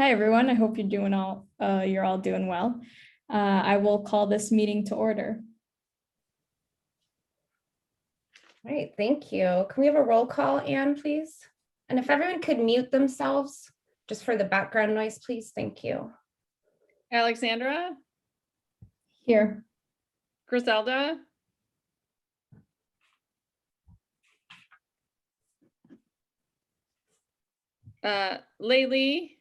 Hi, everyone. I hope you're all doing well. I will call this meeting to order. All right, thank you. Can we have a roll call, Anne, please? And if everyone could mute themselves just for the background noise, please. Thank you. Alexandra, Here. Griselda, Laylee,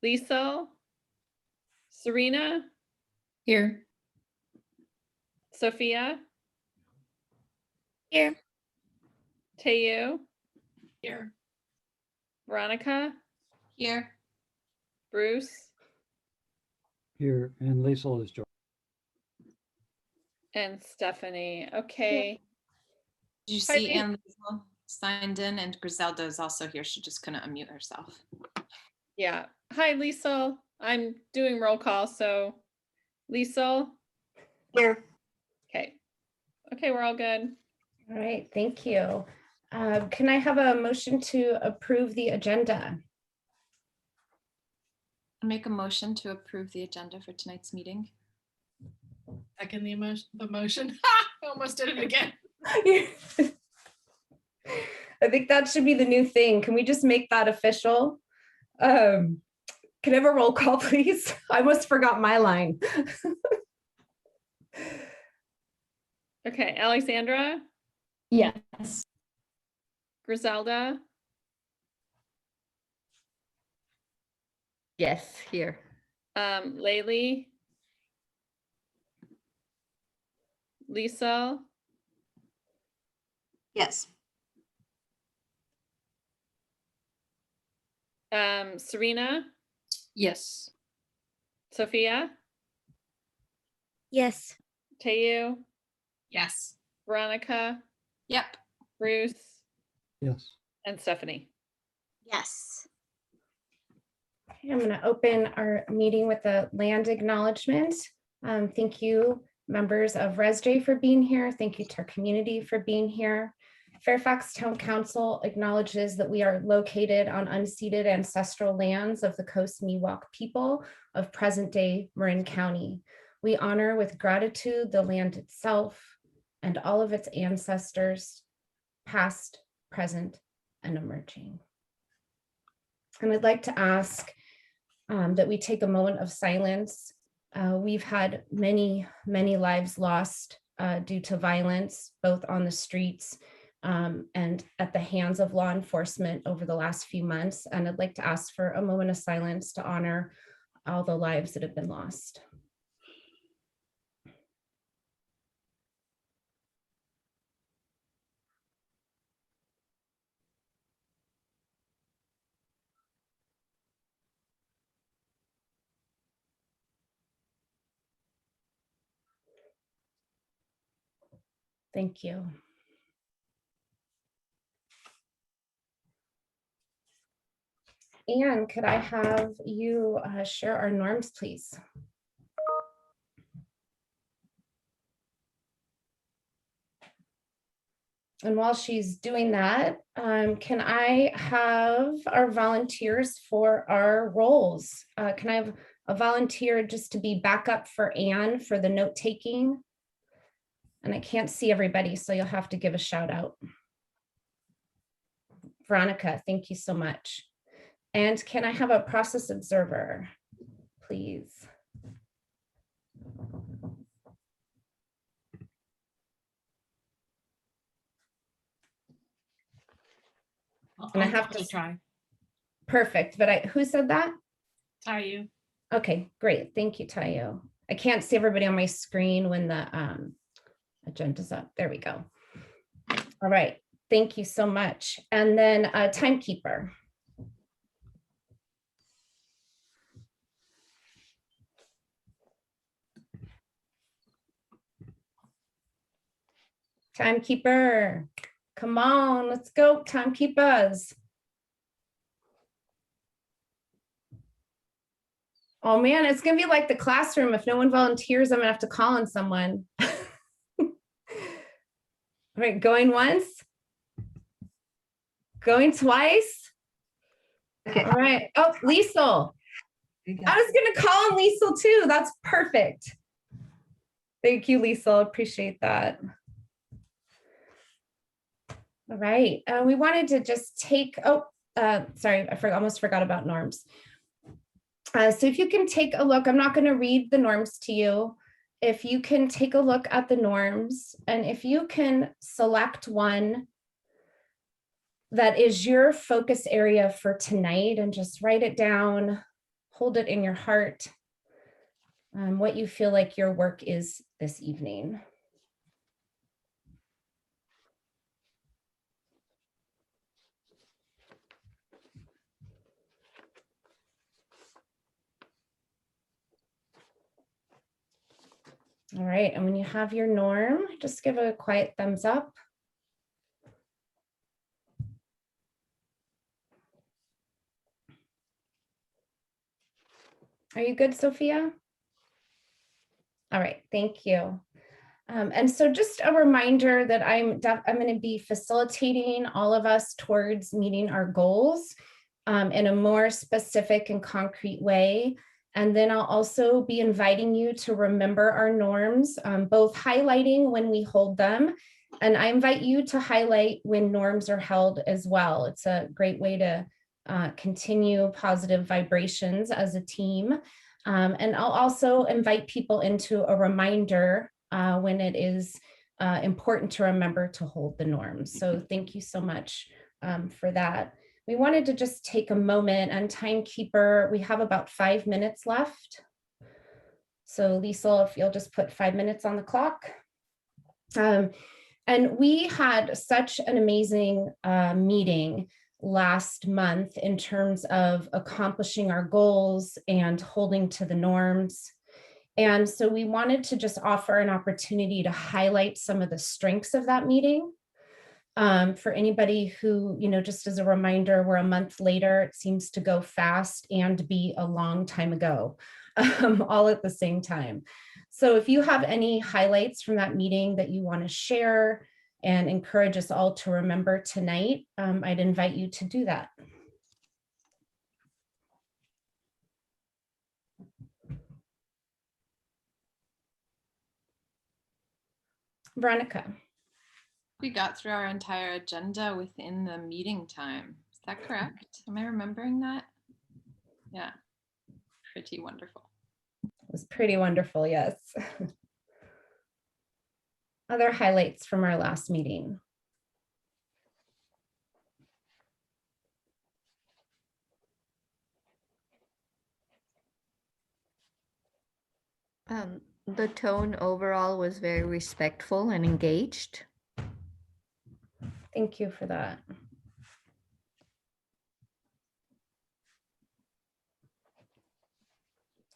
Lisa, Serena, Here. Sophia, Here. Teo, Here. Veronica, Here. Bruce, Here, and Lisa is joining. and Stephanie. Okay. Did you Hi, see Lisa. Anne signed in, and Griselda is also here. She just couldn't unmute herself. Yeah. Hi, Lisa. I'm doing roll call. So Lisa. Here. Okay. Okay, we're all good. All right, thank you. Can I have a motion to approve the agenda? I'll make a motion to approve the agenda for tonight's meeting. Second the motion. I almost did it again. I think that should be the new thing. Can we just make that official? Can I have a roll call, please? I almost forgot my line. Okay, Alexandra, Yes. Griselda, Yes, here. Laylee, Lisa, Yes. Serena, Yes. Sophia, Yes. Teo, Yes. Veronica, Yep. Bruce, Yes. and Stephanie. Yes. Okay, I'm going to open our meeting with the Land Acknowledgement. Thank you, members of ResJ, for being here. Thank you to our community for being here. Fairfax Town Council acknowledges that we are located on unceded ancestral lands of the Coast Miwok people of present-day Marin County. We honor with gratitude the land itself and all of its ancestors, past, present, and emerging. And I'd like to ask that we take a moment of silence. We've had many lives lost due to violence, both on the streets and at the hands of law enforcement over the last few months. And I'd like to ask for a moment of silence to honor all the lives that have been lost. Thank you. Anne, could I have you share our norms, please? And while she's doing that, can I have our volunteers for our roles? Can I have a volunteer just to be backup for Anne for the note taking? And I can't see everybody, so you'll have to give a shout out. Veronica, thank you so much. And can I have a process observer, please? And I have to try. Perfect, but who said that? Tie you. Okay, great. Thank you, Tayo. I can't see everybody on my screen when the agenda's up. There we go. All right, thank you so much. And then timekeeper. Timekeeper, come on, let's go, timekeepers. Oh man, it's gonna be like the classroom. If no one volunteers, I'm gonna have to call on someone. All right, going once, going twice. All right. Oh, Liesel. I was going to call on Liesel too. That's perfect. Thank you, Liesel. Appreciate that. All right. We wanted to just take, sorry, almost forgot about norms. So if you can take a look, I'm not going to read the norms to you. If you can take a look at the norms, and if you can select one that is your focus area for tonight and just write it down, hold it in your heart, what you feel like your work is this evening. All right, and when you have your norm, just give a quiet thumbs up. Are you good, Sophia? All right, thank you. And so just a reminder that I'm going to be facilitating all of us towards meeting our goals in a more specific and concrete way. And then I'll also be inviting you to remember our norms, both highlighting when we hold them. And I invite you to highlight when norms are held as well. It's a great way to continue positive vibrations as a team. And I'll also invite people into a reminder when it is important to remember to hold the norms. So thank you so much for that. We wanted to just take a moment, and timekeeper, we have about 5 minutes left. So Liesel, if you'll just put 5 minutes on the clock. And we had such an amazing meeting last month in terms of accomplishing our goals and holding to the norms. And so we wanted to just offer an opportunity to highlight some of the strengths of that meeting. For anybody who, just as a reminder, we're a month later, it seems to go fast and be a long time ago, all at the same time. So if you have any highlights from that meeting that you want to share and encourage us all to remember tonight, I'd invite you to do that. Veronica. We got through our entire agenda within the meeting time. Is that correct? Am I remembering that? Yeah, pretty wonderful. It was pretty wonderful, yes. Other highlights from our last meeting. The tone overall was very respectful and engaged. Thank you for that.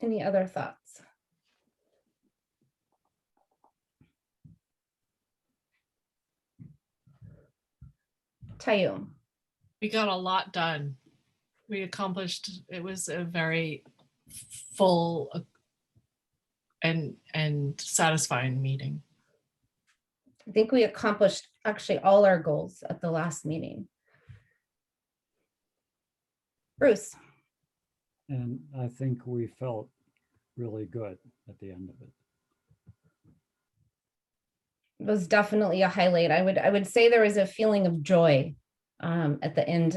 Any other thoughts? Tayo. We got a lot done. We accomplished, it was a very full and satisfying meeting. I think we accomplished actually all our goals at the last meeting. Bruce. And I think we felt really good at the end of it. It was definitely a highlight. I would say there was a feeling of joy at the end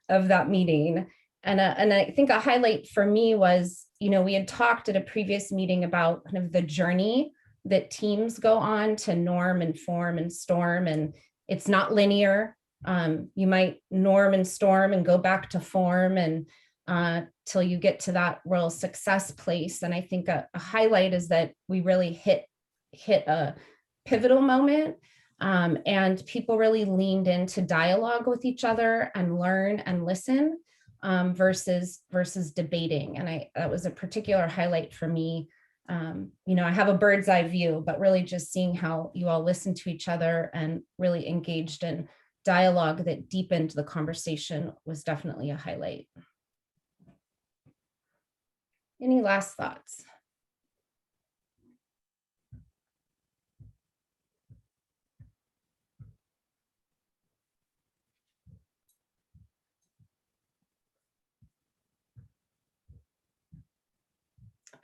of that meeting. And I think a highlight for me was, we had talked at a previous meeting about kind of the journey that teams go on to norm and form and storm, and it's not linear. You might norm and storm and go back to form and till you get to that real success place. And I think a highlight is that we really hit a pivotal moment, and people really leaned into dialogue with each other and learn and listen versus debating. And that was a particular highlight for me. I have a bird's eye view, but really just seeing how you all listened to each other and really engaged in dialogue that deepened the conversation was definitely a highlight. Any last thoughts?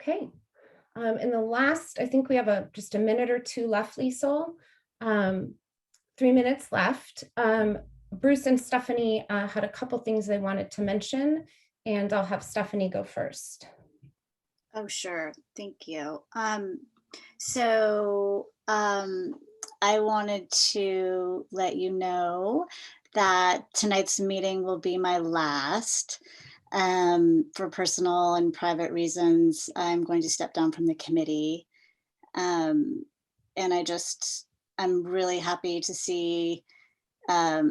Okay. In the last, I think we have just a minute or two left, Liesl. 3 minutes left. Bruce and Stephanie had a couple things they wanted to mention, and I'll have Stephanie go first. Oh, sure. Thank you. I wanted to let you know that tonight's meeting will be my last. For personal and private reasons, I'm going to step down from the committee. And I'm really happy to see, last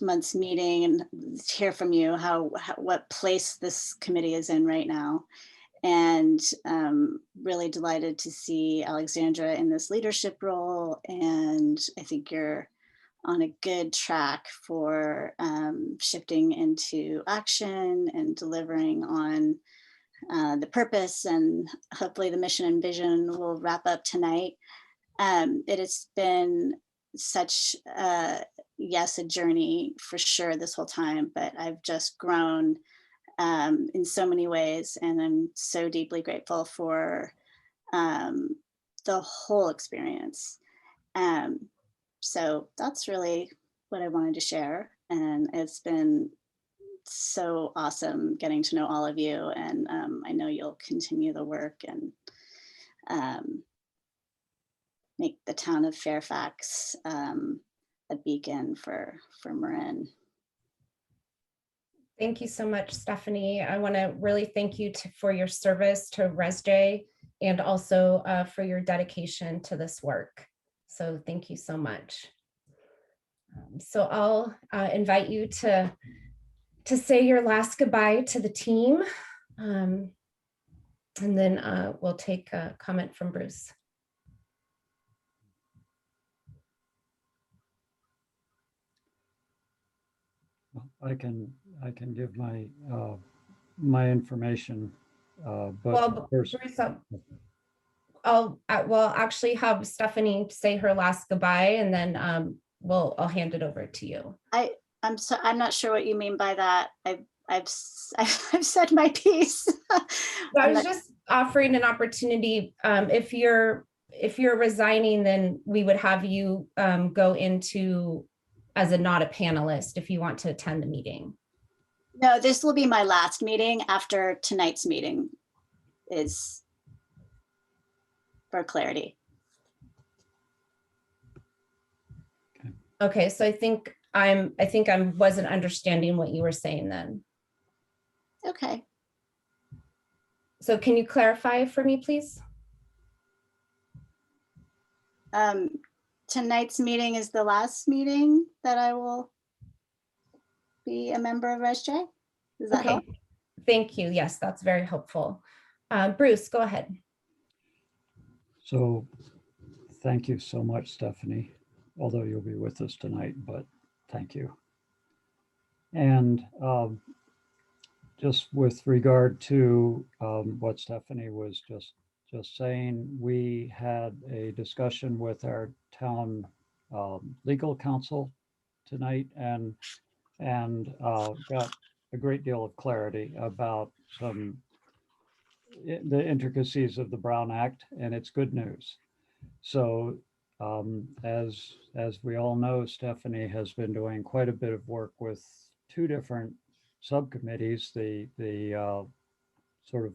month's meeting and hear from you what place this committee is in right now. And really delighted to see Alexandra in this leadership role. And I think you're on a good track for shifting into action and delivering on the purpose, and hopefully the mission and vision will wrap up tonight. It has been such a journey for sure this whole time, but I've just grown in so many ways, and I'm so deeply grateful for the whole experience. So that's really what I wanted to share, and it's been so awesome getting to know all of you, and I know you'll continue the work and make the town of Fairfax a beacon for Marin. Thank you so much, Stephanie. I want to really thank you for your service to ResJ, and also for your dedication to this work. So thank you so much. So I'll invite you to say your last goodbye to the team. And then we'll take a comment from Bruce. I can give my information, but Well, first, Bruce, I'll actually have Stephanie say her last goodbye, and then I'll hand it over to you. I'm not sure what you mean by that. I've said my piece. I was just offering an opportunity. If you're resigning, then we would have you go into as not a panelist if you want to attend the meeting. No, this will be my last meeting after tonight's meeting, is for clarity. Okay, so I think I wasn't understanding what you were saying then. Okay. So can you clarify for me, please? Tonight's meeting is the last meeting that I will be a member of ResJ. Does that help? Thank you. Yes, that's very helpful. Bruce, go ahead. so thank you so much, Stephanie, although you'll be with us tonight, but thank you. And just with regard to what Stephanie was just saying, we had a discussion with our town legal counsel tonight, and got a great deal of clarity about the intricacies of the Brown Act, and it's good news. So as we all know, Stephanie has been doing quite a bit of work with two different subcommittees. The sort of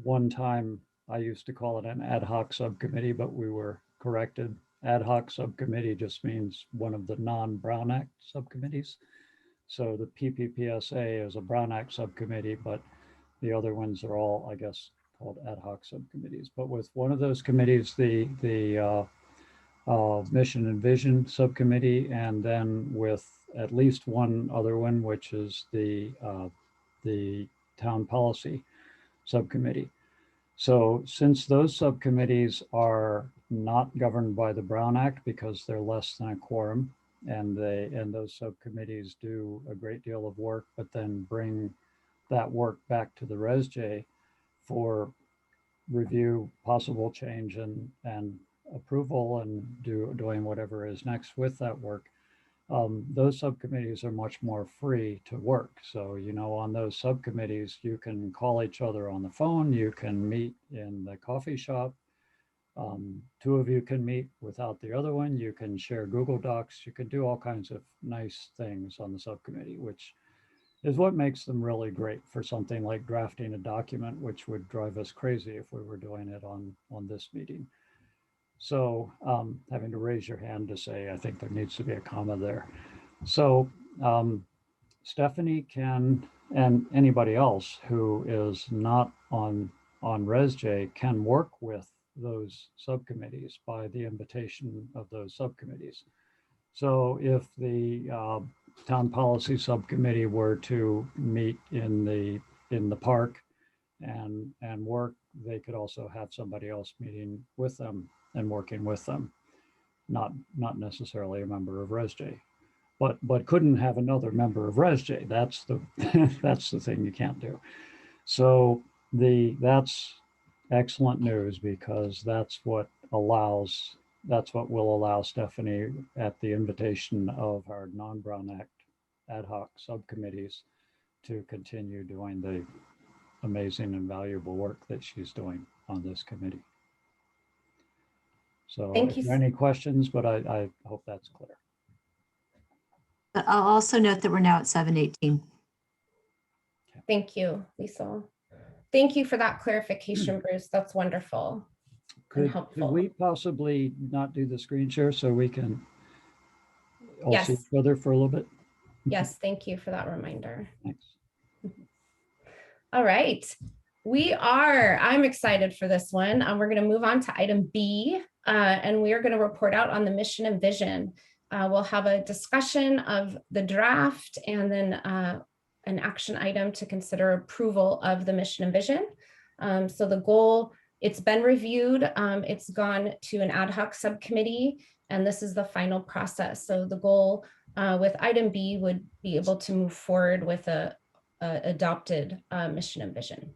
one time, I used to call it an ad hoc subcommittee, but we were corrected. Ad hoc subcommittee just means one of the non-Brown Act subcommittees. So the PPPSA is a Brown Act subcommittee, but the other ones are all, I guess, called ad hoc subcommittees. But with one of those committees, the Mission and Vision subcommittee, and then with at least one other one, which is the Town Policy Subcommittee. So since those subcommittees are not governed by the Brown Act because they're less than a quorum, and those subcommittees do a great deal of work, but then bring that work back to the ResJ for review, possible change, and approval, and doing whatever is next with that work. those subcommittees are much more free to work. So, you know, on those subcommittees, you can call each other on the phone, you can meet in the coffee shop. Two of you can meet without the other one. You can share Google Docs. You can do all kinds of nice things on the subcommittee, which is what makes them really great for something like drafting a document, which would drive us crazy if we were doing it on this meeting. So having to raise your hand to say, I think there needs to be a comma there. So Stephanie can, and anybody else who is not on ResJ can work with those subcommittees by the invitation of those subcommittees. So if the Town Policy Subcommittee were to meet in the park and work, they could also have somebody else meeting with them and working with them, not necessarily a member of ResJ, but couldn't have another member of ResJ. That's the that's the thing you can't do. So that's excellent news, because that's what will allow Stephanie, at the invitation of our non-Brown Act ad hoc subcommittees, to continue doing the amazing and valuable work that she's doing on this committee. So Thank if you. there are any questions, but I hope that's clear. But I'll also note that we're now at 7:18. Thank you, Lisa. Thank you for that clarification, Bruce. That's wonderful. Could helpful. we possibly not do the screen share so we can all see Yes. each other for a little bit? Yes, thank you for that reminder. Thanks. All right. I'm excited for this one. We're going to move on to item B, and we are going to report out on the mission and vision. We'll have a discussion of the draft and then an action item to consider approval of the mission and vision. So the goal, it's been reviewed, it's gone to an ad hoc subcommittee, and this is the final process. So the goal with item B would be able to move forward with a adopted mission and vision.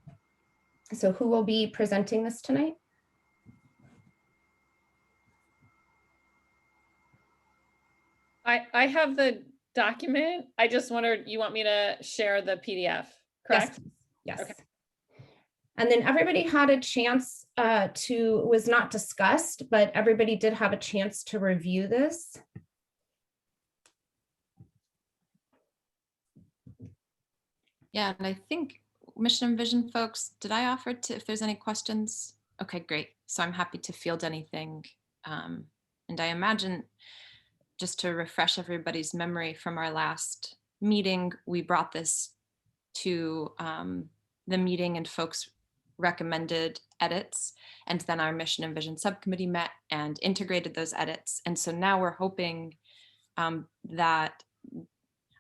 So who will be presenting this tonight? I have the document. I just wondered, you want me to share the PDF, correct? Yes. Okay. And then everybody had a chance was not discussed, but everybody did have a chance to review this. Yeah, and I think mission and vision folks, did I offer to, if there's any questions? Okay, great. So I'm happy to field anything. And I imagine, just to refresh everybody's memory from our last meeting, we brought this to the meeting and folks recommended edits. And then our mission and vision subcommittee met and integrated those edits. And so now we're hoping that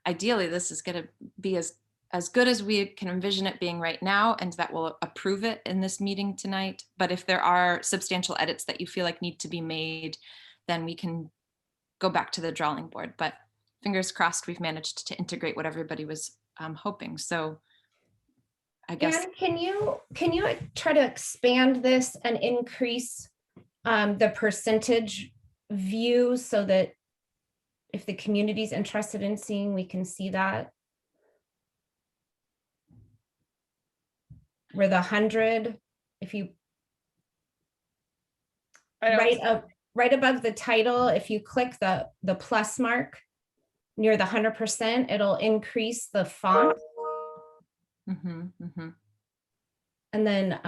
ideally this is going to be as good as we can envision it being right now, and that we'll approve it in this meeting tonight. But if there are substantial edits that you feel like need to be made, then we can go back to the drawing board. But fingers crossed, we've managed to integrate what everybody was hoping. So I guess. And can you try to expand this and increase the percentage view so that if the community is interested in seeing, we can see that? Where the 100, if you right above the title, if you click the plus mark near the 100%, it'll increase the font. And then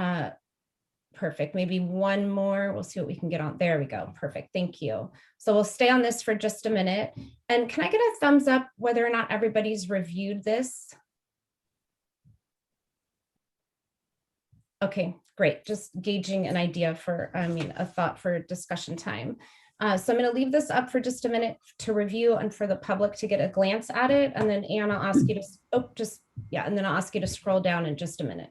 perfect, maybe one more, we'll see what we can get on. There we go, perfect, thank you. So we'll stay on this for just a minute. And can I get a thumbs up whether or not everybody's reviewed this? Okay, great. Just gauging an idea for, a thought for discussion time. So I'm going to leave this up for just a minute to review and for the public to get a glance at it. And then Anne, I'll ask you to, and then I'll ask you to scroll down in just a minute.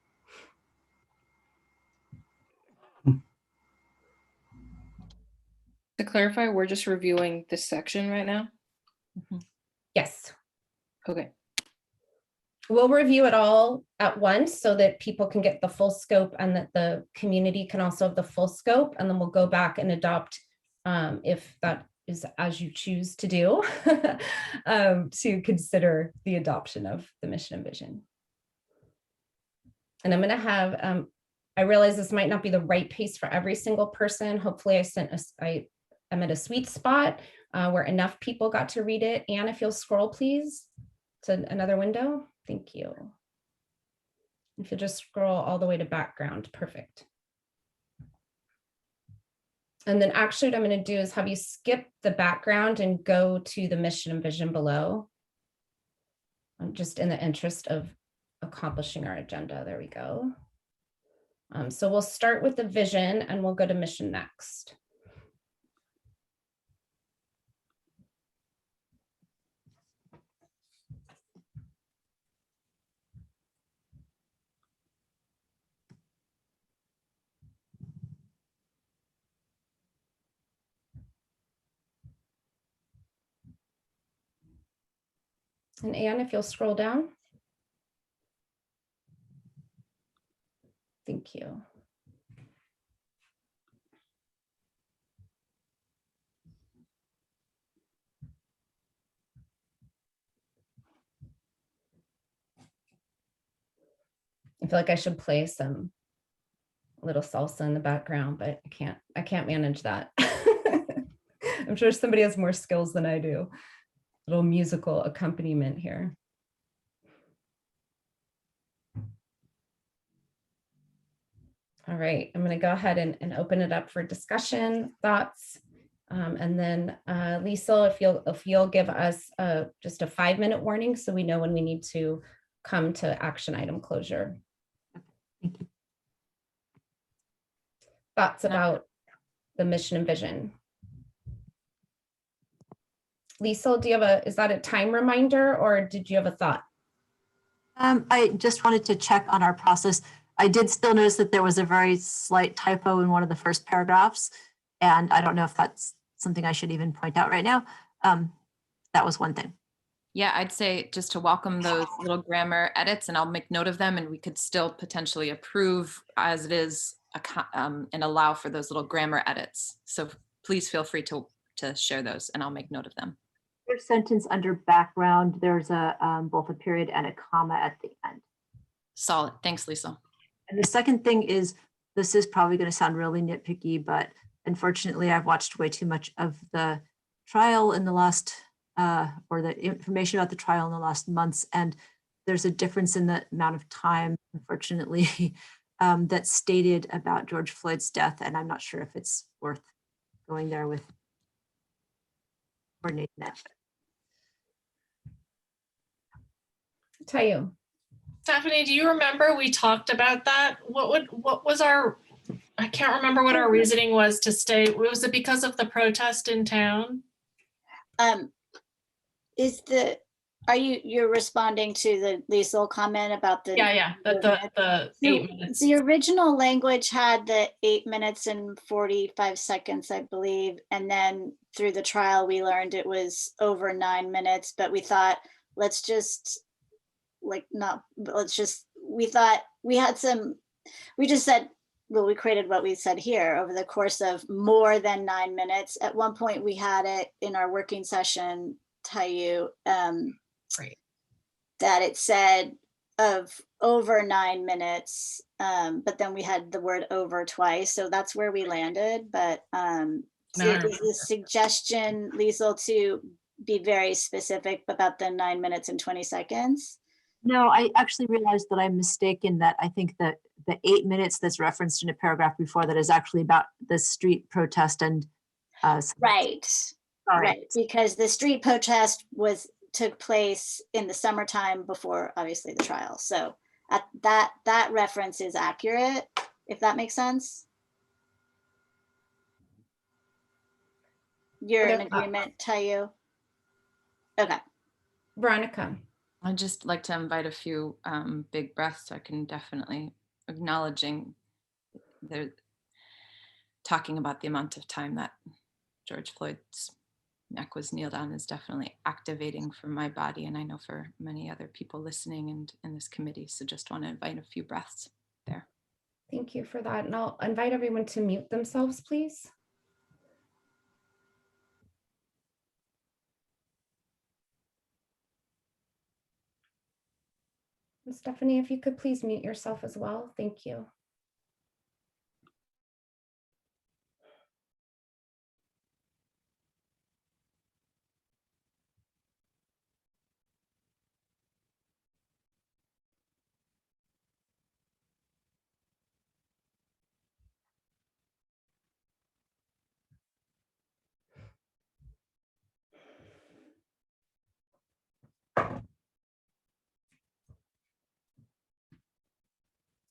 To clarify, we're just reviewing this section right now? Yes. Okay. We'll review it all at once so that people can get the full scope and that the community can also have the full scope. And then we'll go back and adopt if that is as you choose to do, to consider the adoption of the mission and vision. And I'm going to have, I realize this might not be the right pace for every single person. Hopefully I'm at a sweet spot where enough people got to read it. Anne, if you'll scroll, please, to another window. Thank you. If you just scroll all the way to background, perfect. And then actually what I'm going to do is have you skip the background and go to the mission and vision below. Just in the interest of accomplishing our agenda. There we go. So we'll start with the vision and we'll go to mission next. And Anne, if you'll scroll down. Thank you. I feel like I should play some little salsa in the background, but I can't manage that. I'm sure somebody has more skills than I do. Little musical accompaniment here. All right, I'm going to go ahead and open it up for discussion, thoughts, and then Lisa, if you'll give us just a 5-minute warning so we know when we need to come to action item closure. Thank you. Thoughts about the mission and vision. Lisa, do you have is that a time reminder or did you have a thought? I just wanted to check on our process. I did still notice that there was a very slight typo in one of the first paragraphs, and I don't know if that's something I should even point out right now. That was one thing. Yeah, I'd say just to welcome those little grammar edits, and I'll make note of them, and we could still potentially approve as it is and allow for those little grammar edits. So please feel free to share those, and I'll make note of them. First sentence under background, there's a both a period and a comma at the end. Solid. Thanks, Lisa. And the second thing is, this is probably going to sound really nitpicky, but unfortunately, I've watched way too much of the trial in the last, or the information about the trial in the last months. And there's a difference in the amount of time, unfortunately, that's stated about George Floyd's death. And I'm not sure if it's worth going there with coordinating that. Tell you. Stephanie, do you remember we talked about that? What was our, I can't remember what our reasoning was to stay. Was it because of the protest in town? You're responding to the Liesl comment about the the 8 minutes. The original language had the 8 minutes and 45 seconds, I believe, and then through the trial we learned it was over 9 minutes, but we thought we created what we said here over the course of more than 9 minutes. At one point we had it in our working session, Tayu, Right. that it said of over 9 minutes, but then we had the word over twice, so that's where we landed. But so it was the suggestion, Liesl, to be very specific about the 9 minutes and 20 seconds. No, I actually realized that I'm mistaken, that I think that the 8 minutes that's referenced in a paragraph before that is actually about the street protest and right. Sorry. Right, because the street protest took place in the summertime before obviously the trial. So that reference is accurate, if that makes sense. You're in agreement, Tayu? Okay. Veronica. I'd just like to invite a few big breaths. I can definitely acknowledging they're talking about the amount of time that George Floyd's neck was kneeled on is definitely activating for my body, and I know for many other people listening and in this committee. So just want to invite a few breaths there. Thank you for that. And I'll invite everyone to mute themselves, please. Stephanie, if you could please mute yourself as well. Thank you.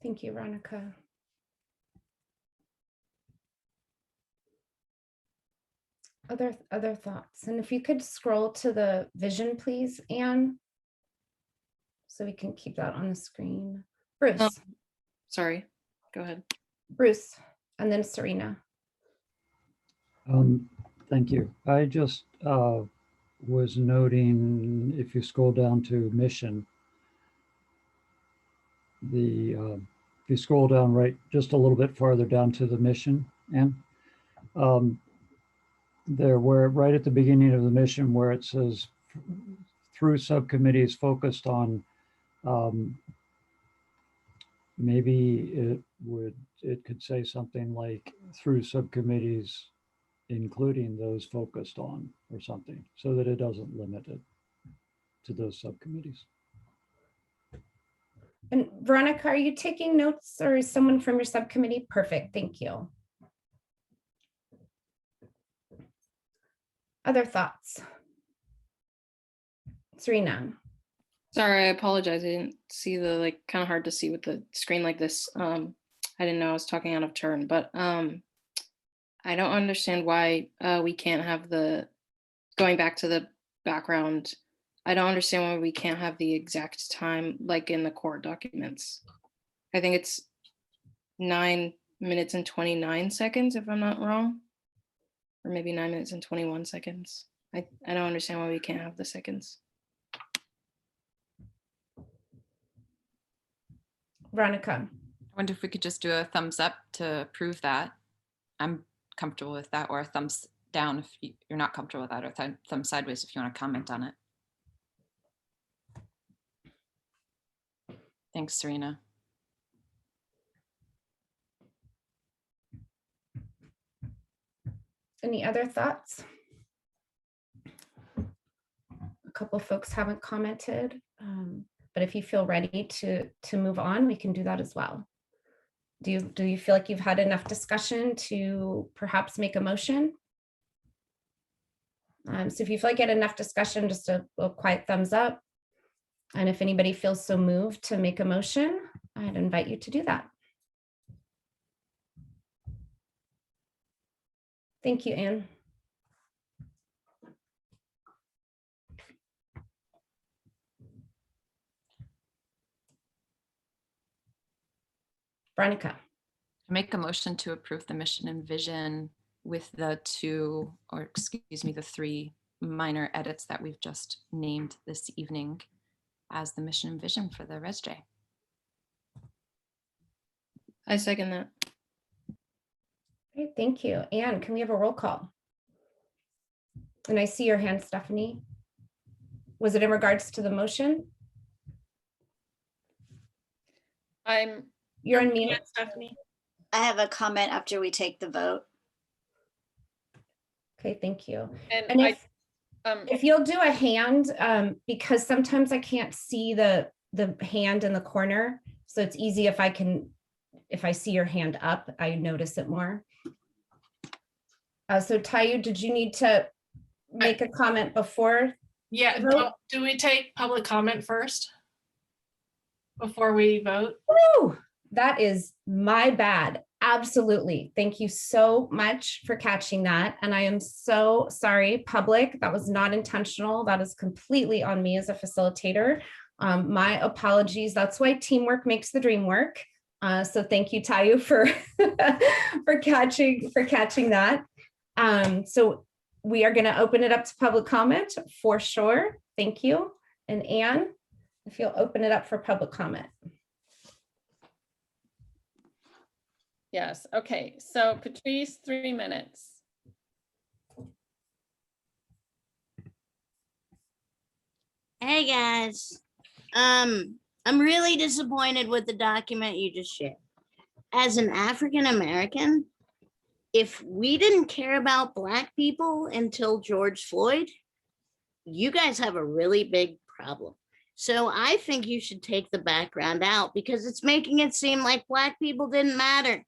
Thank you, Veronica. Other thoughts? And if you could scroll to the vision, please, Anne, so we can keep that on the screen. Bruce, Sorry, go ahead. Bruce, and then Serena. Thank you. I just was noting, if you scroll down to mission, if you scroll down right just a little bit farther down to the mission, and there, where right at the beginning of the mission, where it says through subcommittees focused on, maybe it could say something like through subcommittees including those focused on, or something, so that it doesn't limit it to those subcommittees. And Veronica, are you taking notes, or is someone from your subcommittee? Perfect, thank you. Other thoughts? Serena. Sorry, I apologize. I didn't see the, kind of hard to see with the screen like this. I didn't know I was talking out of turn, but I don't understand why we can't have going back to the background. I don't understand why we can't have the exact time like in the court documents. I think it's 9 minutes and 29 seconds, if I'm not wrong, or maybe 9 minutes and 21 seconds. I don't understand why we can't have the seconds. Veronica. I wonder if we could just do a thumbs up to approve that. I'm comfortable with that, or a thumbs down if you're not comfortable with that, or thumb sideways if you want to comment on it. Thanks, Serena. Any other thoughts? A couple folks haven't commented, but if you feel ready to move on, we can do that as well. Do you feel like you've had enough discussion to perhaps make a motion? So if you feel like you had enough discussion, just a quiet thumbs up. And if anybody feels so moved to make a motion, I'd invite you to do that. Thank you, Anne. Veronica. I make a motion to approve the mission and vision with the the 3 minor edits that we've just named this evening as the mission and vision for the ResJ. I second that. Great, thank you. Anne, can we have a roll call? And I see your hand, Stephanie. Was it in regards to the motion? You're on mute, Stephanie. I have a comment after we take the vote. Okay, thank you. And if you'll do a hand, because sometimes I can't see the hand in the corner, so it's easy if I see your hand up, I notice it more. So Tayu, did you need to make a comment before? Yeah, do we take public comment first before we vote? Woo! That is my bad. Absolutely. Thank you so much for catching that. And I am so sorry, public. That was not intentional. That is completely on me as a facilitator. My apologies. That's why teamwork makes the dream work. So thank you, Tayu, for for catching that. So we are going to open it up to public comment for sure. Thank you. And Anne, if you'll open it up for public comment. yes, okay. So Patrice, 3 minutes. Hey guys. I'm really disappointed with the document you just shared. As an African American, if we didn't care about Black people until George Floyd, you guys have a really big problem. So I think you should take the background out because it's making it seem like Black people didn't matter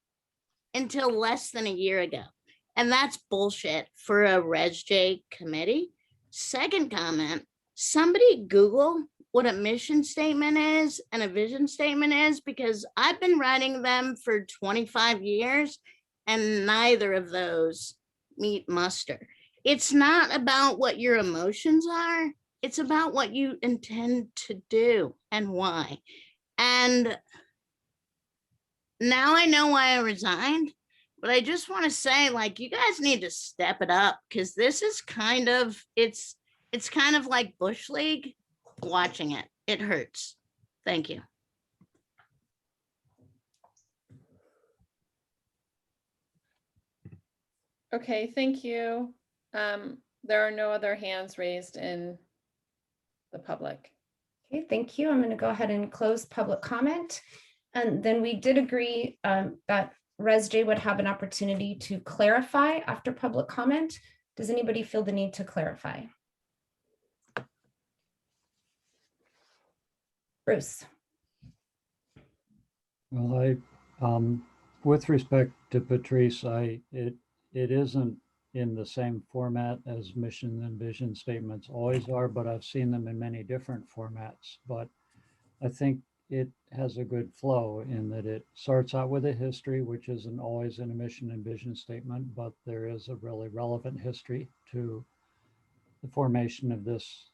until less than a year ago. And that's bullshit for a Res J committee. Second comment, somebody Google what a mission statement is and a vision statement is, because I've been writing them for 25 years and neither of those meet muster. It's not about what your emotions are. It's about what you intend to do and why. And now I know why I resigned, but I just want to say, like, you guys need to step it up because this is kind of, it's kind of like Bush League. Watching it, it hurts. Thank you. Okay, thank you. There are no other hands raised in the public. Okay, thank you. I'm going to go ahead and close public comment. And then we did agree that Res J would have an opportunity to clarify after public comment. Does anybody feel the need to clarify? Bruce. Well, with respect to Patrice, it isn't in the same format as mission and vision statements always are, but I've seen them in many different formats. But I think it has a good flow in that it starts out with a history, which isn't always in a mission and vision statement, but there is a really relevant history to the formation of this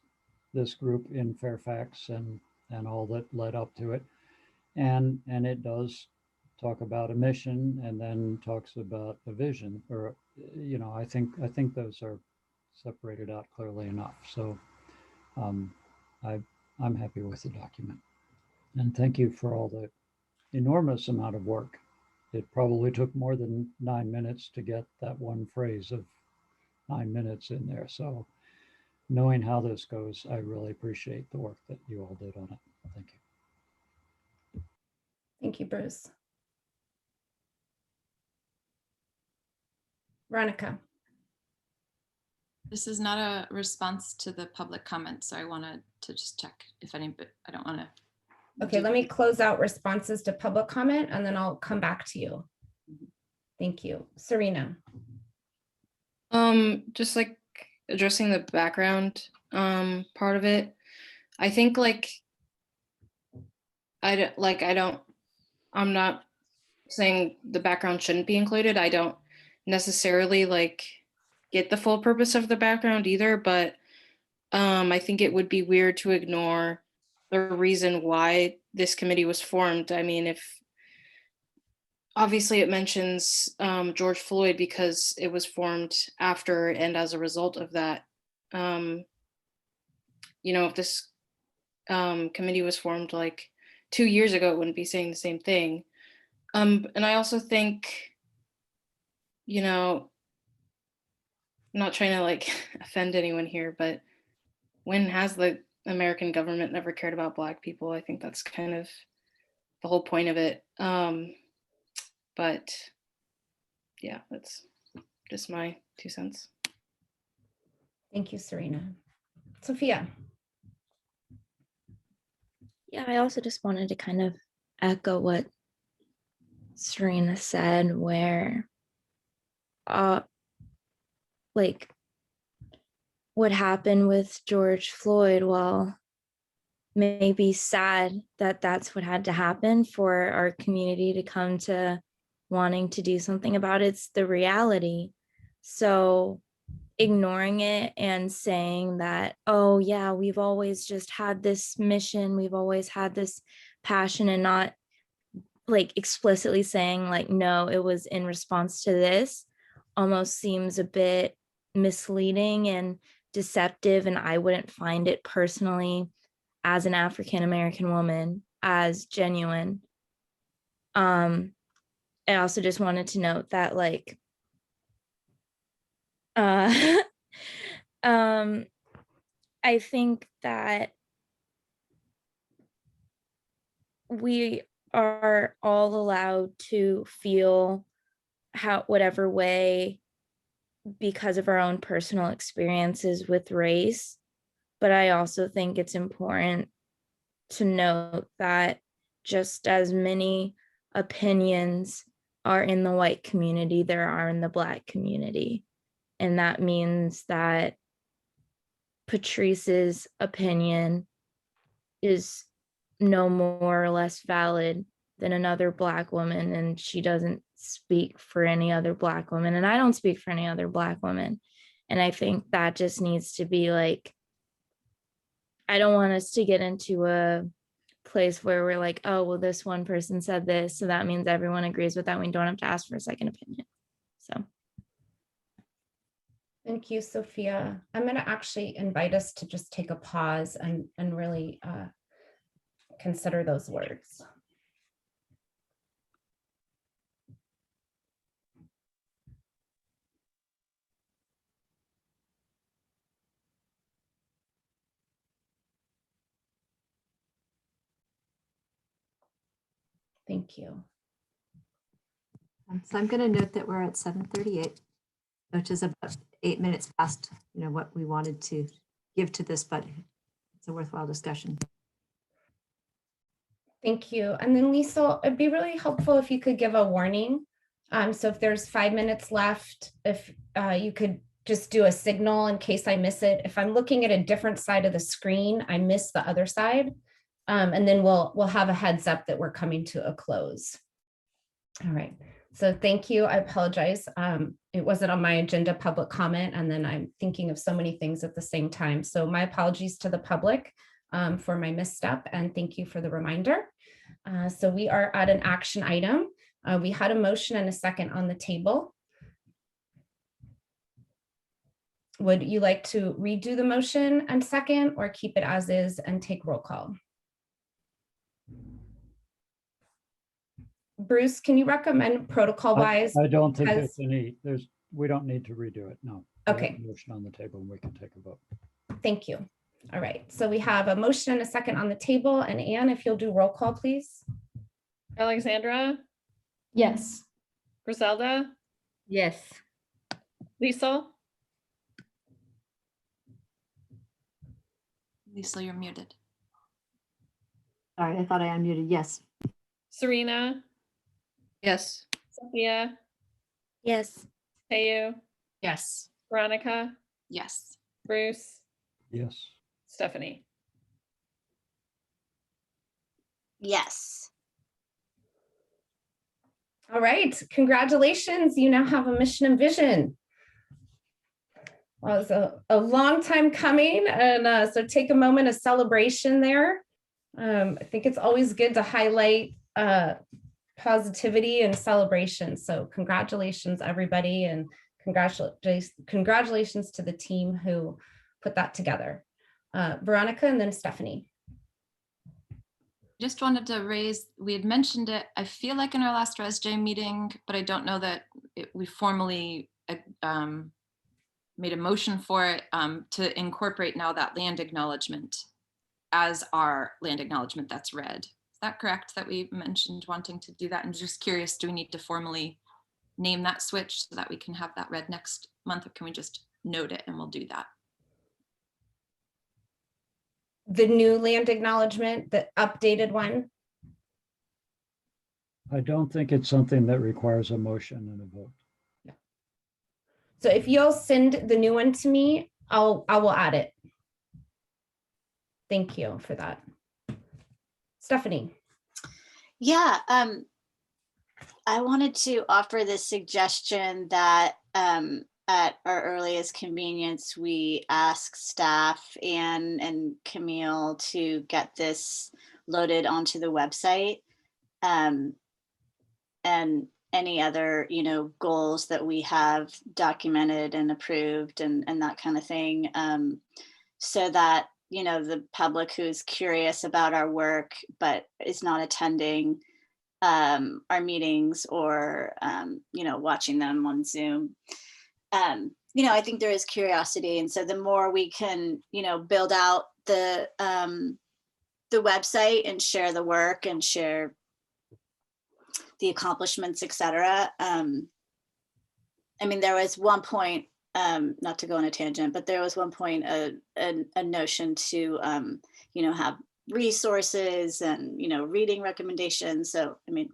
group in Fairfax and all that led up to it. And it does talk about a mission and then talks about a vision, or, you know, I think those are separated out clearly enough. So I'm happy with the document. And thank you for all the enormous amount of work. It probably took more than 9 minutes to get that one phrase of 9 minutes in there. So knowing how this goes, I really appreciate the work that you all did on it. Thank you. Thank you, Bruce. Veronica. This is not a response to the public comment, so I wanted to just check if any, but I don't want to. Okay, let me close out responses to public comment and then I'll come back to you. Thank you. Serena. Just like addressing the background part of it. I think I'm not saying the background shouldn't be included. I don't necessarily get the full purpose of the background either, but I think it would be weird to ignore the reason why this committee was formed. I mean, if obviously it mentions George Floyd because it was formed after and as a result of that. You know, if this committee was formed 2 years ago, it wouldn't be saying the same thing. And I also think, you know, I'm not trying to offend anyone here, but when has the American government never cared about Black people? I think that's kind of the whole point of it. But yeah, that's just my 2 cents. Thank you, Serena. Sophia. Yeah, I also just wanted to kind of echo what Serena said, where what happened with George Floyd, well, maybe sad that that's what had to happen for our community to come to wanting to do something about it. It's the reality. So ignoring it and saying that, oh yeah, we've always just had this mission, we've always had this passion, and not explicitly saying no, it was in response to this, almost seems a bit misleading and deceptive. And I wouldn't find it personally, as an African American woman, as genuine. I also just wanted to note that I think that we are all allowed to feel whatever way because of our own personal experiences with race. But I also think it's important to note that just as many opinions are in the white community, there are in the Black community. And that means that Patrice's opinion is no more or less valid than another Black woman, and she doesn't speak for any other Black woman, and I don't speak for any other Black woman. And I think that just needs to be like, I don't want us to get into a place where we're like, oh, well, this one person said this, so that means everyone agrees with that. We don't have to ask for a second opinion. So. Thank you, Sophia. I'm going to actually invite us to just take a pause and really consider those words. Thank you. So I'm going to note that we're at 7:38, which is about 8 minutes past, what we wanted to give to this, but it's a worthwhile discussion. Thank you. And then Lisa, it'd be really helpful if you could give a warning. So if there's 5 minutes left, if you could just do a signal in case I miss it. If I'm looking at a different side of the screen, I miss the other side. And then we'll have a heads up that we're coming to a close. All right. So thank you. I apologize. It wasn't on my agenda, public comment, and then I'm thinking of so many things at the same time. So my apologies to the public for my misstep, and thank you for the reminder. So we are at an action item. We had a motion and a second on the table. Would you like to redo the motion and second, or keep it as is and take roll call? Bruce, can you recommend protocol wise? I don't think we don't need to redo it. No. Okay. Motion on the table and we can take a vote. Thank you. All right. So we have a motion and a second on the table, and Anne, if you'll do roll call, please. Alexandra, Yes. Griselda, Yes. Liesel, Lisa, you're muted. Sorry, I thought I unmuted. Yes. Serena, Yes. Sophia, Yes. Tayu, Yes. Veronica, Yes. Bruce, Yes. Stephanie. Yes. All right. Congratulations. You now have a mission and vision. Well, it's a long time coming. And so take a moment of celebration there. I think it's always good to highlight positivity and celebration. So congratulations, everybody. And congratulations to the team who put that together. Veronica and then Stephanie. Just wanted to raise, we had mentioned it, I feel like in our last ResJ meeting, but I don't know that we formally made a motion for it to incorporate now that land acknowledgement as our land acknowledgement that's read. Is that correct, that we mentioned wanting to do that? And just curious, do we need to formally name that switch so that we can have that read next month, or can we just note it and we'll do that? The new land acknowledgement, the updated one. I don't think it's something that requires a motion and a vote. So if you'll send the new one to me, I will add it. Thank you for that. Stephanie. Yeah, I wanted to offer this suggestion that at our earliest convenience, we ask staff and Camille to get this loaded onto the website, and any other, goals that we have documented and approved and that kind of thing, so that, the public who's curious about our work but is not attending our meetings or, watching them on Zoom, I think there is curiosity. And so the more we can, build out the the website and share the work and share the accomplishments, etc. I mean, there was one point, not to go on a tangent, but there was one point a notion to, you know, have resources and, you know, reading recommendations. So, I mean,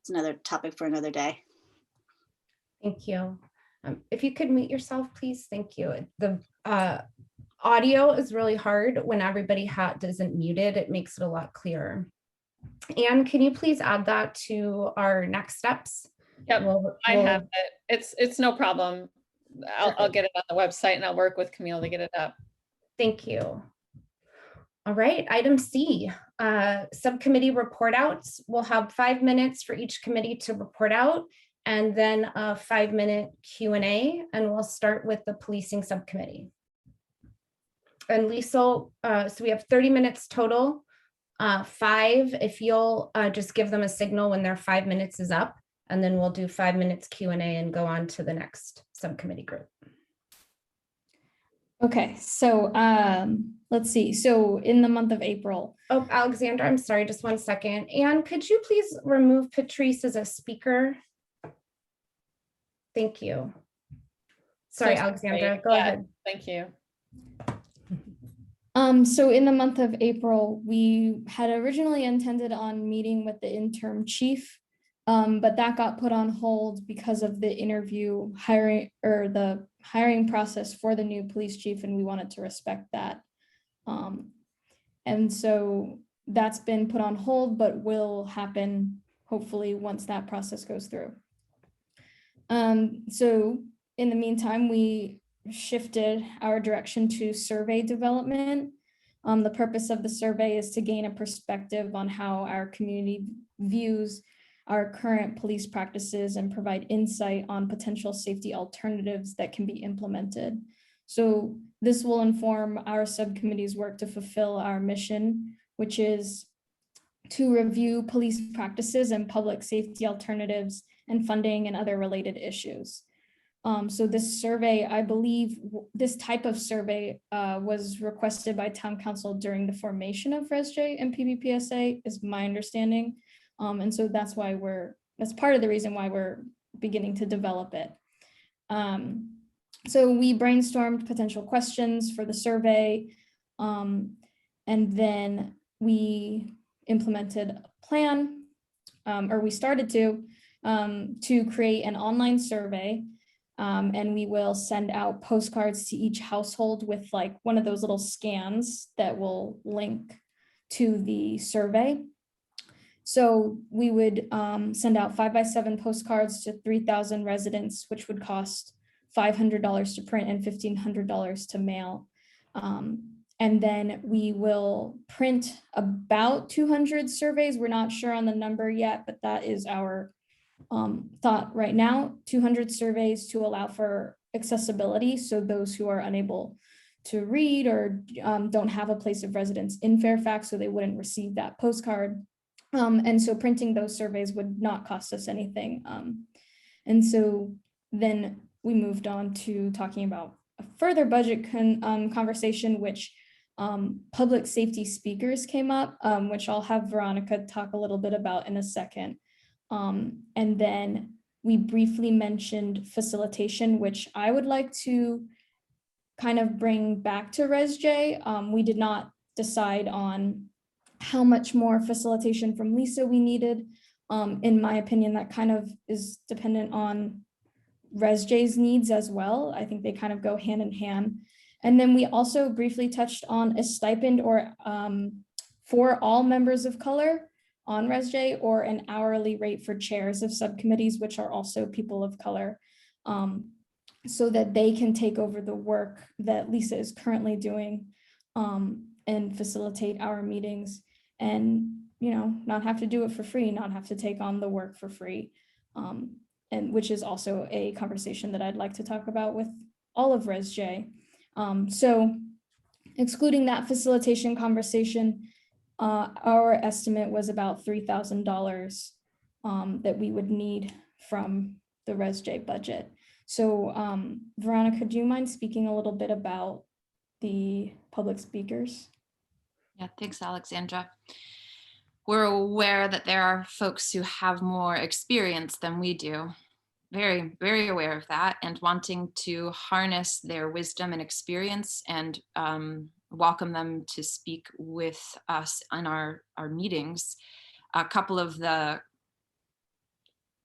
it's another topic for another day. Thank you. If you could mute yourself, please. Thank you. The audio is really hard when everybody isn't muted. It makes it a lot clearer. Anne, can you please add that to our next steps? Yep, I have it. It's no problem. I'll get it on the website and I'll work with Camille to get it up. Thank you. All right, item C, subcommittee report outs. We'll have 5 minutes for each committee to report out, and then a 5-minute Q&A, and we'll start with the policing subcommittee. And Lisa, so we have 30 minutes total, 5, if you'll just give them a signal when their 5 minutes is up, and then we'll do 5 minutes Q&A and go on to the next subcommittee group. Okay, so let's see. So in the month of April. Oh, Alexandra, I'm sorry, just 1 second. Anne, could you please remove Patrice as a speaker? Thank you. Sorry, Alexandra, go ahead. Thank you. So in the month of April, we had originally intended on meeting with the interim chief, but that got put on hold because of the interview hiring or the hiring process for the new police chief, and we wanted to respect that. And so that's been put on hold, but will happen hopefully once that process goes through. So in the meantime, we shifted our direction to survey development. The purpose of the survey is to gain a perspective on how our community views our current police practices and provide insight on potential safety alternatives that can be implemented. So this will inform our subcommittee's work to fulfill our mission, which is to review police practices and public safety alternatives and funding and other related issues. So this survey, I believe this type of survey was requested by town council during the formation of ResJ and PBPSA is my understanding. And so that's why that's part of the reason why we're beginning to develop it. So we brainstormed potential questions for the survey, and then we implemented a plan, or we started to create an online survey, and we will send out postcards to each household with like one of those little scans that will link to the survey. So we would send out 5x7 postcards to 3,000 residents, which would cost $500 to print and $1,500 to mail. And then we will print about 200 surveys. We're not sure on the number yet, but that is our thought right now, 200 surveys to allow for accessibility. So those who are unable to read or don't have a place of residence in Fairfax, so they wouldn't receive that postcard. And so printing those surveys would not cost us anything. And so then we moved on to talking about a further budget conversation, which public safety speakers came up, which I'll have Veronica talk a little bit about in a second. And then we briefly mentioned facilitation, which I would like to kind of bring back to ResJ. We did not decide on how much more facilitation from Lisa we needed. In my opinion, that kind of is dependent on ResJ's needs as well. I think they kind of go hand in hand. And then we also briefly touched on a stipend or for all members of color on ResJ, or an hourly rate for chairs of subcommittees, which are also people of color, so that they can take over the work that Lisa is currently doing and facilitate our meetings, and not have to do it for free, not have to take on the work for free, and which is also a conversation that I'd like to talk about with all of ResJ. So excluding that facilitation conversation, our estimate was about $3,000 that we would need from the ResJ budget. So Veronica, do you mind speaking a little bit about the public speakers? Yeah, thanks, Alexandra. We're aware that there are folks who have more experience than we do. Very, very aware of that, and wanting to harness their wisdom and experience and welcome them to speak with us in our meetings. A couple of the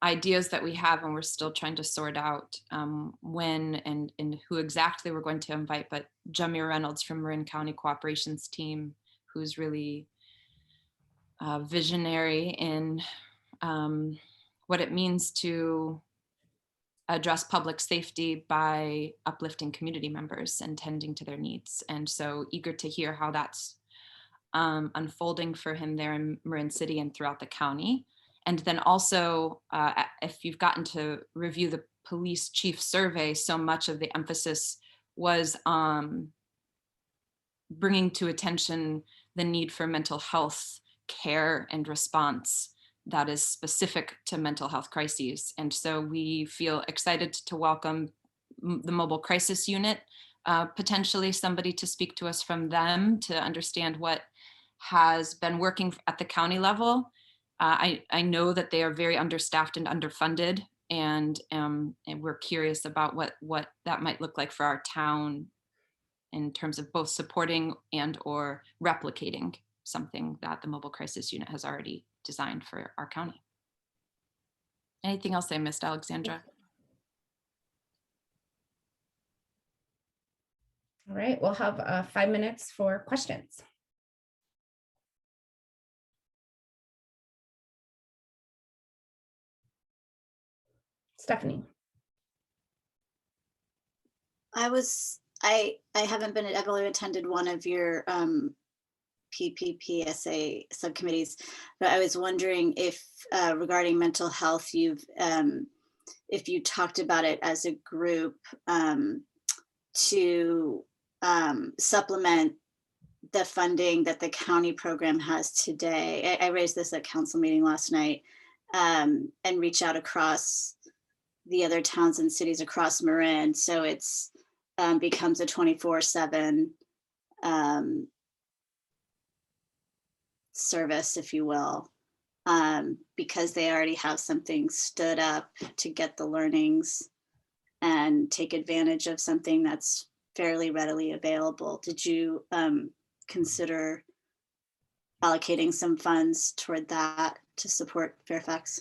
ideas that we have, and we're still trying to sort out when and who exactly we're going to invite, but Jamir Reynolds from Marin County Cooperations team, who's really visionary in what it means to address public safety by uplifting community members and tending to their needs. And so eager to hear how that's unfolding for him there in Marin City and throughout the county. And then also, if you've gotten to review the police chief survey, so much of the emphasis was bringing to attention the need for mental health care and response that is specific to mental health crises. And so we feel excited to welcome the Mobile Crisis Unit, potentially somebody to speak to us from them to understand what has been working at the county level. I know that they are very understaffed and underfunded, and we're curious about what that might look like for our town in terms of both supporting and or replicating something that the Mobile Crisis Unit has already designed for our county. Anything else I missed, Alexandra? All right, we'll have 5 minutes for questions. Stephanie. I haven't been, I've only attended one of your PPPSA subcommittees, but I was wondering if regarding mental health, if you talked about it as a group to supplement the funding that the county program has today. I raised this at council meeting last night, and reach out across the other towns and cities across Marin. So it's becomes a 24/7 service, if you will, because they already have something stood up to get the learnings and take advantage of something that's fairly readily available. Did you consider allocating some funds toward that to support Fairfax?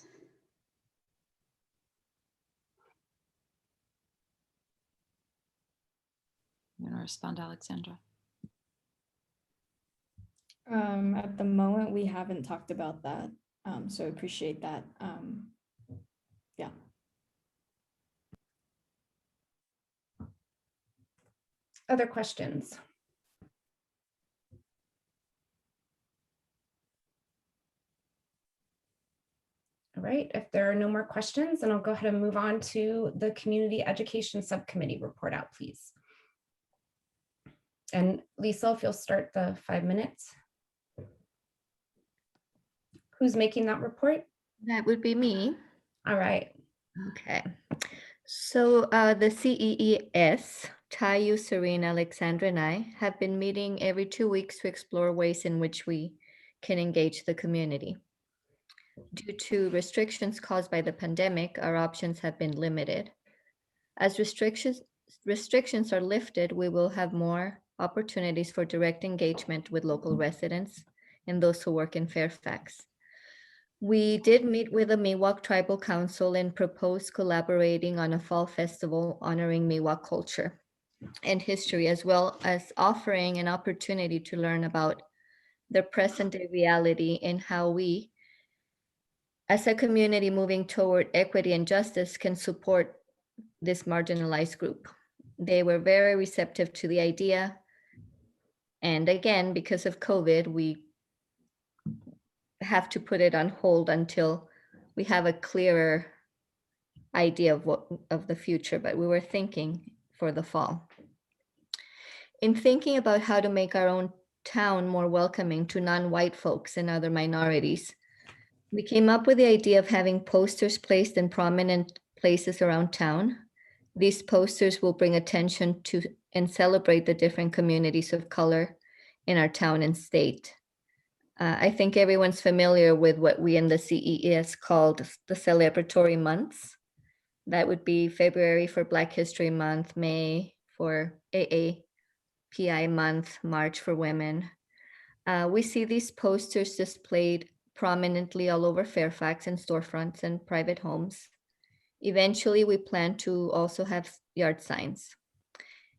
You want to respond, Alexandra? At the moment, we haven't talked about that, so I appreciate that. Yeah. Other questions? All right, if there are no more questions, then I'll go ahead and move on to the Community Education Subcommittee report out, please. And Lisa, if you'll start the 5 minutes. Who's making that report? That would be me. All right. Okay. So the CEES, Tayu, Serena, Alexandra, and I have been meeting every 2 weeks to explore ways in which we can engage the community. Due to restrictions caused by the pandemic, our options have been limited. As restrictions are lifted, we will have more opportunities for direct engagement with local residents and those who work in Fairfax. We did meet with the Miwok Tribal Council and proposed collaborating on a fall festival honoring Miwok culture and history, as well as offering an opportunity to learn about their present day reality and how we, as a community moving toward equity and justice, can support this marginalized group. They were very receptive to the idea. And again, because of COVID, we have to put it on hold until we have a clearer idea of the future, but we were thinking for the fall. In thinking about how to make our own town more welcoming to non-white folks and other minorities, we came up with the idea of having posters placed in prominent places around town. These posters will bring attention to and celebrate the different communities of color in our town and state. I think everyone's familiar with what we in the CES called the celebratory months. That would be February for Black History Month, May for AAPI Month, March for Women. We see these posters displayed prominently all over Fairfax in storefronts and private homes. Eventually, we plan to also have yard signs.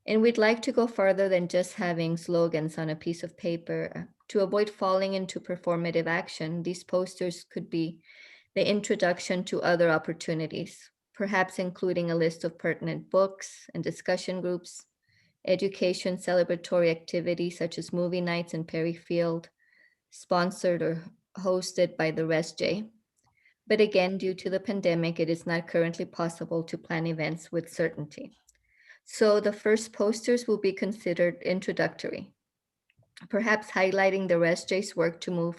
And we'd like to go further than just having slogans on a piece of paper. To avoid falling into performative action, these posters could be the introduction to other opportunities, perhaps including a list of pertinent books and discussion groups, education celebratory activities such as movie nights in Perry Field, sponsored or hosted by the ResJ. But again, due to the pandemic, it is not currently possible to plan events with certainty. So the first posters will be considered introductory, perhaps highlighting the ResJ's work to move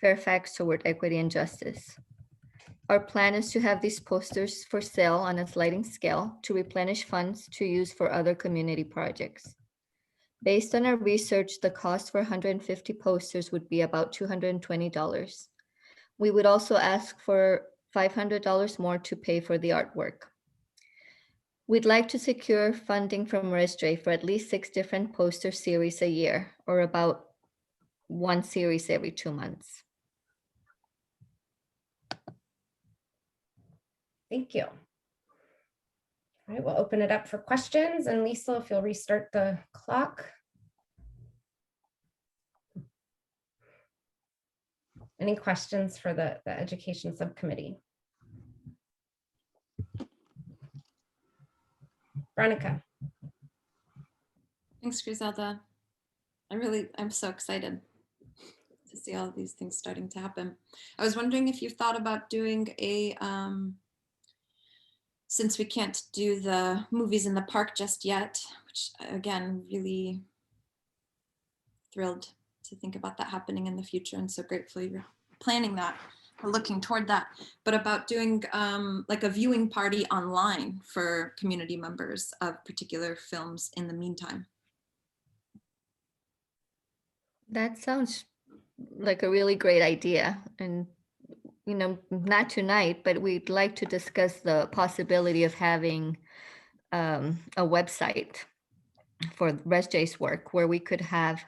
Fairfax toward equity and justice. Our plan is to have these posters for sale on a sliding scale to replenish funds to use for other community projects. Based on our research, the cost for 150 posters would be about $220. We would also ask for $500 more to pay for the artwork. We'd like to secure funding from ResJ for at least 6 different poster series a year, or about 1 series every 2 months. Thank you. All right, we'll open it up for questions. And Lisa, if you'll restart the clock. Any questions for the Education Subcommittee? Veronica. Thanks, Griselda. I'm so excited to see all of these things starting to happen. I was wondering if you've thought about doing a, since we can't do the movies in the park just yet, which again, really thrilled to think about that happening in the future, and so grateful you're planning that or looking toward that, but about doing like a viewing party online for community members of particular films in the meantime. That sounds like a really great idea. And, you know, not tonight, but we'd like to discuss the possibility of having a website for ResJ's work where we could have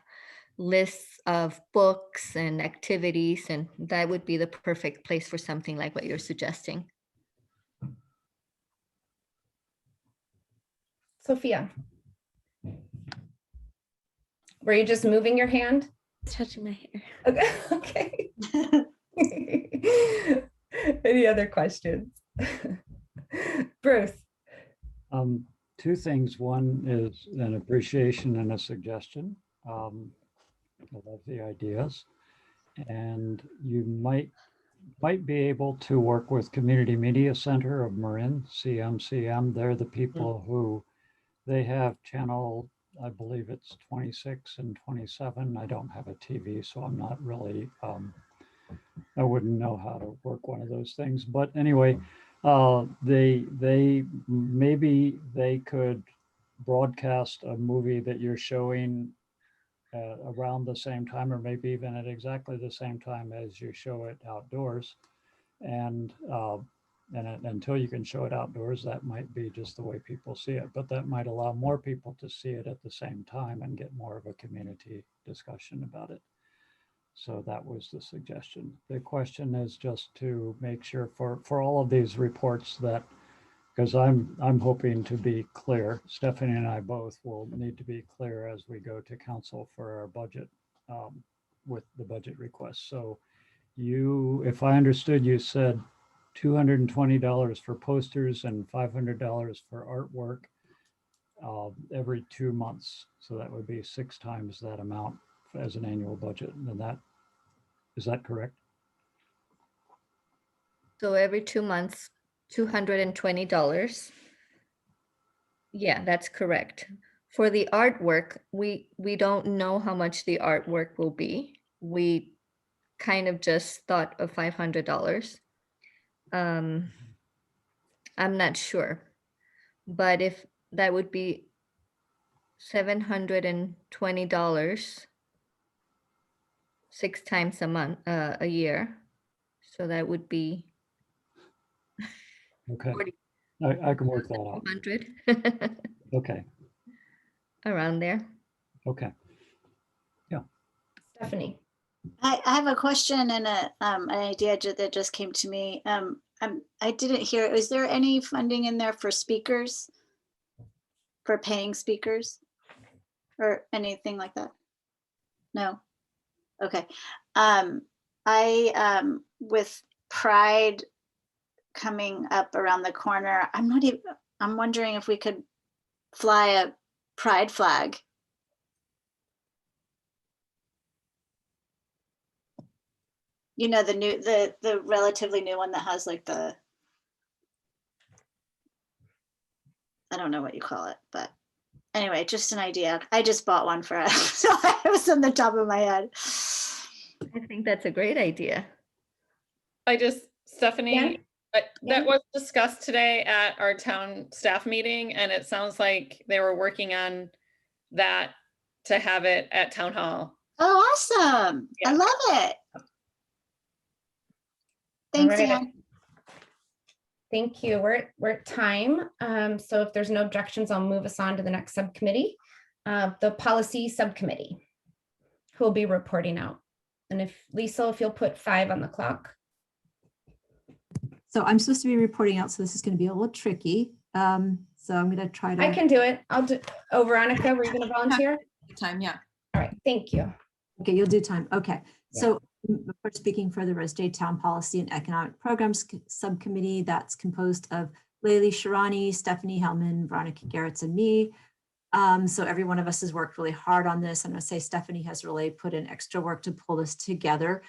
lists of books and activities, and that would be the perfect place for something like what you're suggesting. Sophia. Were you just moving your hand? Touching my hair. Okay. Any other questions? Bruce. 2 things. One is an appreciation and a suggestion. I love the ideas. And you might be able to work with Community Media Center of Marin, CMCM. They're the people who, they have channel, I believe it's 26 and 27. I don't have a TV, so I'm not really, I wouldn't know how to work one of those things. But anyway, maybe they could broadcast a movie that you're showing around the same time, or maybe even at exactly the same time as you show it outdoors. And until you can show it outdoors, that might be just the way people see it, but that might allow more people to see it at the same time and get more of a community discussion about it. So that was the suggestion. The question is just to make sure for all of these reports that, because I'm hoping to be clear, Stephanie and I both will need to be clear as we go to council for our budget with the budget request. So you, if I understood, you said $220 for posters and $500 for artwork every 2 months. So that would be 6 times that amount as an annual budget. And is that correct? So every 2 months, $220. Yeah, that's correct. For the artwork, we don't know how much the artwork will be. We kind of just thought of $500. I'm not sure, but if that would be $720 6 times a month, a year. So that would be Okay, 40, I can work that out. 200 Okay, around there. okay. Stephanie. I have a question and an idea that just came to me. I didn't hear, is there any funding in there for speakers? For paying speakers? Or anything like that? No? Okay. With Pride coming up around the corner, I'm wondering if we could fly a Pride flag. You know, the relatively new one that has like the, I don't know what you call it, but anyway, just an idea. I just bought one for us, so it was on the top of my head. I think that's a great idea. Stephanie, Yeah. that was discussed today at our town staff meeting, and it sounds like they were working on that to have it at town hall. Oh, awesome. Yeah. I love it. Thanks, right. Anne. Thank you. We're at time. So if there's no objections, I'll move us on to the next subcommittee, the Policy Subcommittee, who will be reporting out. And if Lisa, if you'll put 5 on the clock. So I'm supposed to be reporting out, so this is going to be a little tricky. So I'm going to try to. I can do it. I'll do. Oh, Veronica, were you going to volunteer? Time, yeah. All right. Thank you. Okay, you'll do time. Okay. Yeah. So we're speaking for the Resday Town Policy and Economic Programs Subcommittee that's composed of Layli Sharani, Stephanie Hellman, Veronica Garretts, and me. So every one of us has worked really hard on this. I'm going to say Stephanie has really put in extra work to pull this together.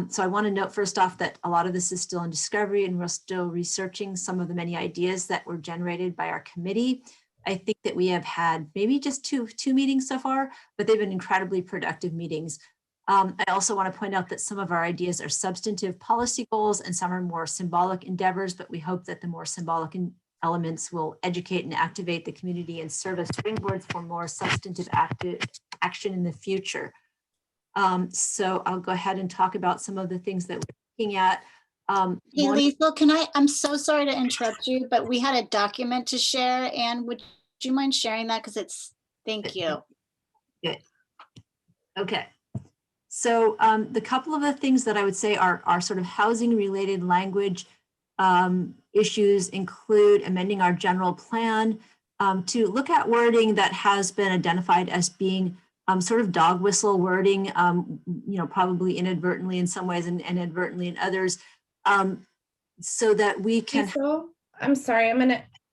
So I want to note first off that a lot of this is still in discovery and we're still researching some of the many ideas that were generated by our committee. I think that we have had maybe just two meetings so far, but they've been incredibly productive meetings. I also want to point out that some of our ideas are substantive policy goals and some are more symbolic endeavors, but we hope that the more symbolic elements will educate and activate the community and serve as springboards for more substantive action in the future. So I'll go ahead and talk about some of the things that we're looking at. Hey, Lisa, I'm so sorry to interrupt you, but we had a document to share, and would you mind sharing that? Because thank you. Good. Okay. So the couple of the things that I would say are sort of housing related language issues include amending our general plan to look at wording that has been identified as being sort of dog whistle wording, probably inadvertently in some ways and inadvertently in others, so that we can. Lisa, I'm sorry,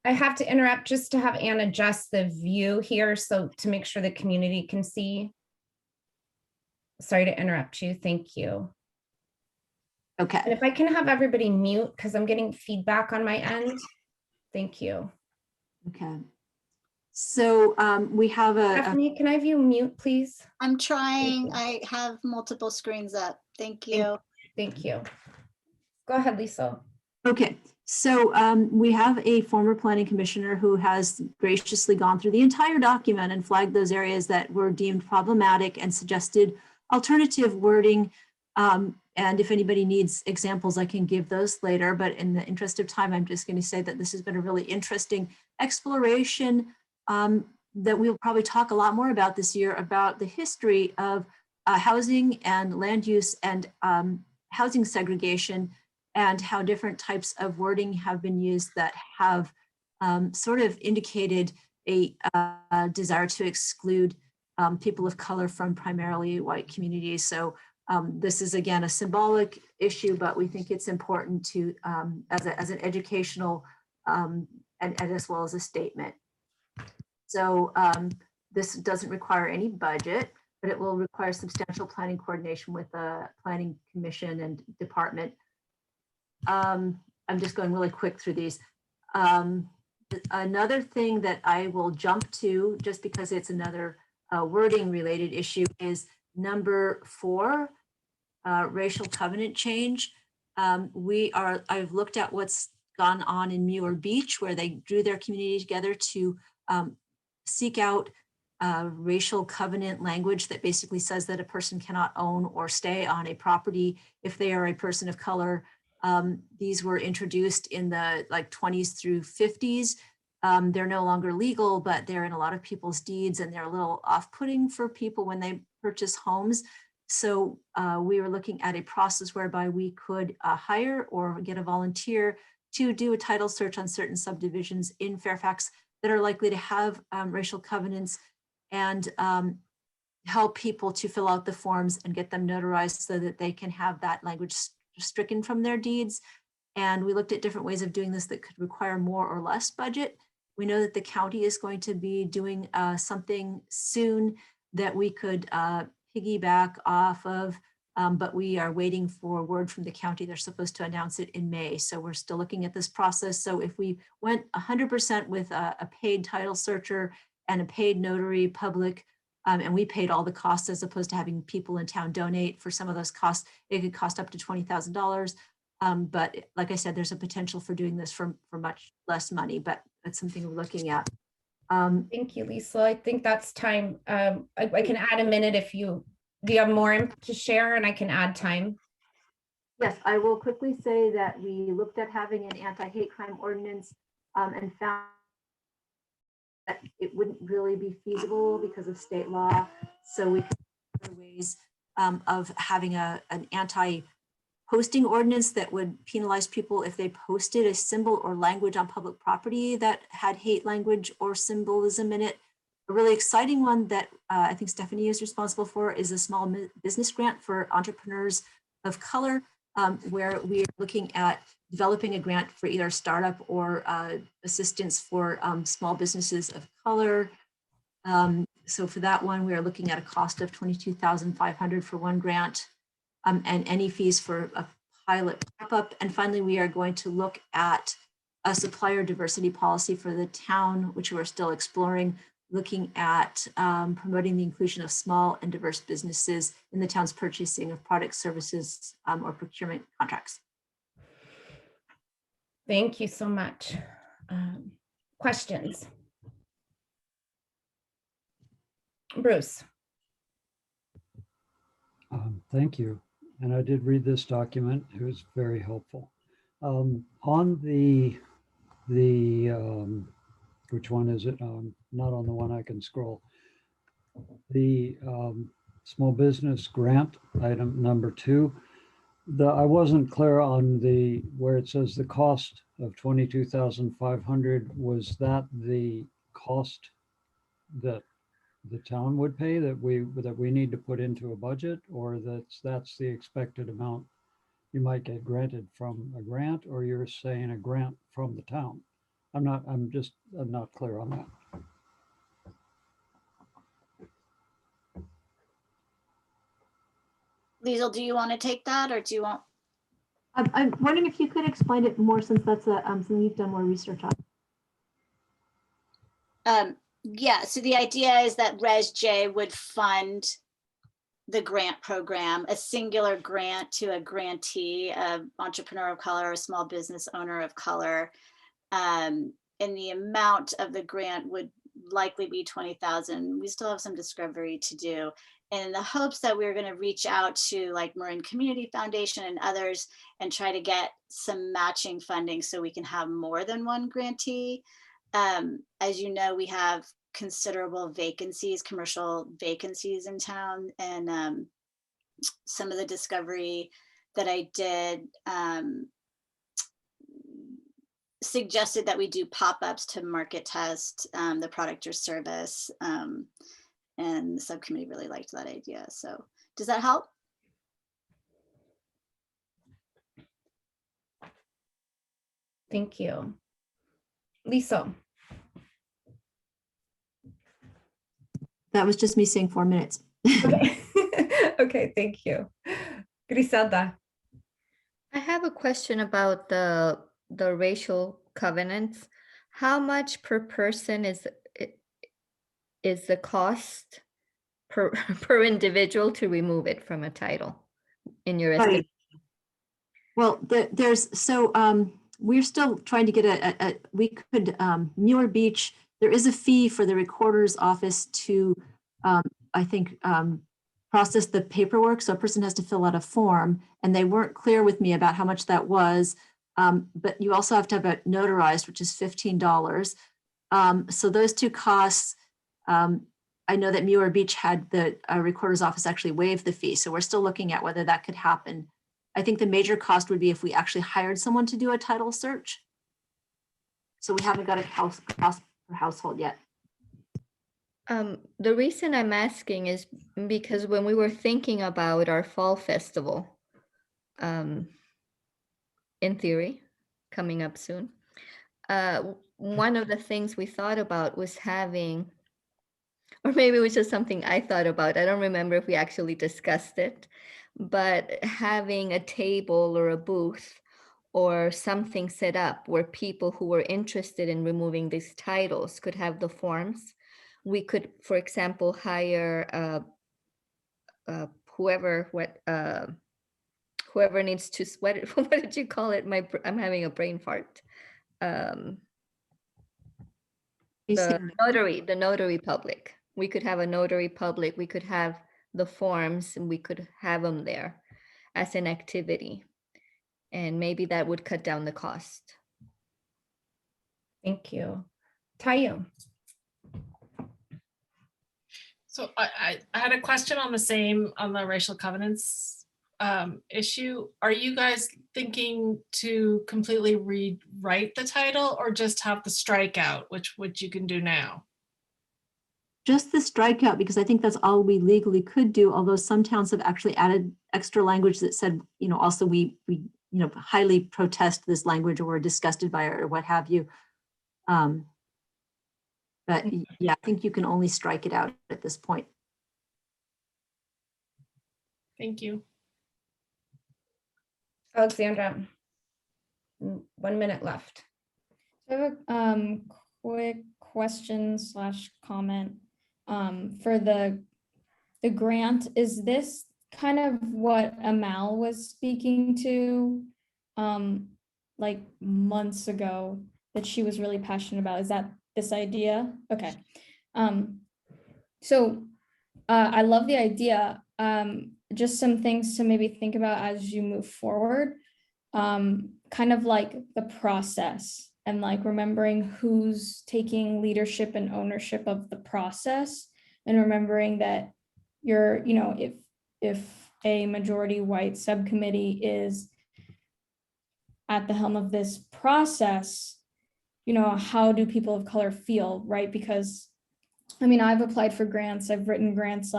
I have to interrupt just to have Anne adjust the view here so to make sure the community can see. Sorry to interrupt you. Thank you. Okay. And if I can have everybody mute because I'm getting feedback on my end. Thank you. Okay. So we have Stephanie, can I have you mute, please? I'm trying. I have multiple screens up. Thank you. Thank you. Go ahead, Lisa. Okay. So we have a former planning commissioner who has graciously gone through the entire document and flagged those areas that were deemed problematic and suggested alternative wording. And if anybody needs examples, I can give those later. But in the interest of time, I'm just going to say that this has been a really interesting exploration that we'll probably talk a lot more about this year about the history of housing and land use and housing segregation and how different types of wording have been used that have sort of indicated a desire to exclude people of color from primarily white communities. So this is again a symbolic issue, but we think it's important to as an educational and as well as a statement. So this doesn't require any budget, but it will require substantial planning coordination with the planning commission and department. I'm just going really quick through these. Another thing that I will jump to, just because it's another wording related issue, is number 4, racial covenant change. I've looked at what's gone on in Muir Beach, where they drew their community together to seek out racial covenant language that basically says that a person cannot own or stay on a property if they are a person of color. These were introduced in the 20s through 50s. They're no longer legal, but they're in a lot of people's deeds, and they're a little off-putting for people when they purchase homes. So we were looking at a process whereby we could hire or get a volunteer to do a title search on certain subdivisions in Fairfax that are likely to have racial covenants, and help people to fill out the forms and get them notarized so that they can have that language stricken from their deeds. And we looked at different ways of doing this that could require more or less budget. We know that the county is going to be doing something soon that we could piggyback off of, but we are waiting for word from the county. They're supposed to announce it in May. So we're still looking at this process. So if we went 100% with a paid title searcher and a paid notary public, and we paid all the costs as opposed to having people in town donate for some of those costs, it could cost up to $20,000. But like I said, there's a potential for doing this for much less money, but that's something we're looking at. Thank you, Lisa. I think that's time. I can add a minute if do you have more to share, and I can add time. Yes, I will quickly say that we looked at having an anti-hate crime ordinance and found that it wouldn't really be feasible because of state law. So we could find ways of having an anti-posting ordinance that would penalize people if they posted a symbol or language on public property that had hate language or symbolism in it. A really exciting one that I think Stephanie is responsible for is a small business grant for entrepreneurs of color, where we are looking at developing a grant for either startup or assistance for small businesses of color. So for that one, we are looking at a cost of $22,500 for one grant, and any fees for a pilot pop-up. And finally, we are going to look at a supplier diversity policy for the town, which we're still exploring, looking at promoting the inclusion of small and diverse businesses in the town's purchasing of products, services, or procurement contracts. Thank you so much. Questions? Bruce. Thank you. And I did read this document. It was very helpful. On which one is it? Not on the one I can scroll. The small business grant item number 2. I wasn't clear on where it says the cost of $22,500. Was that the cost that the town would pay that we need to put into a budget, or that's the expected amount you might get granted from a grant, or you're saying a grant from the town? I'm not clear on that. Liesl, do you want to take that, or do you want? I'm wondering if you could explain it more, since that's something you've done more research on. Yeah, so the idea is that Res J would fund the grant program, a singular grant to a grantee, an entrepreneur of color, a small business owner of color. And the amount of the grant would likely be $20,000. We still have some discovery to do. And in the hopes that we're going to reach out to like Marin Community Foundation and others and try to get some matching funding so we can have more than one grantee. As you know, we have considerable vacancies, commercial vacancies in town, and some of the discovery that I did suggested that we do pop-ups to market test the product or service, and the subcommittee really liked that idea. So does that help? Thank you. Lisa. That was just me saying 4 minutes. Okay. Okay, thank you. Griselda. I have a question about the racial covenants. How much per person is the cost per individual to remove it from a title in your estimation? Well, we're still trying to get we could, Muir Beach there is a fee for the recorder's office to, I think, process the paperwork. So a person has to fill out a form, and they weren't clear with me about how much that was. But you also have to have it notarized, which is $15. So those two costs, I know that Muir Beach had the recorder's office actually waive the fee. So we're still looking at whether that could happen. I think the major cost would be if we actually hired someone to do a title search. So we haven't got a cost per household yet. The reason I'm asking is because when we were thinking about our fall festival, in theory, coming up soon, one of the things we thought about was having, or maybe it was just something I thought about, I don't remember if we actually discussed it, but having a table or a booth or something set up where people who were interested in removing these titles could have the forms. We could, for example, hire whoever needs to sweat. What did you call it? I'm having a brain fart. The notary public. We could have a notary public. We could have the forms, and we could have them there as an activity. And maybe that would cut down the cost. Thank you. Tayo. So I had a question on the racial covenants issue. Are you guys thinking to completely rewrite the title or just have the strikeout, which you can do now? Just the strikeout, because I think that's all we legally could do, although some towns have actually added extra language that said, also we highly protest this language, or we're disgusted by it, or what have you. But yeah, I think you can only strike it out at this point. Thank you. Alexandra, 1 minute left. I have a quick question / comment for the grant. Is this kind of what Amal was speaking to like months ago that she was really passionate about? Is that this idea? Okay. So I love the idea. Just some things to maybe think about as you move forward, kind of like the process and like remembering who's taking leadership and ownership of the process, and remembering that you're, if a majority white subcommittee is at the helm of this process, how do people of color feel, right? Because I've applied for grants, I've written grants,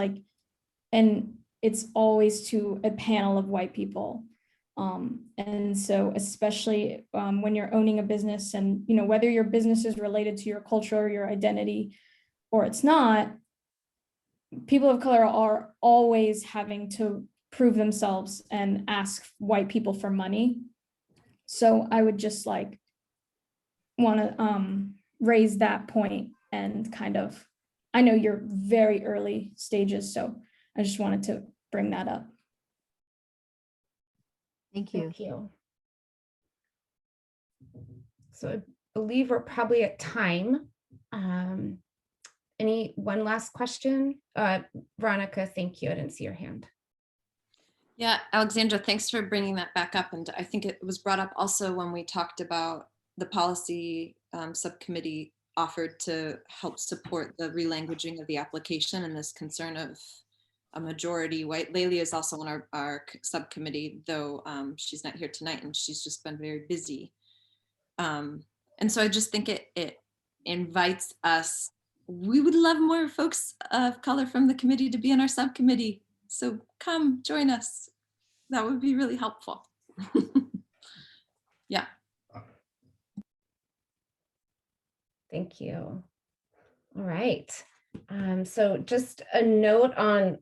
and it's always to a panel of white people. And so especially when you're owning a business, and whether your business is related to your culture or your identity or it's not, people of color are always having to prove themselves and ask white people for money. So I would just want to raise that point, and kind of, I know you're very early stages, so I just wanted to bring that up. Thank you. Thank you. So I believe we're probably at time. Any one last question? Veronica, thank you. I didn't see your hand. Yeah, Alexandra, thanks for bringing that back up. And I think it was brought up also when we talked about the policy subcommittee offered to help support the relanguaging of the application, and this concern of a majority white. Leila is also on our subcommittee, though she's not here tonight, and she's just been very busy. And so I just think it invites us. We would love more folks of color from the committee to be in our subcommittee. So come join us. That would be really helpful. Yeah. Thank you. All right. So just a note on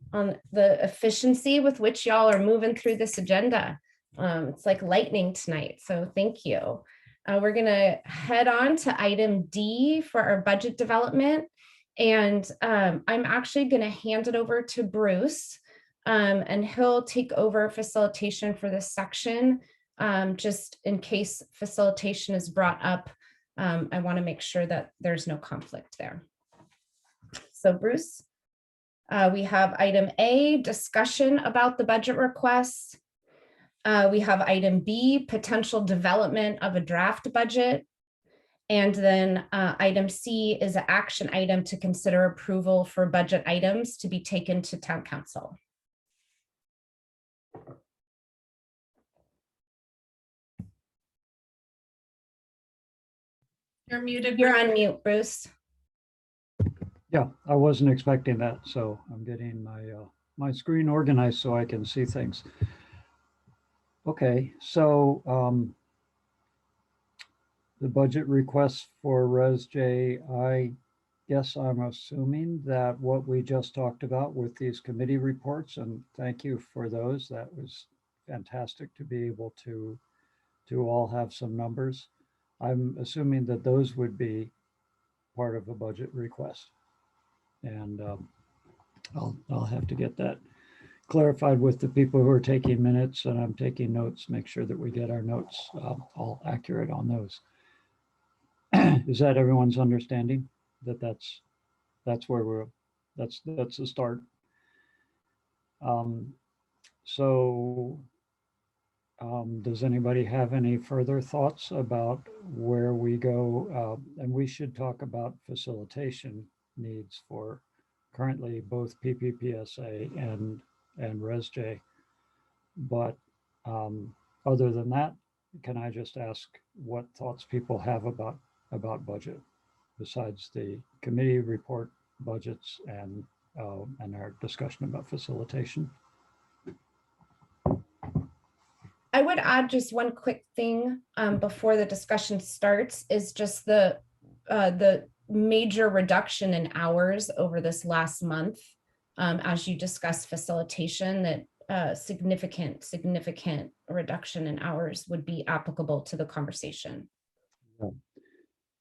the efficiency with which y'all are moving through this agenda. It's like lightning tonight, so thank you. We're gonna head on to item D for our budget development. And I'm actually gonna hand it over to Bruce, and he'll take over facilitation for this section, just in case facilitation is brought up I want to make sure that there's no conflict there. So Bruce, we have item A, discussion about the budget requests. We have item B, potential development of a draft budget. And then item C is an action item to consider approval for budget items to be taken to town council. You're muted. You're Bruce. on mute, Bruce. Yeah, I wasn't expecting that, so I'm getting my my screen organized so I can see things. Okay, so the budget requests for Res J, I guess I'm assuming that what we just talked about with these committee reports, and thank you for those. That was fantastic to be able to all have some numbers. I'm assuming that those would be part of a budget request. And I'll have to get that clarified with the people who are taking minutes, and I'm taking notes, make sure that we get our notes all accurate on those. Is that everyone's understanding that that's where that's the start? Does anybody have any further thoughts about where we go? And we should talk about facilitation needs for currently both PPPSA and ResJ. But other than that, can I just ask what thoughts people have about budget besides the committee report budgets and our discussion about facilitation? I would add just one quick thing before the discussion starts is just the major reduction in hours over this last month. As you discussed facilitation, that significant reduction in hours would be applicable to the conversation. Yeah.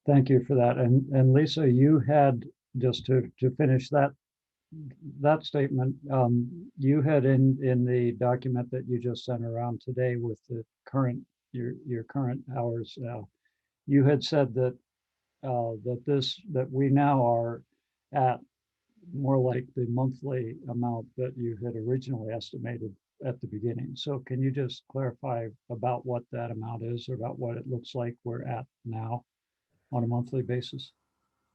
Thank you for that. And Lisa, you had, just to finish that statement, you had in the document that you just sent around today with the current, your current hours, you had said that that we now are at more like the monthly amount that you had originally estimated at the beginning. So can you just clarify about what that amount is, or about what it looks like we're at now on a monthly basis?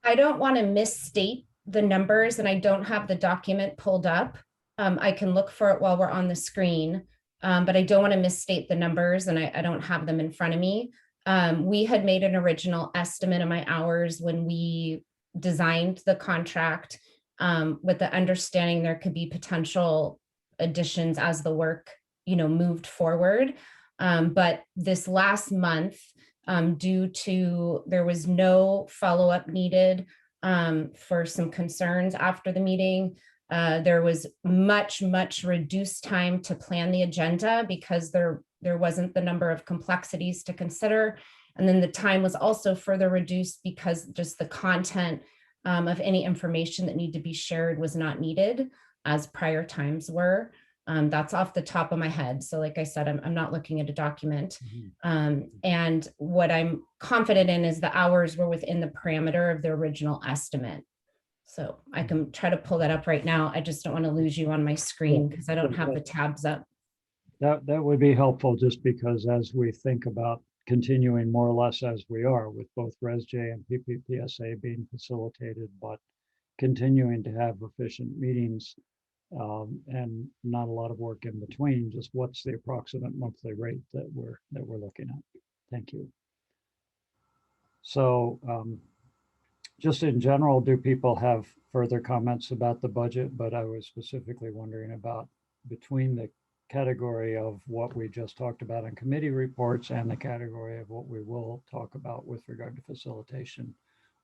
I don't want to misstate the numbers, and I don't have the document pulled up. I can look for it while we're on the screen, but I don't want to misstate the numbers, and I don't have them in front of me. We had made an original estimate of my hours when we designed the contract, with the understanding there could be potential additions as the work, moved forward. But this last month, due to there was no follow-up needed for some concerns after the meeting. There was much reduced time to plan the agenda because there wasn't the number of complexities to consider. And then the time was also further reduced because just the content of any information that needed to be shared was not needed as prior times were. That's off the top of my head. So like I said, I'm not looking at a document. And what I'm confident in is the hours were within the parameter of the original estimate. So I can try to pull that up right now. I just don't want to lose you on my screen because I don't have the tabs up. That would be helpful, just because as we think about continuing more or less as we are with both ResJ and PPPSA being facilitated, but continuing to have efficient meetings, and not a lot of work in between, just what's the approximate monthly rate that we're looking at? Thank you. So just in general, do people have further comments about the budget? But I was specifically wondering about between the category of what we just talked about in committee reports and the category of what we will talk about with regard to facilitation,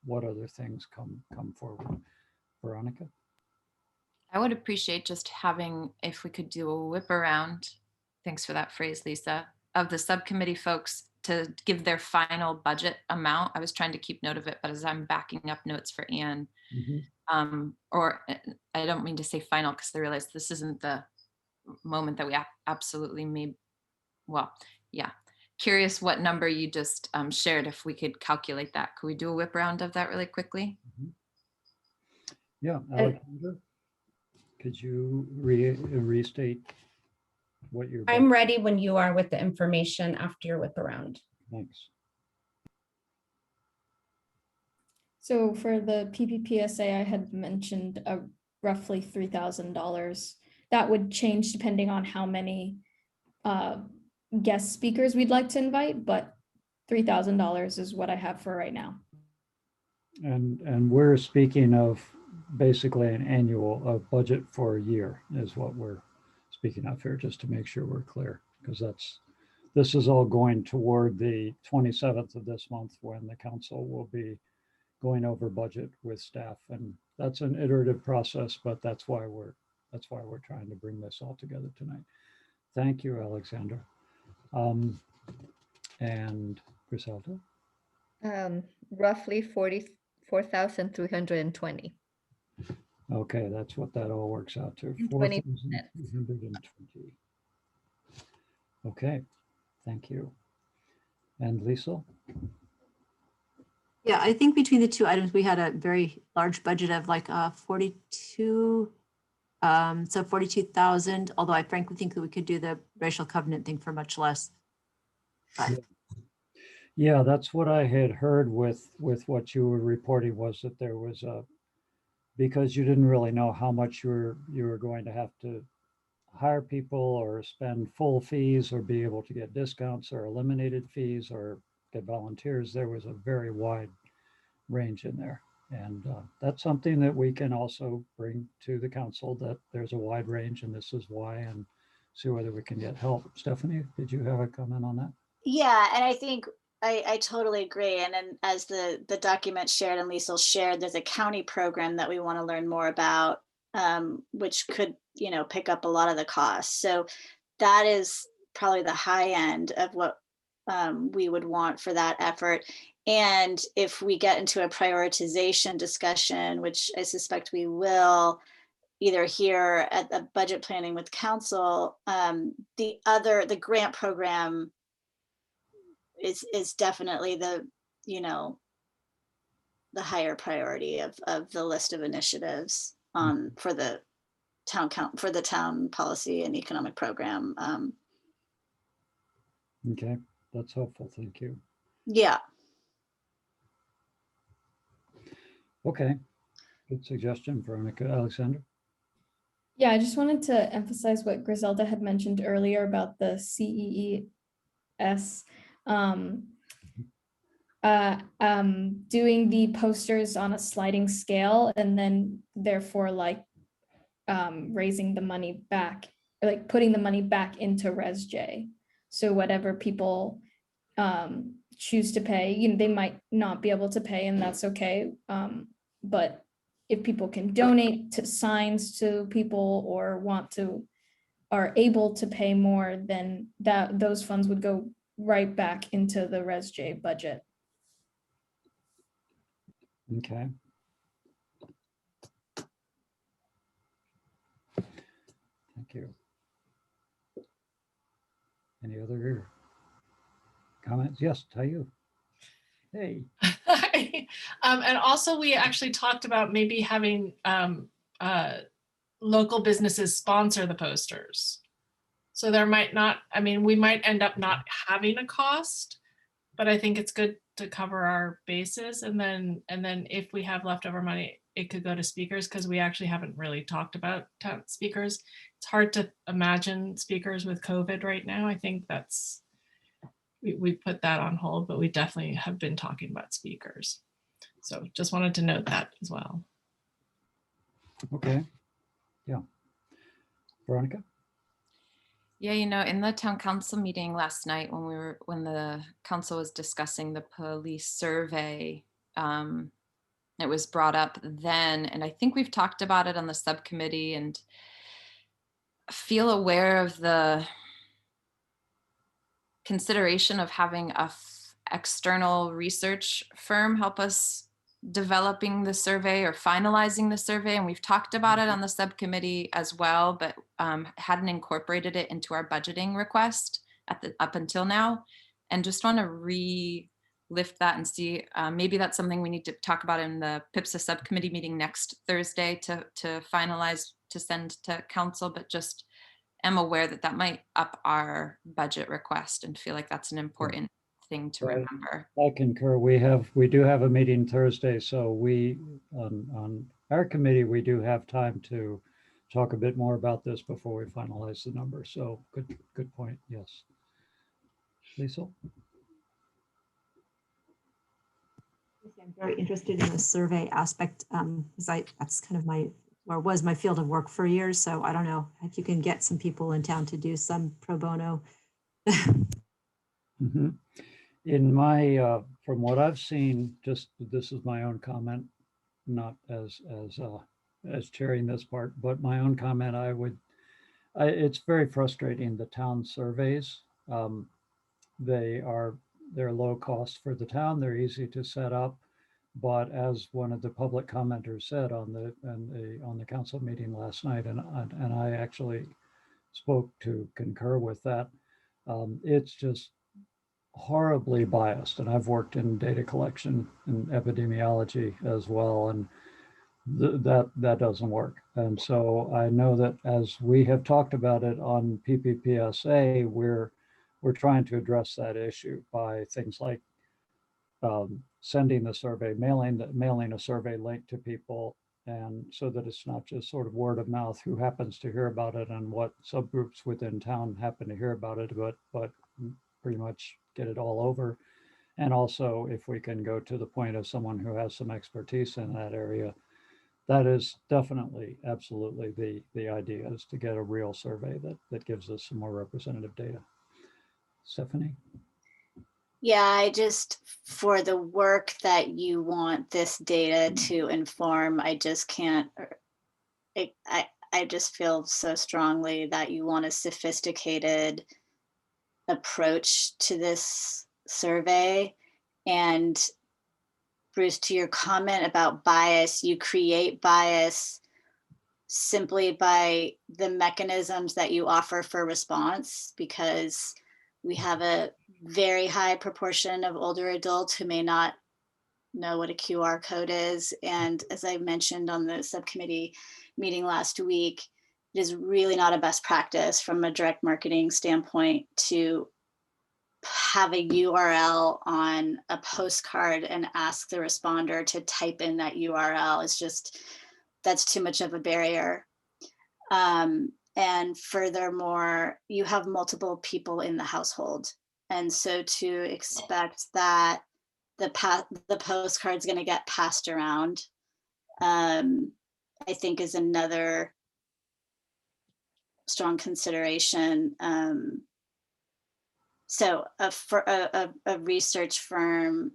what other things come forward? Veronica? I would appreciate just having, if we could do a whip around, thanks for that phrase, Lisa, of the subcommittee folks to give their final budget amount. I was trying to keep note of it, but as I'm backing up notes for Anne, or I don't mean to say final because I realize this isn't the moment that we absolutely may, well, yeah, curious what number you just shared, if we could calculate that. Could we do a whip round of that really quickly? Yeah, Alexandra, could you restate what you're? I'm ready when you are with the information after your whip around. Thanks. So for the PPPSA, I had mentioned roughly $3,000. That would change depending on how many guest speakers we'd like to invite, but $3,000 is what I have for right now. And we're speaking of basically an annual budget for a year is what we're speaking of here, just to make sure we're clear, because this is all going toward the 27th of this month when the council will be going over budget with staff, and that's an iterative process, but that's why we're trying to bring this all together tonight. Thank you, Alexandra. And Griselda? Roughly 44,320. Okay, that's what that all works out to. 20%. 4,320. Okay, thank you. And Lisa? Yeah, I think between the two items, we had a very large budget of like 42, so 42,000, although I frankly think that we could do the racial covenant thing for much less. But Yeah, that's what I had heard with what you were reporting, was that there was because you didn't really know how much you were going to have to hire people or spend full fees or be able to get discounts or eliminated fees or get volunteers. There was a very wide range in there. And that's something that we can also bring to the council, that there's a wide range and this is why, and see whether we can get help. Stephanie, did you have a comment on that? Yeah, and I think I totally agree. And then as the document shared and Lisa shared, there's a county program that we want to learn more about, which could, pick up a lot of the costs. So that is probably the high end of what we would want for that effort. And if we get into a prioritization discussion, which I suspect we will, either here at the budget planning with council, the grant program is definitely the higher priority of the list of initiatives for the town policy and economic program. Okay, that's helpful. Thank you. Yeah. Okay, good suggestion, Veronica. Alexander? Yeah, I just wanted to emphasize what Griselda had mentioned earlier about the CEES. Doing the posters on a sliding scale and then therefore raising the money back, like putting the money back into ResJ. So whatever people choose to pay, they might not be able to pay, and that's okay. But if people can donate to signs to people or are able to pay more, then those funds would go right back into the ResJ budget. Okay. Thank you. Any other comments? Yes, Tayu. Hey. And also we actually talked about maybe having local businesses sponsor the posters. So there might not, we might end up not having a cost, but I think it's good to cover our bases. And then if we have leftover money, it could go to speakers, because we actually haven't really talked about speakers. It's hard to imagine speakers with COVID right now. I think we put that on hold, but we definitely have been talking about speakers. So just wanted to note that as well. Okay. Yeah. Veronica? Yeah, in the town council meeting last night when the council was discussing the police survey, it was brought up then, and I think we've talked about it on the subcommittee, and feel aware of the consideration of having a external research firm help us developing the survey or finalizing the survey. And we've talked about it on the subcommittee as well, but hadn't incorporated it into our budgeting request up until now. and just want to lift that and see, maybe that's something we need to talk about in the PIPSA subcommittee meeting next Thursday to finalize, to send to council, but just am aware that that might up our budget request and feel like that's an important thing to Right. remember. I concur. We do have a meeting Thursday, so we, on our committee, we do have time to talk a bit more about this before we finalize the number. So good point. Yes. Lisa? I'm very interested in the survey aspect, because that's kind of was my field of work for years. So I don't know if you can get some people in town to do some pro bono. Mhm. In my, from what I've seen, just this is my own comment, not as chairing this part, but my own comment, it's very frustrating, the town surveys. They're low cost for the town. They're easy to set up. But as one of the public commenters said on the council meeting last night, and I actually spoke to concur with that, it's just horribly biased. And I've worked in data collection and epidemiology as well, and that doesn't work. And so I know that as we have talked about it on PPPSA, we're trying to address that issue by things like sending the survey, mailing a survey link to people, and so that it's not just sort of word of mouth who happens to hear about it and what subgroups within town happen to hear about it, but pretty much get it all over. And also, if we can go to the point of someone who has some expertise in that area, that is definitely, absolutely the idea, is to get a real survey that gives us some more representative data. Stephanie? Yeah, for the work that you want this data to inform, I just can't, I just feel so strongly that you want a sophisticated approach to this survey. And Bruce, to your comment about bias, you create bias simply by the mechanisms that you offer for response, because we have a very high proportion of older adults who may not know what a QR code is. And as I mentioned on the subcommittee meeting last week, it is really not a best practice from a direct marketing standpoint to have a URL on a postcard and ask the responder to type in that URL. It's just, that's too much of a barrier. And furthermore, you have multiple people in the household. And so to expect that the postcard's going to get passed around, I think is another strong consideration. So for a research firm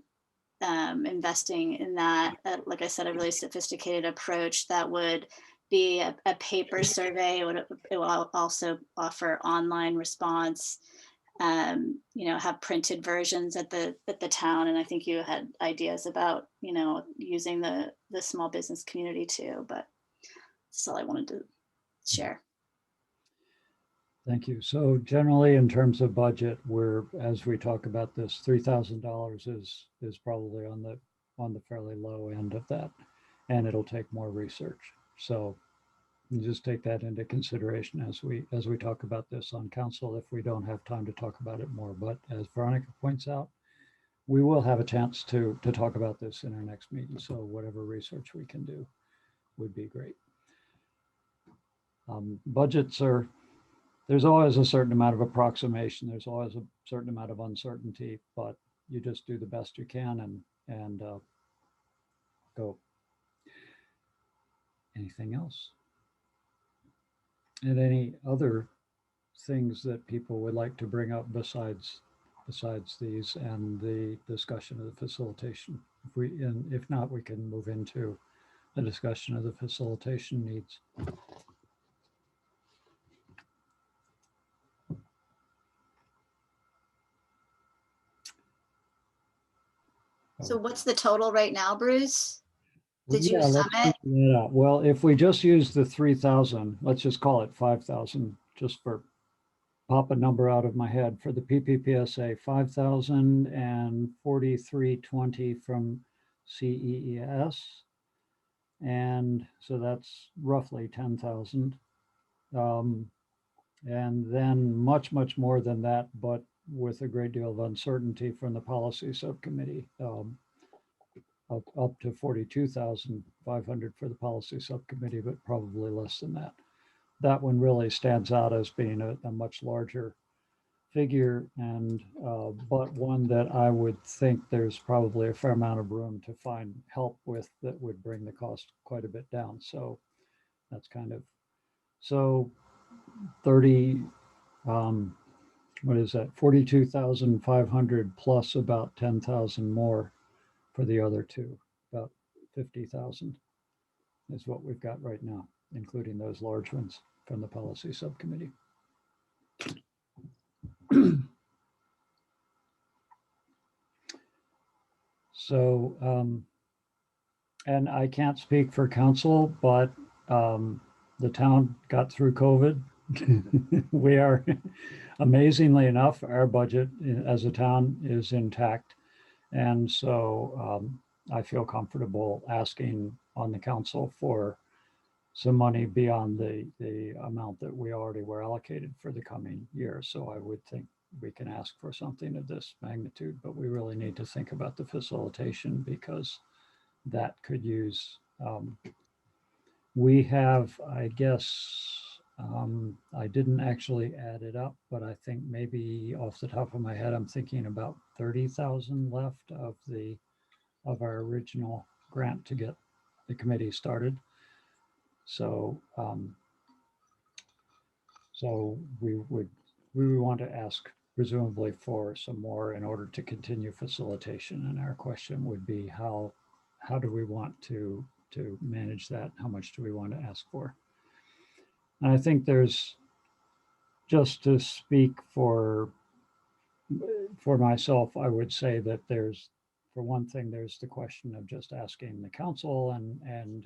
investing in that, like I said, a really sophisticated approach that would be a paper survey. It will also offer online response, have printed versions at the town. And I think you had ideas about, using the small business community too, but that's all I wanted to share. Thank you. So generally, in terms of budget, as we talk about this, $3,000 is probably on the fairly low end of that, and it'll take more research. So you just take that into consideration as we talk about this on council, if we don't have time to talk about it more. But as Veronica points out, we will have a chance to talk about this in our next meeting. So whatever research we can do would be great. Budgets there's always a certain amount of approximation. There's always a certain amount of uncertainty, but you just do the best you can and go. Anything else? And any other things that people would like to bring up besides these and the discussion of the facilitation? If not, we can move into the discussion of the facilitation needs. So what's the total right now, Bruce? Did you let's sum it? figure that out. Well, if we just use the 3,000, let's just call it 5,000, just for pop a number out of my head for the PPPSA, 5,000 and 4320 from CEES. And so that's roughly 10,000. And then much more than that, but with a great deal of uncertainty from the Policy Subcommittee, up to 42,500 for the Policy Subcommittee, but probably less than that. That one really stands out as being a much larger figure, and but one that I would think there's probably a fair amount of room to find help with that would bring the cost quite a bit down. So that's kind of, so 30, what is that, 42,500 plus about 10,000 more for the other two, about 50,000 is what we've got right now, including those large ones from the Policy Subcommittee. So, and I can't speak for council, but the town got through COVID. We are, amazingly enough, our budget as a town is intact. And so I feel comfortable asking on the council for some money beyond the amount that we already were allocated for the coming year. So I would think we can ask for something of this magnitude, but we really need to think about the facilitation because that could use, we have, I guess, I didn't actually add it up, but I think maybe off the top of my head, I'm thinking about 30,000 left of our original grant to get the committee started. So, so we would want to ask presumably for some more in order to continue facilitation. And our question would be how do we want to manage that? How much do we want to ask for? And I think there's, just to speak for myself, I would say that there's, for one thing, there's the question of just asking the council and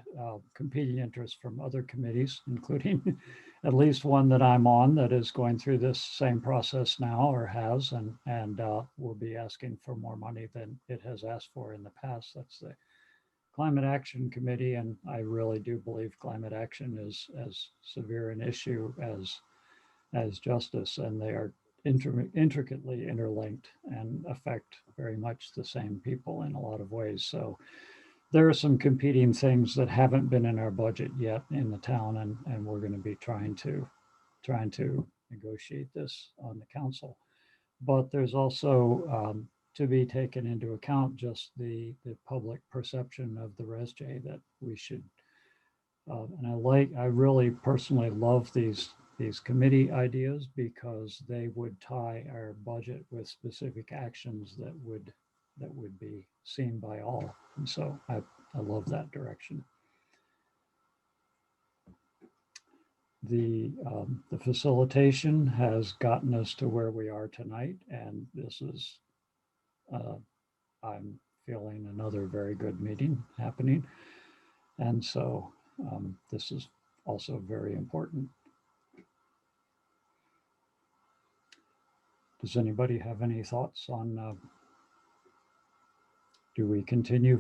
competing interests from other committees, including at least one that I'm on that is going through this same process now or has, and will be asking for more money than it has asked for in the past. That's the Climate Action Committee, and I really do believe climate action is as severe an issue as justice, and they are intricately interlinked and affect very much the same people in a lot of ways. So there are some competing things that haven't been in our budget yet in the town, and we're going to be trying to negotiate this on the council. But there's also to be taken into account just the public perception of the ResJ that we should, and I really personally love these committee ideas because they would tie our budget with specific actions that would be seen by all. And so I love that direction. The facilitation has gotten us to where we are tonight, and this is, I'm feeling another very good meeting happening. And so this is also very important. Does anybody have any thoughts on, do we continue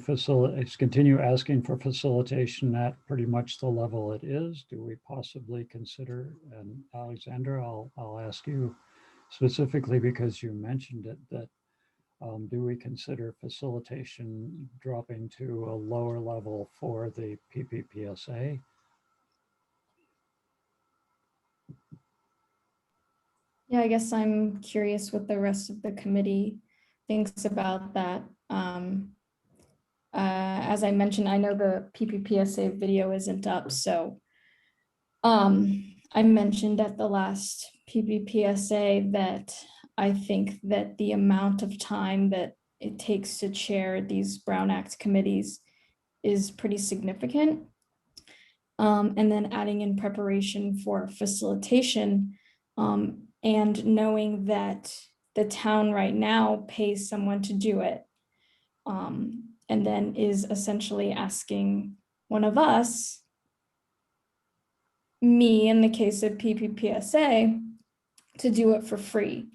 asking for facilitation at pretty much the level it is? Do we possibly consider, and Alexandra, I'll ask you specifically because you mentioned it, that do we consider facilitation dropping to a lower level for the PPPSA? Yeah, I guess I'm curious what the rest of the committee thinks about that. As I mentioned, I know the PPPSA video isn't up, so I mentioned at the last PPPSA that I think that the amount of time that it takes to chair these Brown Act committees is pretty significant. And then adding in preparation for facilitation, and knowing that the town right now pays someone to do it, and then is essentially asking one of us, me in the case of PPPSA, to do it for free.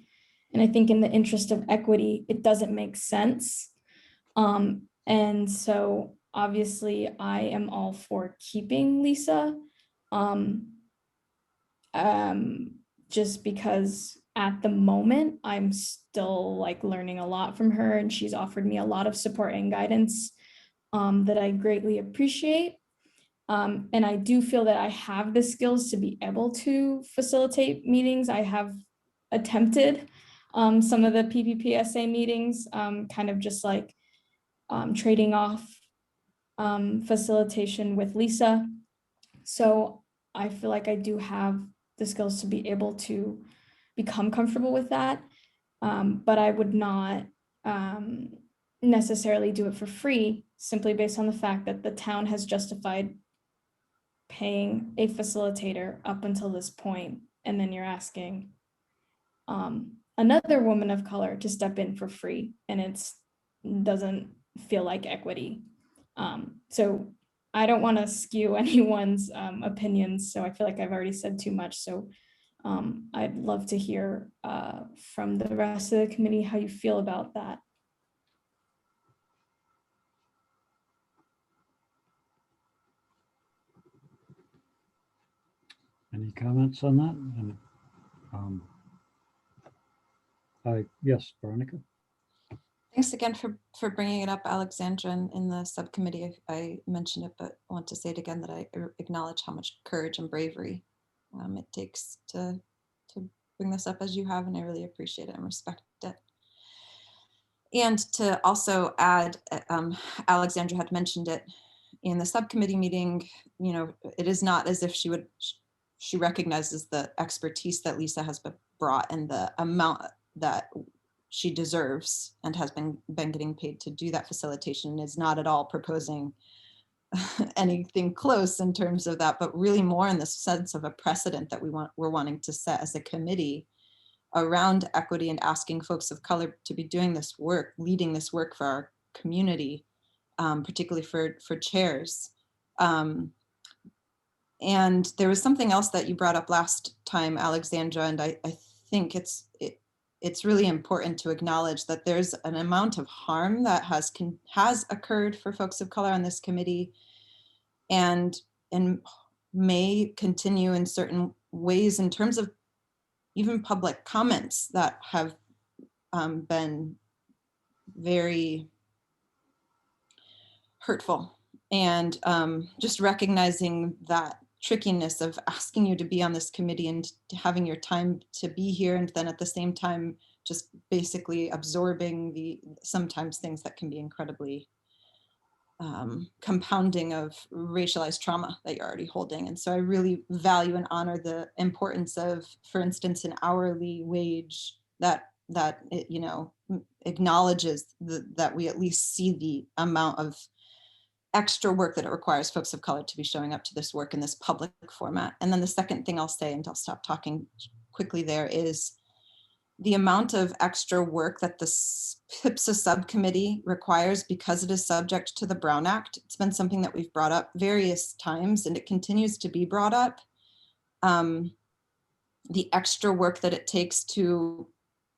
And I think in the interest of equity, it doesn't make sense. And so obviously I am all for keeping Lisa. Just because at the moment I'm still like learning a lot from her, and she's offered me a lot of support and guidance that I greatly appreciate. And I do feel that I have the skills to be able to facilitate meetings. I have attempted some of the PPPSA meetings, kind of just like trading off facilitation with Lisa. So I feel like I do have the skills to be able to become comfortable with that. But I would not necessarily do it for free, simply based on the fact that the town has justified paying a facilitator up until this point, and then you're asking another woman of color to step in for free, and it doesn't feel like equity. So I don't want to skew anyone's opinions, so I feel like I've already said too much. So I'd love to hear from the rest of the committee how you feel about that. Any comments on that? And, yes, Veronica. Thanks again for bringing it up, Alexandra, in the subcommittee. I mentioned it, but I want to say it again, that I acknowledge how much courage and bravery it takes to bring this up as you have, and I really appreciate it and respect it. And to also add, Alexandra had mentioned it in the subcommittee meeting, you know, it is not as if she recognizes the expertise that Lisa has brought and the amount that she deserves and has been getting paid to do that facilitation, is not at all proposing anything close in terms of that, but really more in the sense of a precedent that we're wanting to set as a committee around equity and asking folks of color to be doing this work, leading this work for our community, particularly for chairs. And there was something else that you brought up last time, Alexandra, and I think it's really important to acknowledge that there's an amount of harm that has occurred for folks of color on this committee, and may continue in certain ways in terms of even public comments that have been very hurtful. And just recognizing that trickiness of asking you to be on this committee and having your time to be here, and then at the same time just basically absorbing the sometimes things that can be incredibly compounding of racialized trauma that you're already holding. And so I really value and honor the importance of, for instance, an hourly wage that it, you know, acknowledges that we at least see the amount of extra work that it requires folks of color to be showing up to this work in this public format. And then the second thing I'll say, and I'll stop talking quickly there, is the amount of extra work that the PIPSA subcommittee requires because it is subject to the Brown Act. It's been something that we've brought up various times, and it continues to be brought up. The extra work that it takes to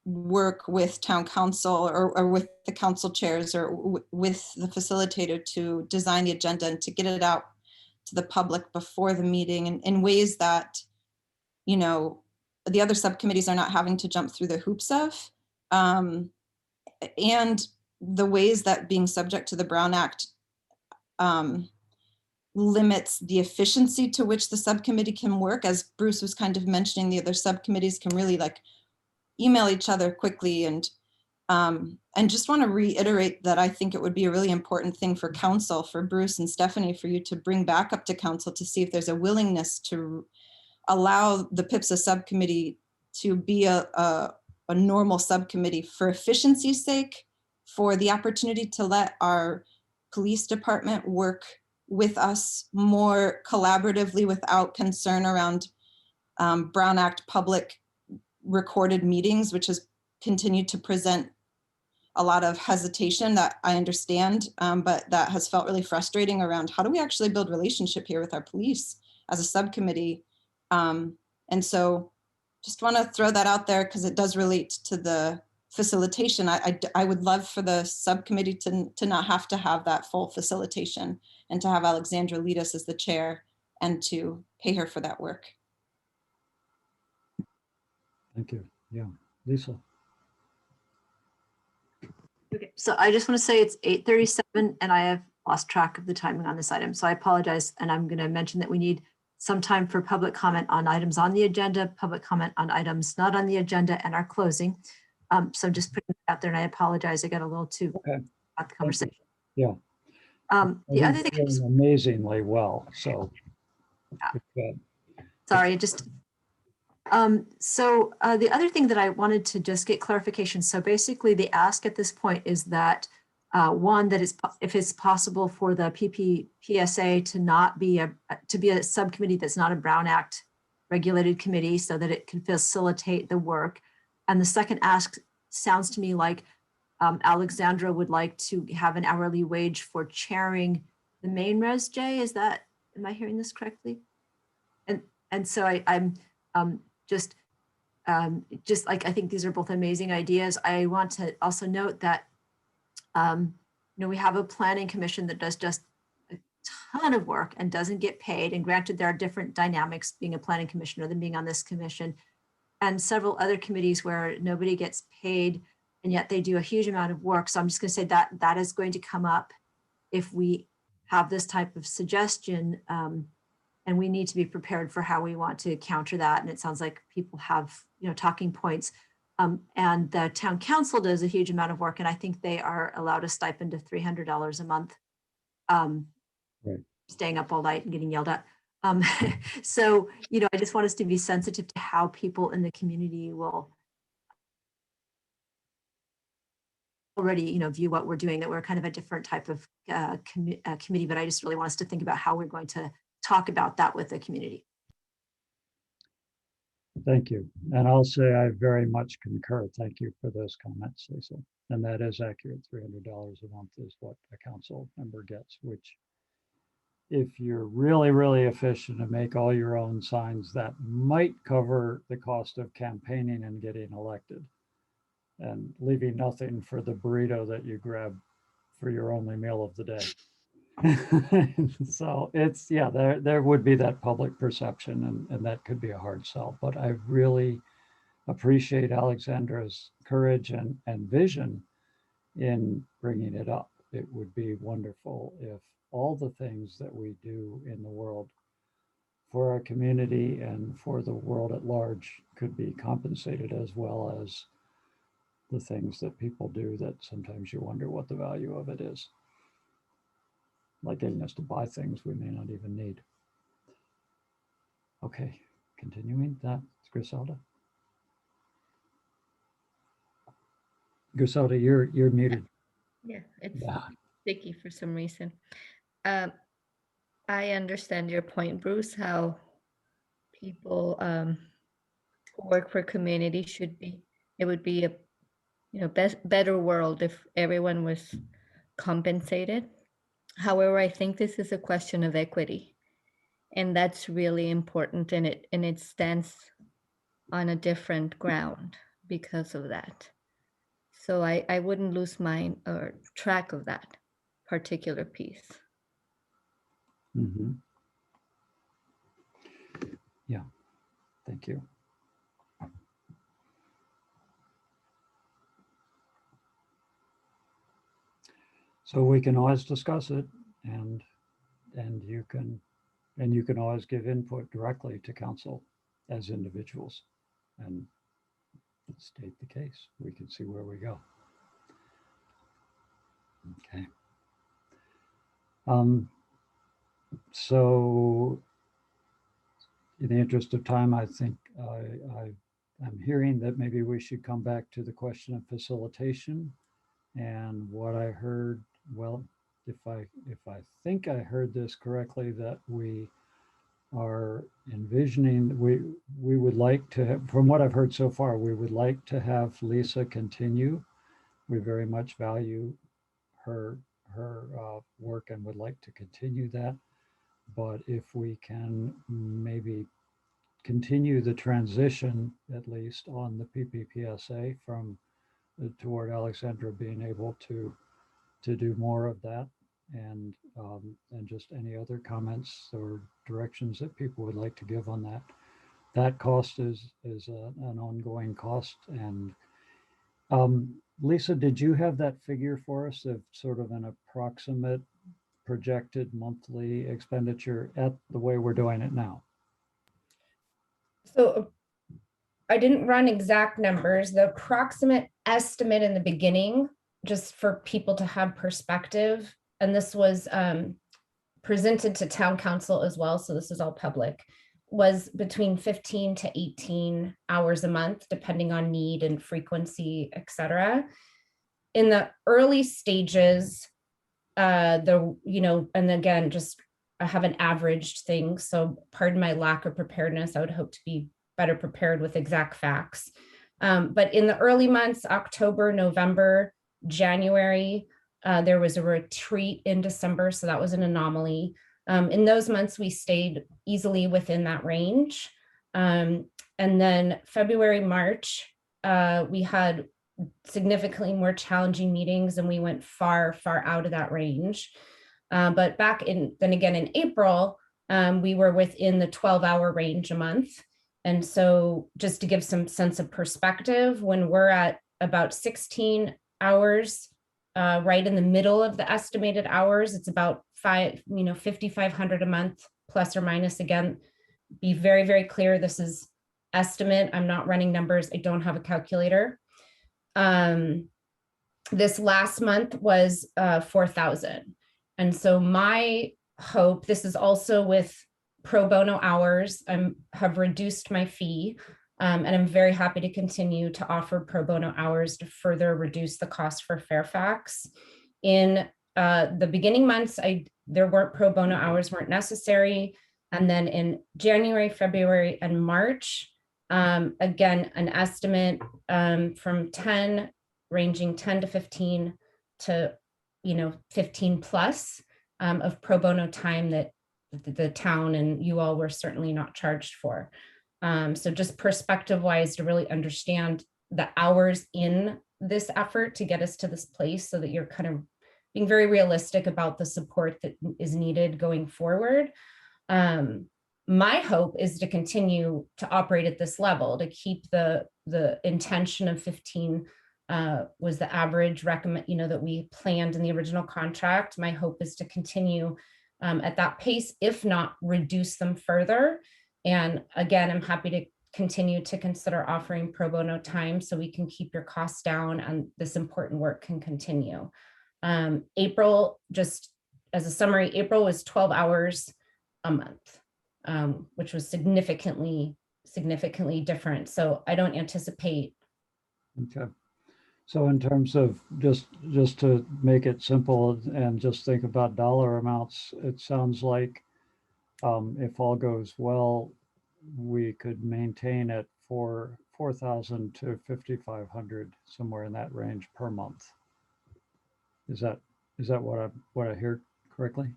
work with town council or with the council chairs or with the facilitator to design the agenda and to get it out to the public before the meeting in ways that, you know, the other subcommittees are not having to jump through the hoops of, and the ways that being subject to the Brown Act limits the efficiency to which the subcommittee can work. As Bruce was kind of mentioning, the other subcommittees can really like email each other quickly, and just want to reiterate that I think it would be a really important thing for council, for Bruce and Stephanie, for you to bring back up to council to see if there's a willingness to allow the PIPSA subcommittee to be a normal subcommittee for efficiency's sake, for the opportunity to let our police department work with us more collaboratively without concern around Brown Act public recorded meetings, which has continued to present a lot of hesitation that I understand, but that has felt really frustrating around how do we actually build relationship here with our police as a subcommittee. And so just want to throw that out there because it does relate to the facilitation. I would love for the subcommittee to not have to have that full facilitation and to have Alexandra lead us as the chair and to pay her for that work. Thank you. Yeah, Lisa. Okay, so I just want to say it's 8:37 and I have lost track of the timing on this item. So I apologize. And I'm going to mention that we need some time for public comment on items on the agenda, public comment on items not on the agenda, and our closing. So I'm just putting it out there, and I apologize. I got a little too Okay. about the conversation. Yeah. The other thing, Doing amazingly well. So. Good. Sorry, just. The other thing that I wanted to just get clarification. So basically, the ask at this point is that one, that is, if it's possible for the PPPSA to not be a subcommittee that's not a Brown Act regulated committee, so that it can facilitate the work. And the second ask sounds to me like Alexandra would like to have an hourly wage for chairing the main Res J. Is that, am I hearing this correctly? And so I'm just like, I think these are both amazing ideas. I want to also note that we have a planning commission that does just a ton of work and doesn't get paid. And granted, there are different dynamics being a planning commissioner than being on this commission, and several other committees where nobody gets paid and yet they do a huge amount of work. So I'm just going to say that that is going to come up if we have this type of suggestion, and we need to be prepared for how we want to counter that. And it sounds like people have, talking points. And the town council does a huge amount of work, and I think they are allowed a stipend of $300 a month, Right. Staying up all night and getting yelled at. So, I just want us to be sensitive to how people in the community will already, view what we're doing, that we're kind of a different type of committee, but I just really want us to think about how we're going to talk about that with the community. Thank you. And I'll say I very much concur. Thank you for those comments, Lisa. And that is accurate. $300 a month is what a council member gets, which if you're really, really efficient and make all your own signs, that might cover the cost of campaigning and getting elected and leaving nothing for the burrito that you grab for your only meal of the day. So it's, yeah, there would be that public perception, and that could be a hard sell, but I really appreciate Alexandra's courage and vision in bringing it up. It would be wonderful if all the things that we do in the world for our community and for the world at large could be compensated, as well as the things that people do that sometimes you wonder what the value of it is. Like getting us to buy things we may not even need. Okay, continuing, that's Griselda. Griselda, you're muted. Yeah, it's Yeah. sticky for some reason. I understand your point, Bruce, how people who work for community should be, it would be a better world if everyone was compensated. However, I think this is a question of equity, and that's really important, and it stands on a different ground because of that. So I wouldn't lose mind or track of that particular piece. Mm-hmm. Yeah, thank you. So we can always discuss it, and you can always give input directly to council as individuals and state the case. We can see where we go. Okay. So in the interest of time, I think I'm hearing that maybe we should come back to the question of facilitation. And what I heard, well, if I think I heard this correctly, that we are envisioning, we would like to have, from what I've heard so far, we would like to have Lisa continue. We very much value her work and would like to continue that. But if we can maybe continue the transition, at least on the PPPSA from toward Alexandra being able to do more of that, and just any other comments or directions that people would like to give on that. That cost is an ongoing cost. And Lisa, did you have that figure for us of sort of an approximate projected monthly expenditure at the way we're doing it now? So I didn't run exact numbers. The approximate estimate in the beginning, just for people to have perspective, and this was presented to town council as well, so this is all public, was between 15 to 18 hours a month, depending on need and frequency, etc. In the early stages, and again, just I haven't averaged things, so pardon my lack of preparedness. I would hope to be better prepared with exact facts. But in the early months, October, November, January, there was a retreat in December, so that was an anomaly. In those months, we stayed easily within that range. And then February, March, we had significantly more challenging meetings and we went far, far out of that range. But then again in April, we were within the 12-hour range a month. And so just to give some sense of perspective, when we're at about 16 hours, right in the middle of the estimated hours, it's about 5,500 a month, plus or minus. Again, be very, very clear. This is estimate. I'm not running numbers. I don't have a calculator. This last month was 4,000. And so my hope, this is also with pro bono hours. I have reduced my fee, and I'm very happy to continue to offer pro bono hours to further reduce the cost for Fairfax. In the beginning months, there weren't pro bono hours weren't necessary. And then in January, February, and March, again, an estimate from 10, ranging 10 to 15 to 15 plus of pro bono time that the town and you all were certainly not charged for. So just perspective wise, to really understand the hours in this effort to get us to this place, so that you're kind of being very realistic about the support that is needed going forward. My hope is to continue to operate at this level, to keep the intention of 15 was the average recommend, that we planned in the original contract. My hope is to continue at that pace, if not reduce them further. And again, I'm happy to continue to consider offering pro bono time so we can keep your costs down and this important work can continue. April, just as a summary, April was 12 hours a month, which was significantly different. So I don't anticipate. Okay. So in terms of just to make it simple and just think about dollar amounts, it sounds like if all goes well, we could maintain it for 4,000 to 5,500, somewhere in that range per month. Is that what I hear correctly?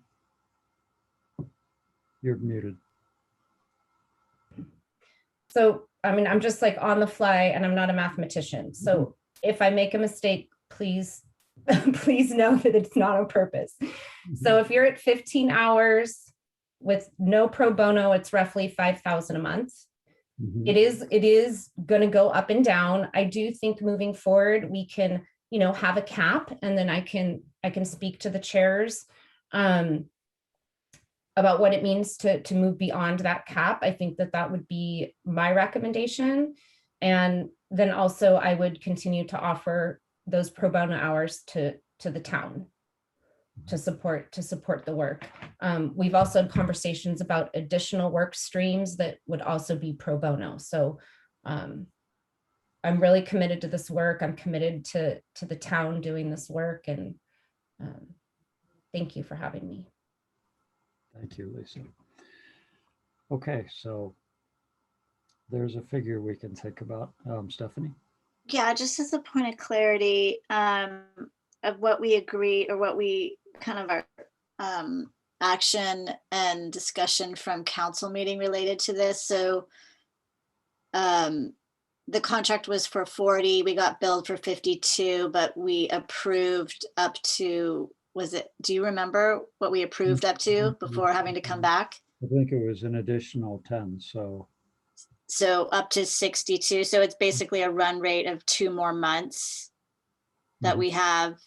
You're muted. So, I mean, I'm just like on the fly and I'm not a mathematician. So if I make a mistake, please know that it's not on purpose. So if you're at 15 hours with no pro bono, it's roughly 5,000 a month. It is going to go up and down. I do think moving forward, we can, have a cap, and then I can speak to the chairs about what it means to move beyond that cap. I think that would be my recommendation. And then also I would continue to offer those pro bono hours to the town to support the work. We've also had conversations about additional work streams that would also be pro bono. So I'm really committed to this work. I'm committed to the town doing this work, and thank you for having me. Thank you, Lisa. Okay, so there's a figure we can think about. Stephanie? Yeah, just as a point of clarity of what we agree, or what we kind of our action and discussion from council meeting related to this. So the contract was for 40, we got billed for 52, but we approved up to, do you remember what we approved up to before having to come back? I think it was an additional 10, so. So up to 62. So it's basically a run rate of 2 more months that we have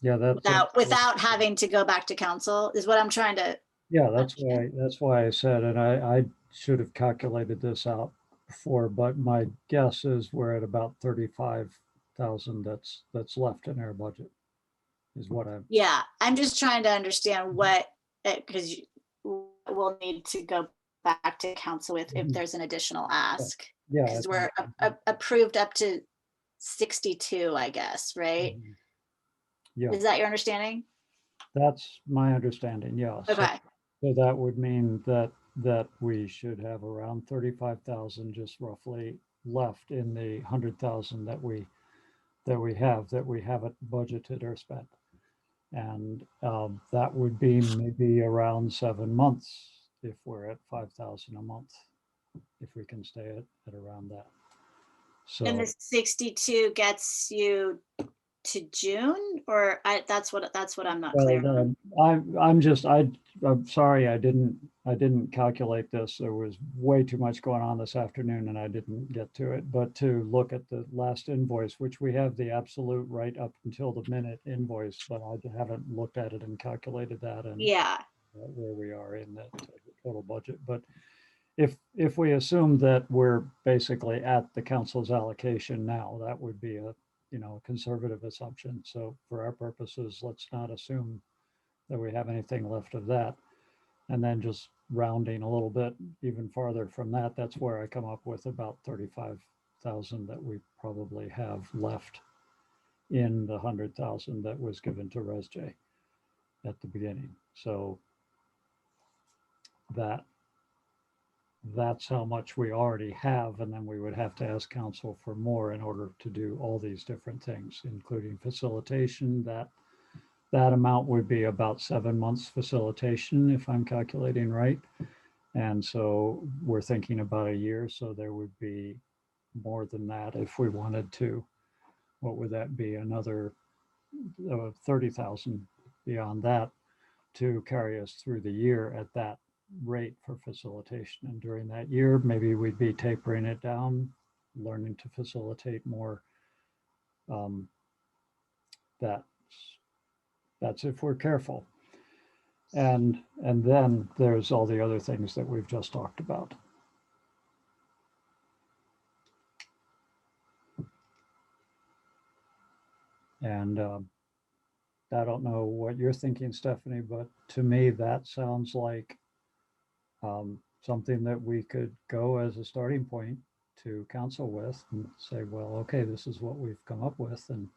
Yeah, without having to go back to council is what I'm trying to. Yeah, that's why I said, and I should have calculated this out before, but my guess is we're at about 35,000 that's left in our budget is what I'm. Yeah, I'm just trying to understand what, because we'll need to go back to council with if there's an additional ask. Yeah. Because we're approved up to 62, I guess, right? Yeah, Is that your understanding? that's my understanding, yeah. Okay. So that would mean that we should have around 35,000 just roughly left in the 100,000 that we haven't budgeted or spent. And that would be maybe around 7 months if we're at 5,000 a month, if we can stay at around that. So. And the 62 gets you to June, or that's what I'm not clear on. I'm sorry, I didn't calculate this. There was way too much going on this afternoon and I didn't get to it. But to look at the last invoice, which we have the absolute right up until the minute invoice, but I haven't looked at it and calculated that and yeah, where we are in the total budget. But if we assume that we're basically at the council's allocation now, that would be a conservative assumption. So for our purposes, let's not assume that we have anything left of that. And then just rounding a little bit even farther from that, that's where I come up with about 35,000 that we probably have left in the 100,000 that was given to ResJ at the beginning. So that's how much we already have, and then we would have to ask council for more in order to do all these different things, including facilitation. That amount would be about 7 months facilitation, if I'm calculating right. And so we're thinking about a year, so there would be more than that if we wanted to. What would that be? Another 30,000 beyond that to carry us through the year at that rate for facilitation. And during that year, maybe we'd be tapering it down, learning to facilitate more. That's if we're careful. And then there's all the other things that we've just talked about. And I don't know what you're thinking, Stephanie, but to me, that sounds like something that we could go as a starting point to council with and say, well, okay, this is what we've come up with. And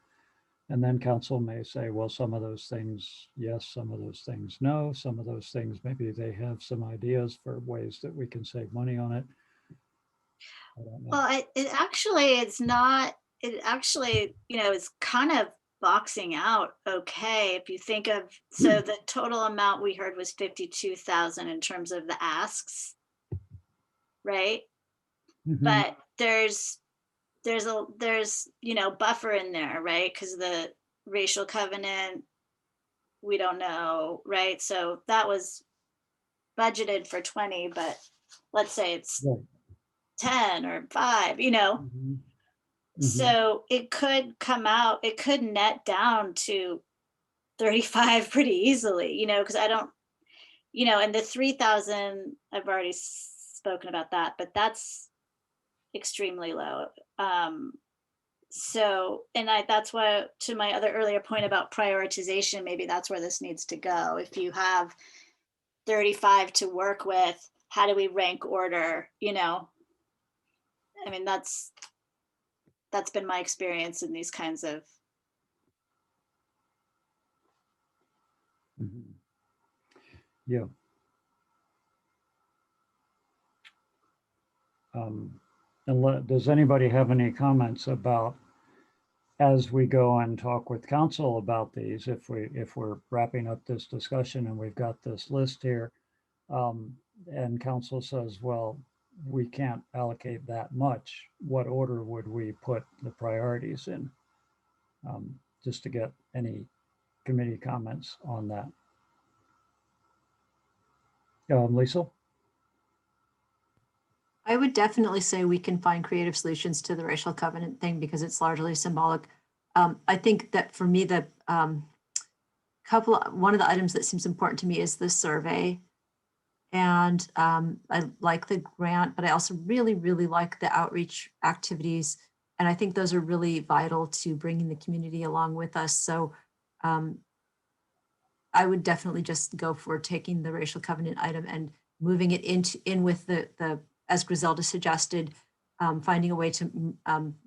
then council may say, well, some of those things, yes, some of those things, no, some of those things, maybe they have some ideas for ways that we can save money on it. I don't know. Well, it's not, it's kind of boxing out okay. If you think of, so the total amount we heard was 52,000 in terms of the asks, right? Mhm. But there's buffer in there, right? Because the racial covenant, we don't know, right? So that was budgeted for 20, but let's say it's Right. 10 or 5, Mhm. Mhm. So it could come out, it could net down to 35 pretty easily, because I don't, and the 3,000, I've already spoken about that, but that's extremely low. So, and that's why, to my other earlier point about prioritization, maybe that's where this needs to go. If you have 35 to work with, how do we rank order? I mean, that's been my experience in these kinds of. Mhm. Yeah. And does anybody have any comments about, as we go and talk with council about these, if we're wrapping up this discussion and we've got this list here, and council says, well, we can't allocate that much, what order would we put the priorities in? Just to get any committee comments on that. Lisa? I would definitely say we can find creative solutions to the racial covenant thing because it's largely symbolic. I think that for me, the one of the items that seems important to me is the survey. And I like the grant, but I also really, really like the outreach activities. And I think those are really vital to bringing the community along with us. So I would definitely just go for taking the racial covenant item and moving it in with the as Griselda suggested, finding a way to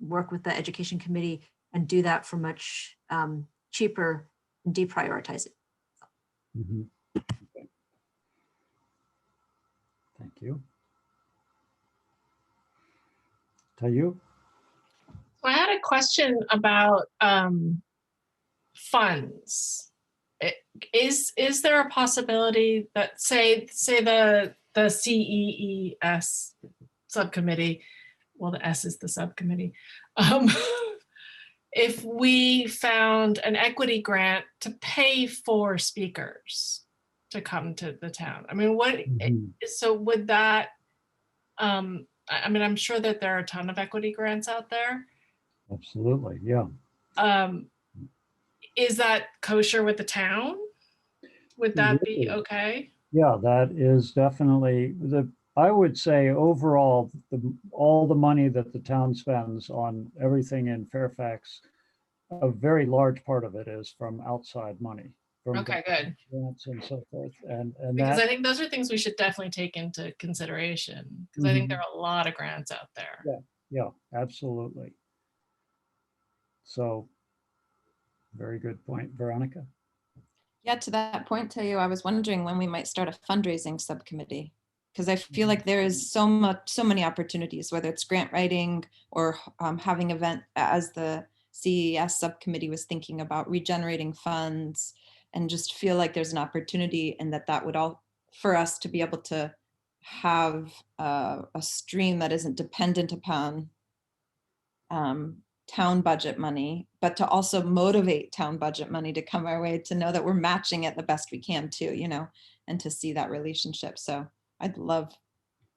work with the education committee and do that for much cheaper and deprioritize it. Mm-hmm. Okay. Thank you. Tayu? I had a question about funds. Is there a possibility that say the CEES subcommittee, well, the S is the subcommittee, if we found an equity grant to pay for speakers to come to the town? I mean, so would that, I mean, I'm sure that there are a ton of equity grants out there. Absolutely, yeah. Is that kosher with the town? Would that be okay? Yeah, that is definitely I would say overall, all the money that the town spends on everything in Fairfax, a very large part of it is from outside money. From okay, good. Grants and so forth. And because that, I think those are things we should definitely take into consideration because I think there are a lot of grants out there. Yeah, absolutely. So very good point, Veronica. Yeah, to that point, Tayu, I was wondering when we might start a fundraising subcommittee, because I feel like there is so many opportunities, whether it's grant writing or having event, as the CES subcommittee was thinking about regenerating funds, and just feel like there's an opportunity and that would all for us to be able to have a stream that isn't dependent upon town budget money, but to also motivate town budget money to come our way, to know that we're matching it the best we can too, you know, and to see that relationship. So I'd love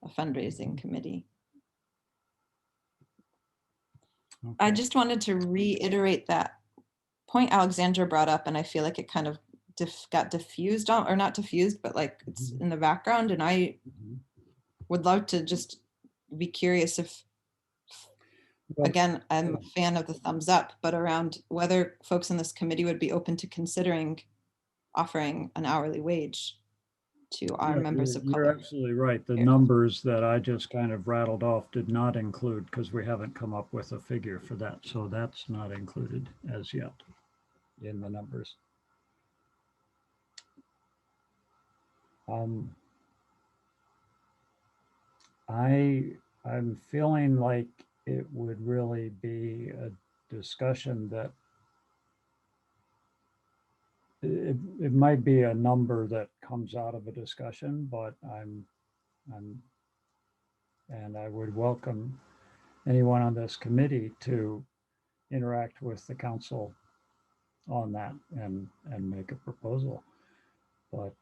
a fundraising committee. Okay. I just wanted to reiterate that point Alexandra brought up, and I feel like it kind of got diffused on, or not diffused, but like it's in the background. And I would love to just be curious if, again, I'm a fan of the thumbs up, but around whether folks in this committee would be open to considering offering an hourly wage to our members of color. You're absolutely right. The numbers that I just kind of rattled off did not include, because we haven't come up with a figure for that. So that's not included as yet in the numbers. I'm feeling like it would really be a discussion that it might be a number that comes out of a discussion, but and I would welcome anyone on this committee to interact with the council on that and make a proposal. But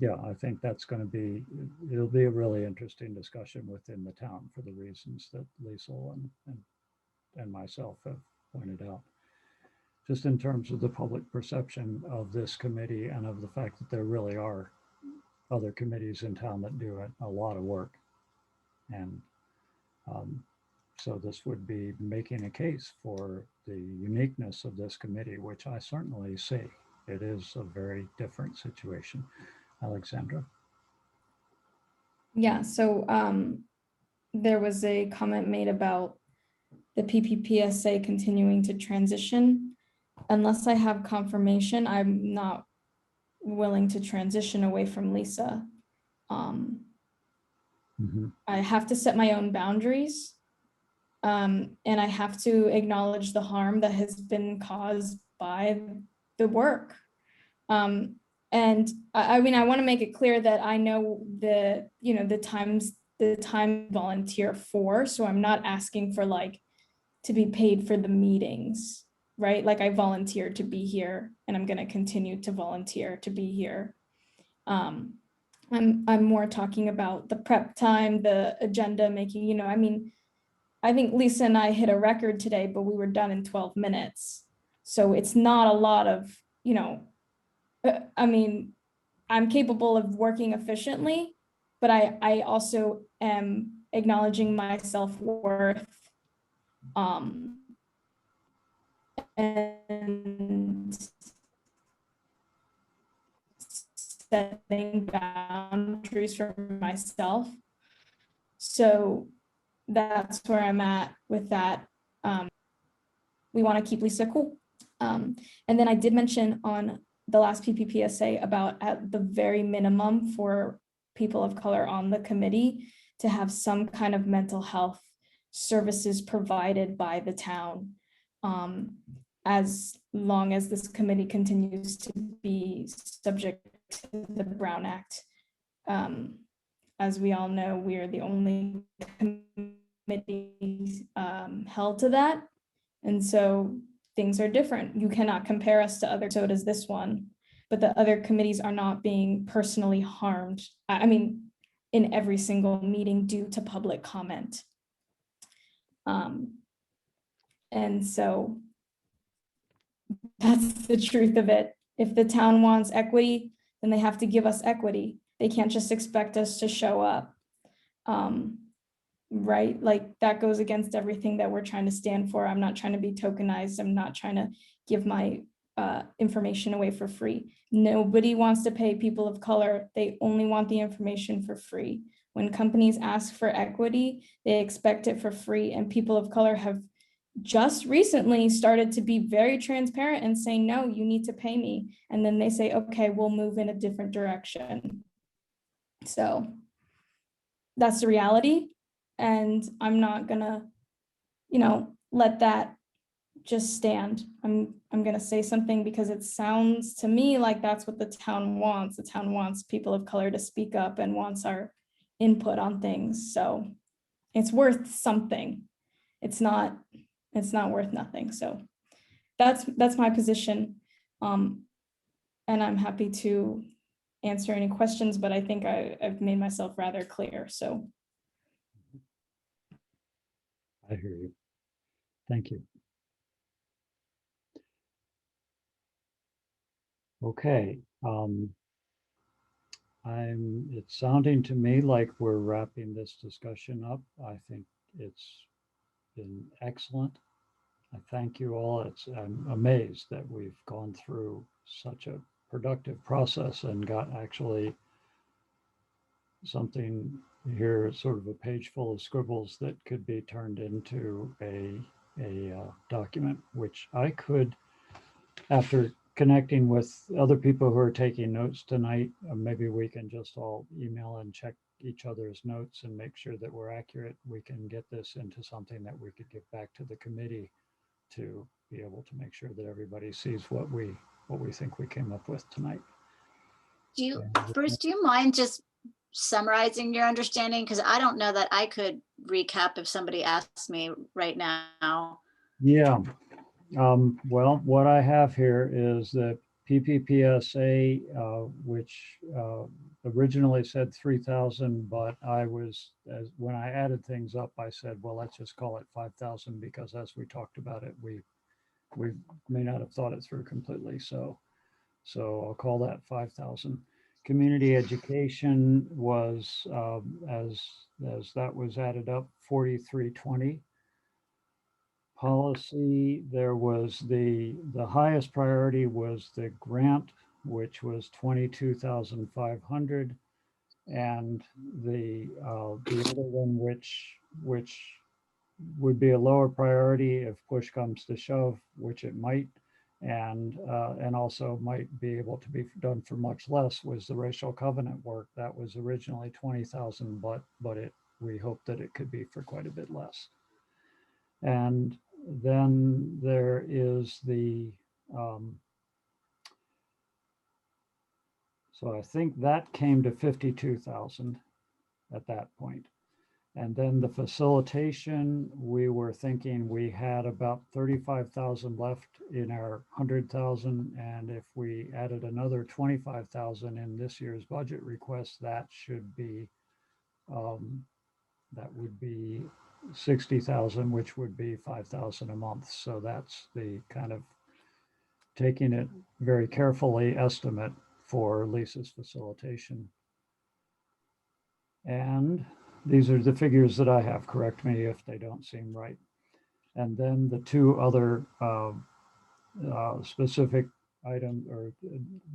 yeah, I think that's going to be, it'll be a really interesting discussion within the town for the reasons that Liesl and myself have pointed out. Just in terms of the public perception of this committee and of the fact that there really are other committees in town that do a lot of work. And so this would be making a case for the uniqueness of this committee, which I certainly see. It is a very different situation. Alexandra? Yeah, so there was a comment made about the PPPSA continuing to transition. Unless I have confirmation, I'm not willing to transition away from Lisa. I have to set my own boundaries, and I have to acknowledge the harm that has been caused by the work. And I mean, I want to make it clear that I know the, you know, the time volunteer for, so I'm not asking for like to be paid for the meetings, right? Like I volunteered to be here and I'm going to continue to volunteer to be here. I'm more talking about the prep time, the agenda making, you know, I mean, I think Lisa and I hit a record today, but we were done in 12 minutes. So it's not a lot of, you know, I mean, I'm capable of working efficiently, but I also am acknowledging my self-worth. And setting boundaries for myself. So that's where I'm at with that. We want to keep Lisa cool. And then I did mention on the last PPPSA about at the very minimum for people of color on the committee to have some kind of mental health services provided by the town, as long as this committee continues to be subject to the Brown Act. As we all know, we are the only committee held to that. And so things are different. You cannot compare us to other, so does this one, but the other committees are not being personally harmed. I mean, in every single meeting due to public comment. And so that's the truth of it. If the town wants equity, then they have to give us equity. They can't just expect us to show up. Right? Like that goes against everything that we're trying to stand for. I'm not trying to be tokenized. I'm not trying to give my information away for free. Nobody wants to pay people of color. They only want the information for free. When companies ask for equity, they expect it for free, and people of color have just recently started to be very transparent and saying, no, you need to pay me. And then they say, okay, we'll move in a different direction. So that's the reality. And I'm not gonna, you know, let that just stand. I'm gonna say something because it sounds to me like that's what the town wants. The town wants people of color to speak up and wants our input on things. So it's worth something. It's not worth nothing. So that's my position. And I'm happy to answer any questions, but I think I've made myself rather clear. So I hear you. Thank you. Okay. It's sounding to me like we're wrapping this discussion up. I think it's been excellent. I thank you all. I'm amazed that we've gone through such a productive process and got actually something here, sort of a page full of scribbles that could be turned into a document, which I could, after connecting with other people who are taking notes tonight, maybe we can just all email and check each other's notes and make sure that we're accurate. We can get this into something that we could give back to the committee to be able to make sure that everybody sees what we think we came up with tonight. Bruce, do you mind just summarizing your understanding? Because I don't know that I could recap if somebody asks me right now. Yeah. Well, what I have here is the PPPSA, which originally said 3,000, but when I added things up, I said, well, let's just call it 5,000 because as we talked about it, we may not have thought it through completely. So I'll call that 5,000. Community education was, as that was added up, 4,320. Policy, there was the highest priority was the grant, which was 22,500, and the other one, which would be a lower priority if push comes to shove, which it might, and also might be able to be done for much less, was the racial covenant work. That was originally 20,000, but we hope that it could be for quite a bit less. And then there is the So I think that came to 52,000 at that point. And then the facilitation, we were thinking we had about 35,000 left in our 100,000. And if we added another 25,000 in this year's budget request, that should be, that would be 60,000, which would be 5,000 a month. So that's the kind of taking it very carefully estimate for Lisa's facilitation. And these are the figures that I have. Correct me if they don't seem right. And then the two other specific items, or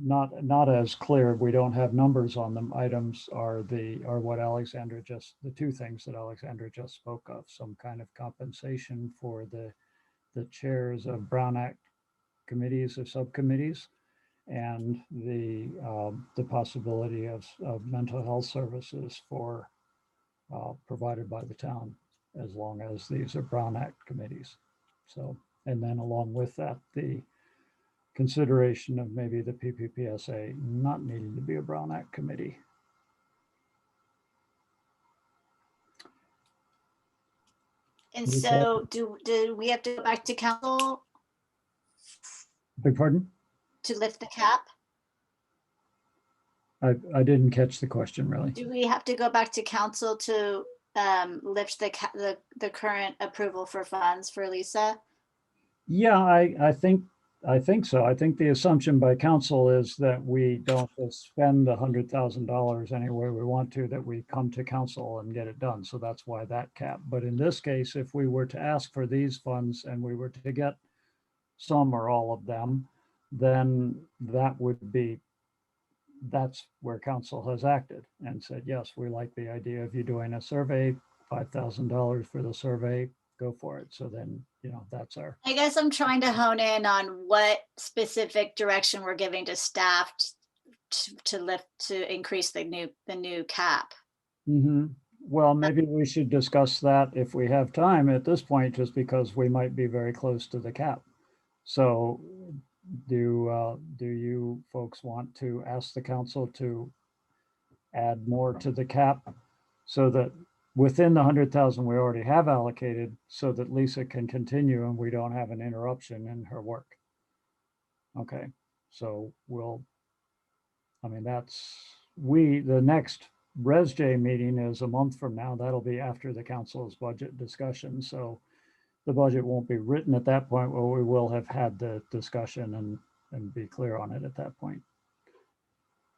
not as clear, we don't have numbers on them, items are what Alexandra just, the two things that Alexandra just spoke of, some kind of compensation for the chairs of Brown Act committees or subcommittees, and the possibility of mental health services for provided by the town, as long as these are Brown Act committees. So, and then along with that, the consideration of maybe the PPPSA not needing to be a Brown Act committee. And so do we have to go back to council Beg pardon? to lift the cap? I didn't catch the question really. Do we have to go back to council to lift the current approval for funds for Lisa? Yeah, I think so. I think the assumption by council is that we don't just spend $100,000 anywhere we want to, that we come to council and get it done. So that's why that cap. But in this case, if we were to ask for these funds and we were to get some or all of them, then that would be, that's where council has acted and said, yes, we like the idea of you doing a survey, $5,000 for the survey, go for it. So then, you know, that's our. I guess I'm trying to hone in on what specific direction we're giving to staff to increase the new cap. Mm-hmm. Well, maybe we should discuss that if we have time at this point, just because we might be very close to the cap. So do you folks want to ask the council to add more to the cap so that within the 100,000 we already have allocated, so that Lisa can continue and we don't have an interruption in her work? Okay, so the next ResJ meeting is a month from now. That'll be after the council's budget discussion. So the budget won't be written at that point, where we will have had the discussion and be clear on it at that point.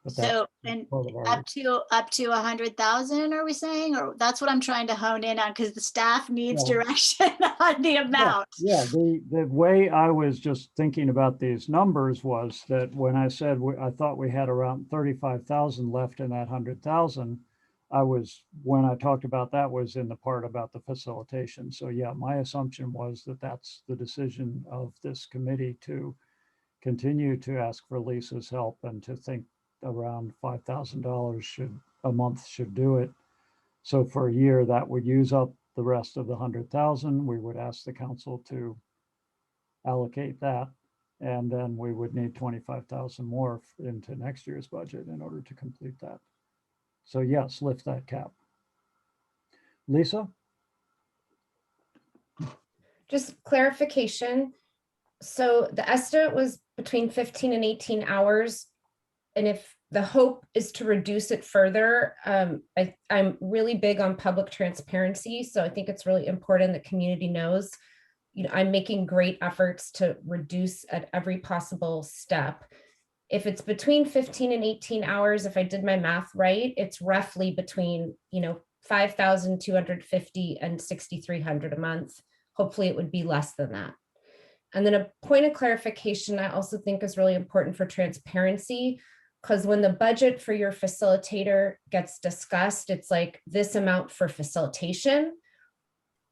But So, and up to 100,000, are we saying? Or that's what I'm trying to hone in on, because the staff needs direction on the amount. Yeah, the way I was just thinking about these numbers was that when I said I thought we had around 35,000 left in that 100,000, when I talked about that was in the part about the facilitation. So yeah, my assumption was that that's the decision of this committee, to continue to ask for Lisa's help and to think around $5,000 a month should do it. So for a year, that would use up the rest of the 100,000. We would ask the council to allocate that, and then we would need 25,000 more into next year's budget in order to complete that. So yes, lift that cap. Lisa? Just clarification. So the estimate was between 15 and 18 hours. And if the hope is to reduce it further, I'm really big on public transparency. So I think it's really important that community knows, you know, I'm making great efforts to reduce at every possible step. If it's between 15 and 18 hours, if I did my math right, it's roughly between, you know, 5,250 and 6,300 a month. Hopefully it would be less than that. And then a point of clarification I also think is really important for transparency, because when the budget for your facilitator gets discussed, it's like this amount for facilitation.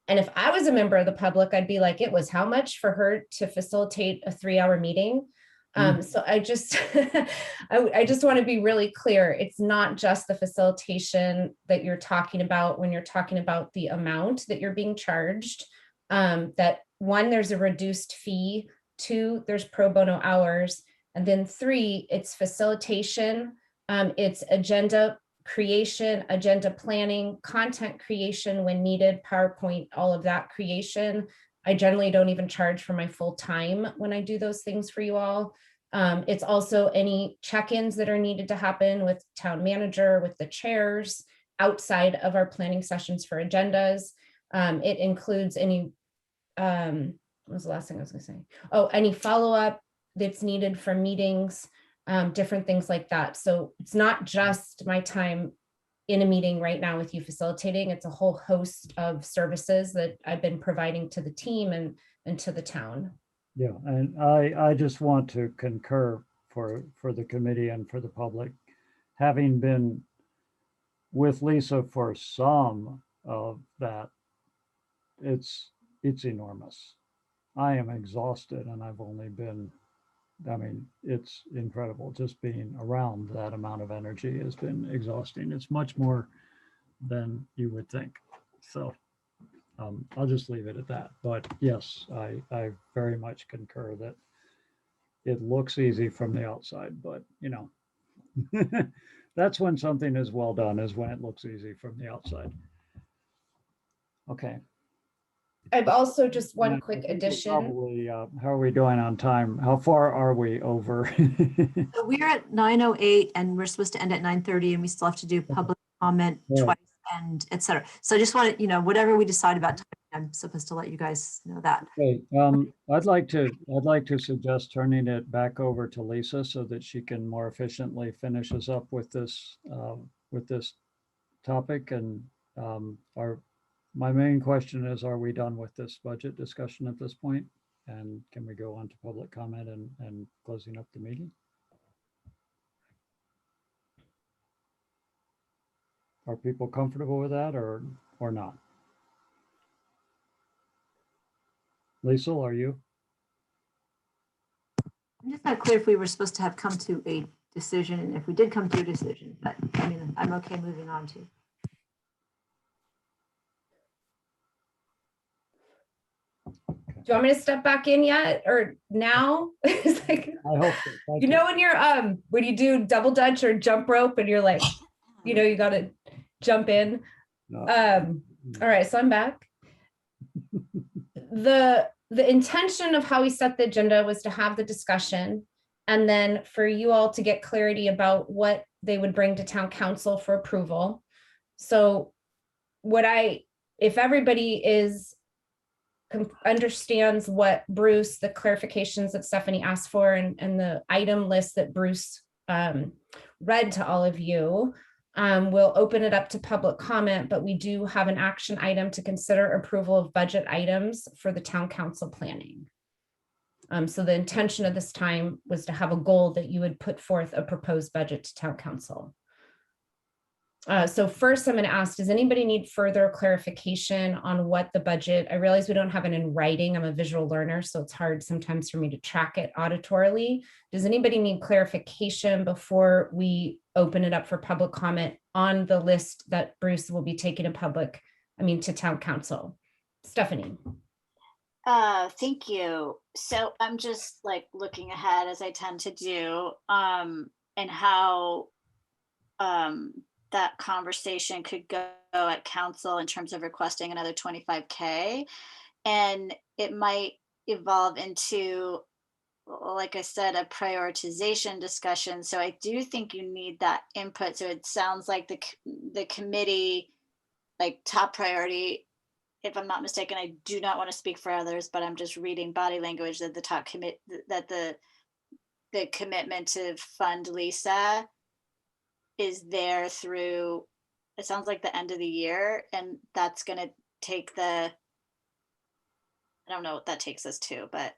And if I was a member of the public, I'd be like, it was how much for her to facilitate a 3-hour meeting? So I just, I just want to be really clear. It's not just the facilitation that you're talking about when you're talking about the amount that you're being charged. That 1, there's a reduced fee, 2, there's pro bono hours, and then 3, it's facilitation It's agenda creation, agenda planning, content creation when needed, PowerPoint, all of that creation. I generally don't even charge for my full time when I do those things for you all. It's also any check-ins that are needed to happen with town manager, with the chairs, outside of our planning sessions for agendas. It includes any, what was the last thing I was gonna say? Oh, any follow-up that's needed for meetings, different things like that. So it's not just my time in a meeting right now with you facilitating, it's a whole host of services that I've been providing to the team and to the town. Yeah, and I just want to concur for the committee and for the public, having been with Lisa for some of that, it's enormous. I am exhausted and I've only been, I mean, it's incredible. Just being around that amount of energy has been exhausting. It's much more than you would think. So I'll just leave it at that. But yes, I very much concur that it looks easy from the outside, but you know, that's when something is well done, is when it looks easy from the outside. Okay. I've also just one And I quick think we're addition. Probably, how are we doing on time? How far are we over? So we're at 9:08 and we're supposed to end at 9:30 and we still have to do public comment Yeah. twice and et cetera. So I just want to, you know, whatever we decide about time, I'm supposed to let you guys know that. Okay, I'd like to suggest turning it back over to Lisa so that she can more efficiently finish us up with this topic. And my main question is, are we done with this budget discussion at this point? And can we go on to public comment and closing up the meeting? Are people comfortable with that or not? Lisa, are you? I'm just not clear if we were supposed to have come to a decision and if we did come to a decision, but I mean, I'm okay moving on to. Do you want me to step back in yet or now? It's like, I hope so. Thank you know, when you're when you do double dutch or jump rope and you're like, you know, you got to jump in. No. All right, so I'm back. The intention of how we set the agenda was to have the discussion and then for you all to get clarity about what they would bring to town council for approval. So if everybody understands what Bruce, the clarifications that Stephanie asked for and the item list that Bruce read to all of you, we'll open it up to public comment, but we do have an action item to consider approval of budget items for the town council planning. So the intention of this time was to have a goal that you would put forth a proposed budget to town council. So first I'm going to ask, does anybody need further clarification on what the budget? I realize we don't have it in writing. I'm a visual learner, so it's hard sometimes for me to track it auditorily. Does anybody need clarification before we open it up for public comment on the list that Bruce will be taking to town council? Stephanie. Thank you. So I'm just like looking ahead as I tend to do, and how that conversation could go at council in terms of requesting another 25K. And it might evolve into, like I said, a prioritization discussion. So I do think you need that input. So it sounds like the committee, like top priority, if I'm not mistaken, I do not want to speak for others, but I'm just reading body language that the commitment to fund Lisa is there through, it sounds like the end of the year, and that's going to take I don't know what that takes us to, but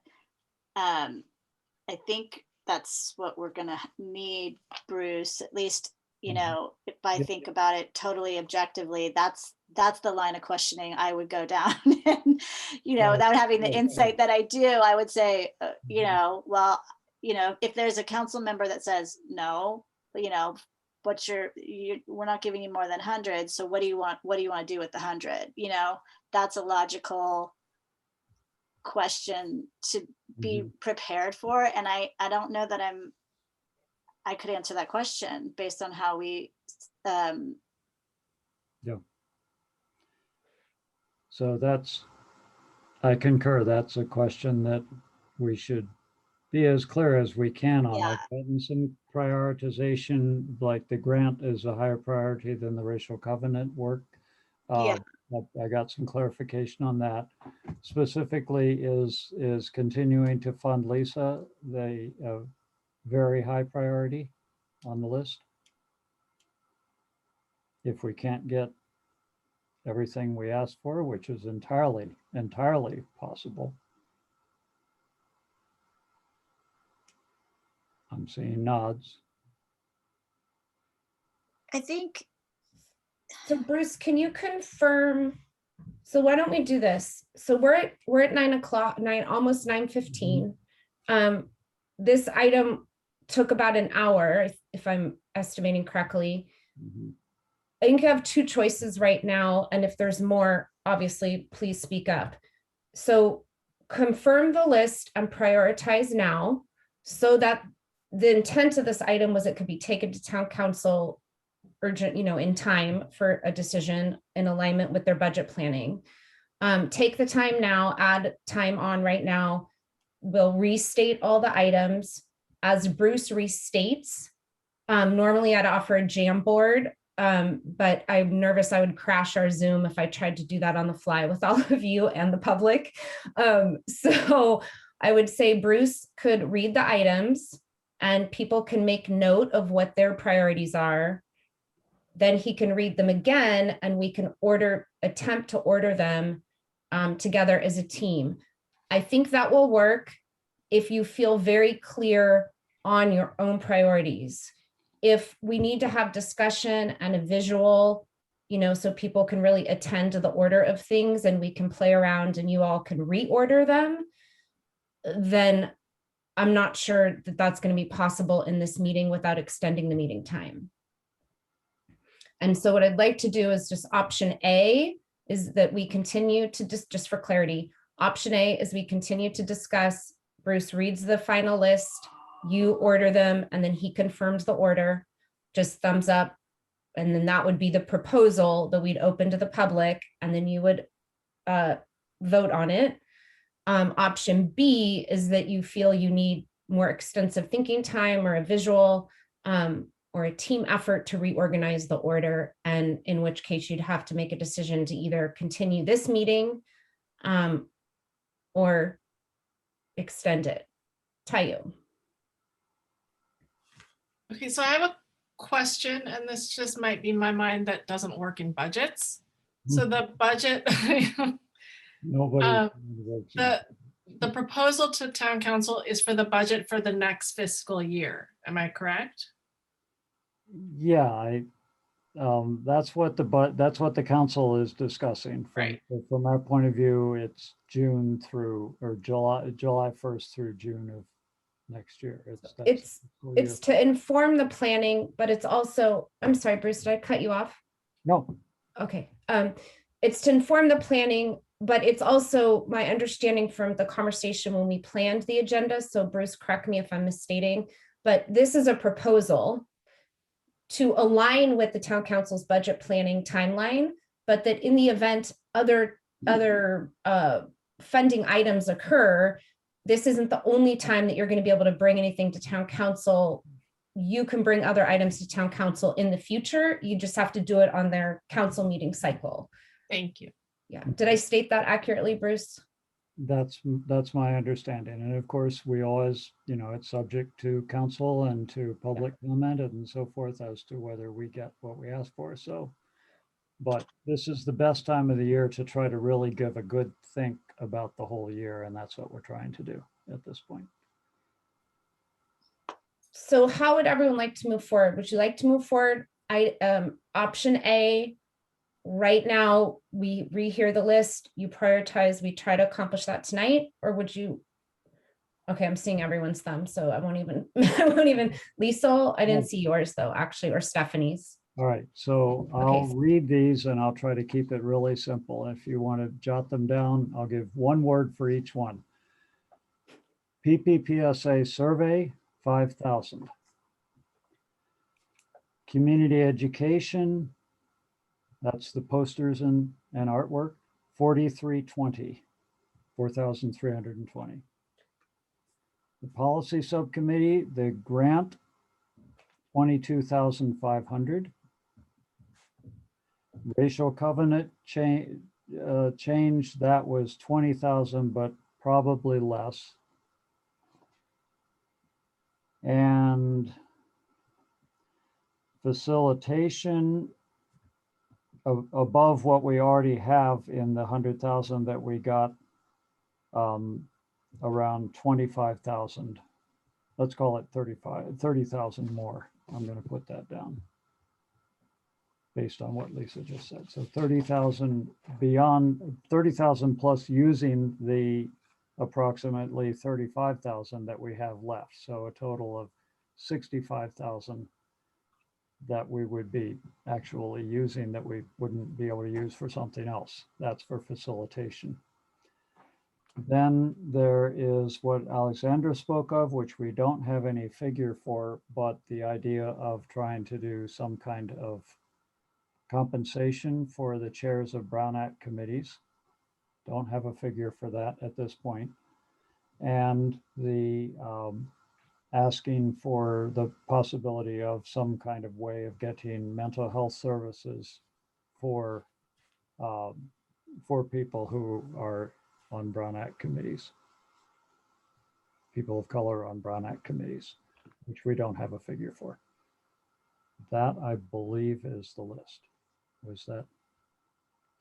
I think that's what we're going to need, Bruce, at least, you know, if I think about it totally objectively, that's the line of questioning I would go down. And, you know, without having the insight that I do, I would say, you know, well, you know, if there's a council member that says, no, you know, we're not giving you more than 100. So what do you want to do with the 100? You know, that's a logical question to be prepared for. And I don't know that I could answer that question based on how we, Yeah. So that's, I concur, that's a question that we should be as clear as we can on. Yeah. I've gotten some prioritization, like the grant is a higher priority than the racial covenant work. Yeah. I got some clarification on that. Specifically, is continuing to fund Lisa the very high priority on the list? If we can't get everything we asked for, which is entirely possible. I'm seeing nods. I think, So Bruce, can you confirm? So why don't we do this? So we're at 9 o'clock, almost 9:15. This item took about an hour, if I'm estimating correctly. Mhm. I think you have two choices right now, and if there's more, obviously, please speak up. So confirm the list and prioritize now, so that the intent of this item was it could be taken to town council urgent, in time for a decision in alignment with their budget planning. Take the time now, add time on right now. We'll restate all the items. As Bruce restates, normally I'd offer a Jamboard, but I'm nervous I would crash our Zoom if I tried to do that on the fly with all of you and the public. So I would say Bruce could read the items and people can make note of what their priorities are. Then he can read them again and we can attempt to order them together as a team. I think that will work if you feel very clear on your own priorities. If we need to have discussion and a visual, so people can really attend to the order of things and we can play around and you all can reorder them, then I'm not sure that that's going to be possible in this meeting without extending the meeting time. And so what I'd like to do is just option A is that we continue to just for clarity, option A is we continue to discuss, Bruce reads the final list, you order them, and then he confirms the order, just thumbs up. And then that would be the proposal that we'd open to the public, and then you would vote on it. Option B is that you feel you need more extensive thinking time or a visual or a team effort to reorganize the order, and in which case you'd have to make a decision to either continue this meeting or extend it. Tayo. Okay, so I have a question, and this just might be my mind that doesn't work in budgets. So the budget, Nobody. the proposal to town council is for the budget for the next fiscal year. Am I correct? Yeah, that's what the council is discussing. Right. From our point of view, it's June through, or July 1st through June of next year. It's to inform the planning, but it's also, I'm sorry, Bruce, did I cut you off? No. Okay. It's to inform the planning, but it's also my understanding from the conversation when we planned the agenda. So Bruce, correct me if I'm misstating, but this is a proposal to align with the town council's budget planning timeline, but that in the event other funding items occur, this isn't the only time that you're going to be able to bring anything to town council. You can bring other items to town council in the future. You just have to do it on their council meeting cycle. Thank you. Yeah. Did I state that accurately, Bruce? That's my understanding. And of course, we always, it's subject to council and to public comment and so forth as to whether we get what we ask for. So, but this is the best time of the year to try to really give a good think about the whole year. And that's what we're trying to do at this point. So how would everyone like to move forward? Would you like to move forward? Option A, right now we rehear the list, you prioritize, we try to accomplish that tonight, or would you? Okay, I'm seeing everyone's thumb, so I won't even, Lisa, I didn't see yours though, actually, or Stephanie's. All right, so I'll read these and I'll try to keep it really simple. If you want to jot them down, I'll give one word for each one. PPPSA survey, 5,000. Community education, that's the posters and artwork, 4,320. The policy subcommittee, the grant, 22,500. Racial covenant change, that was 20,000, but probably less. And facilitation above what we already have in the 100,000 that we got, around 25,000. Let's call it 30,000 more. I'm going to put that down based on what Lisa just said. So 30,000 beyond 30,000 plus using the approximately 35,000 that we have left. So a total of 65,000 that we would be actually using that we wouldn't be able to use for something else. That's for facilitation. Then there is what Alexandra spoke of, which we don't have any figure for, but the idea of trying to do some kind of compensation for the chairs of Brown Act committees. Don't have a figure for that at this point. And the asking for the possibility of some kind of way of getting mental health services for people who are on Brown Act committees, people of color on Brown Act committees, which we don't have a figure for. That, I believe, is the list. Was that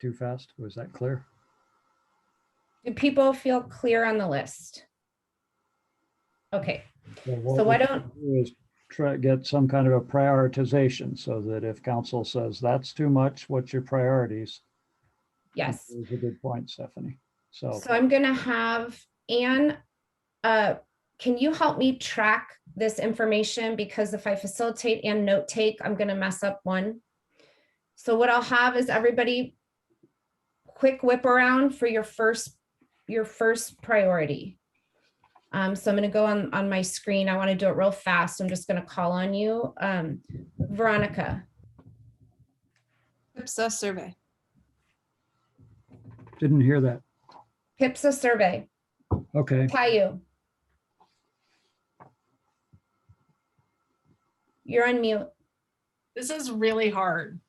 too fast? Was that clear? Do people feel clear on the list? Okay, So why don't- we do is try to get some kind of a prioritization so that if council says that's too much, what's your priorities? yes. That's a good point, Stephanie. So I'm gonna have Anne, can you help me track this information? Because if I facilitate and note take, I'm gonna mess up one. So what I'll have is everybody quick whip around for your first priority. So I'm gonna go on my screen. I wanna do it real fast. I'm just gonna call on you. Veronica. PIPSA survey. didn't hear that. PIPSA survey. Okay. Tayu. You're on mute. This is really hard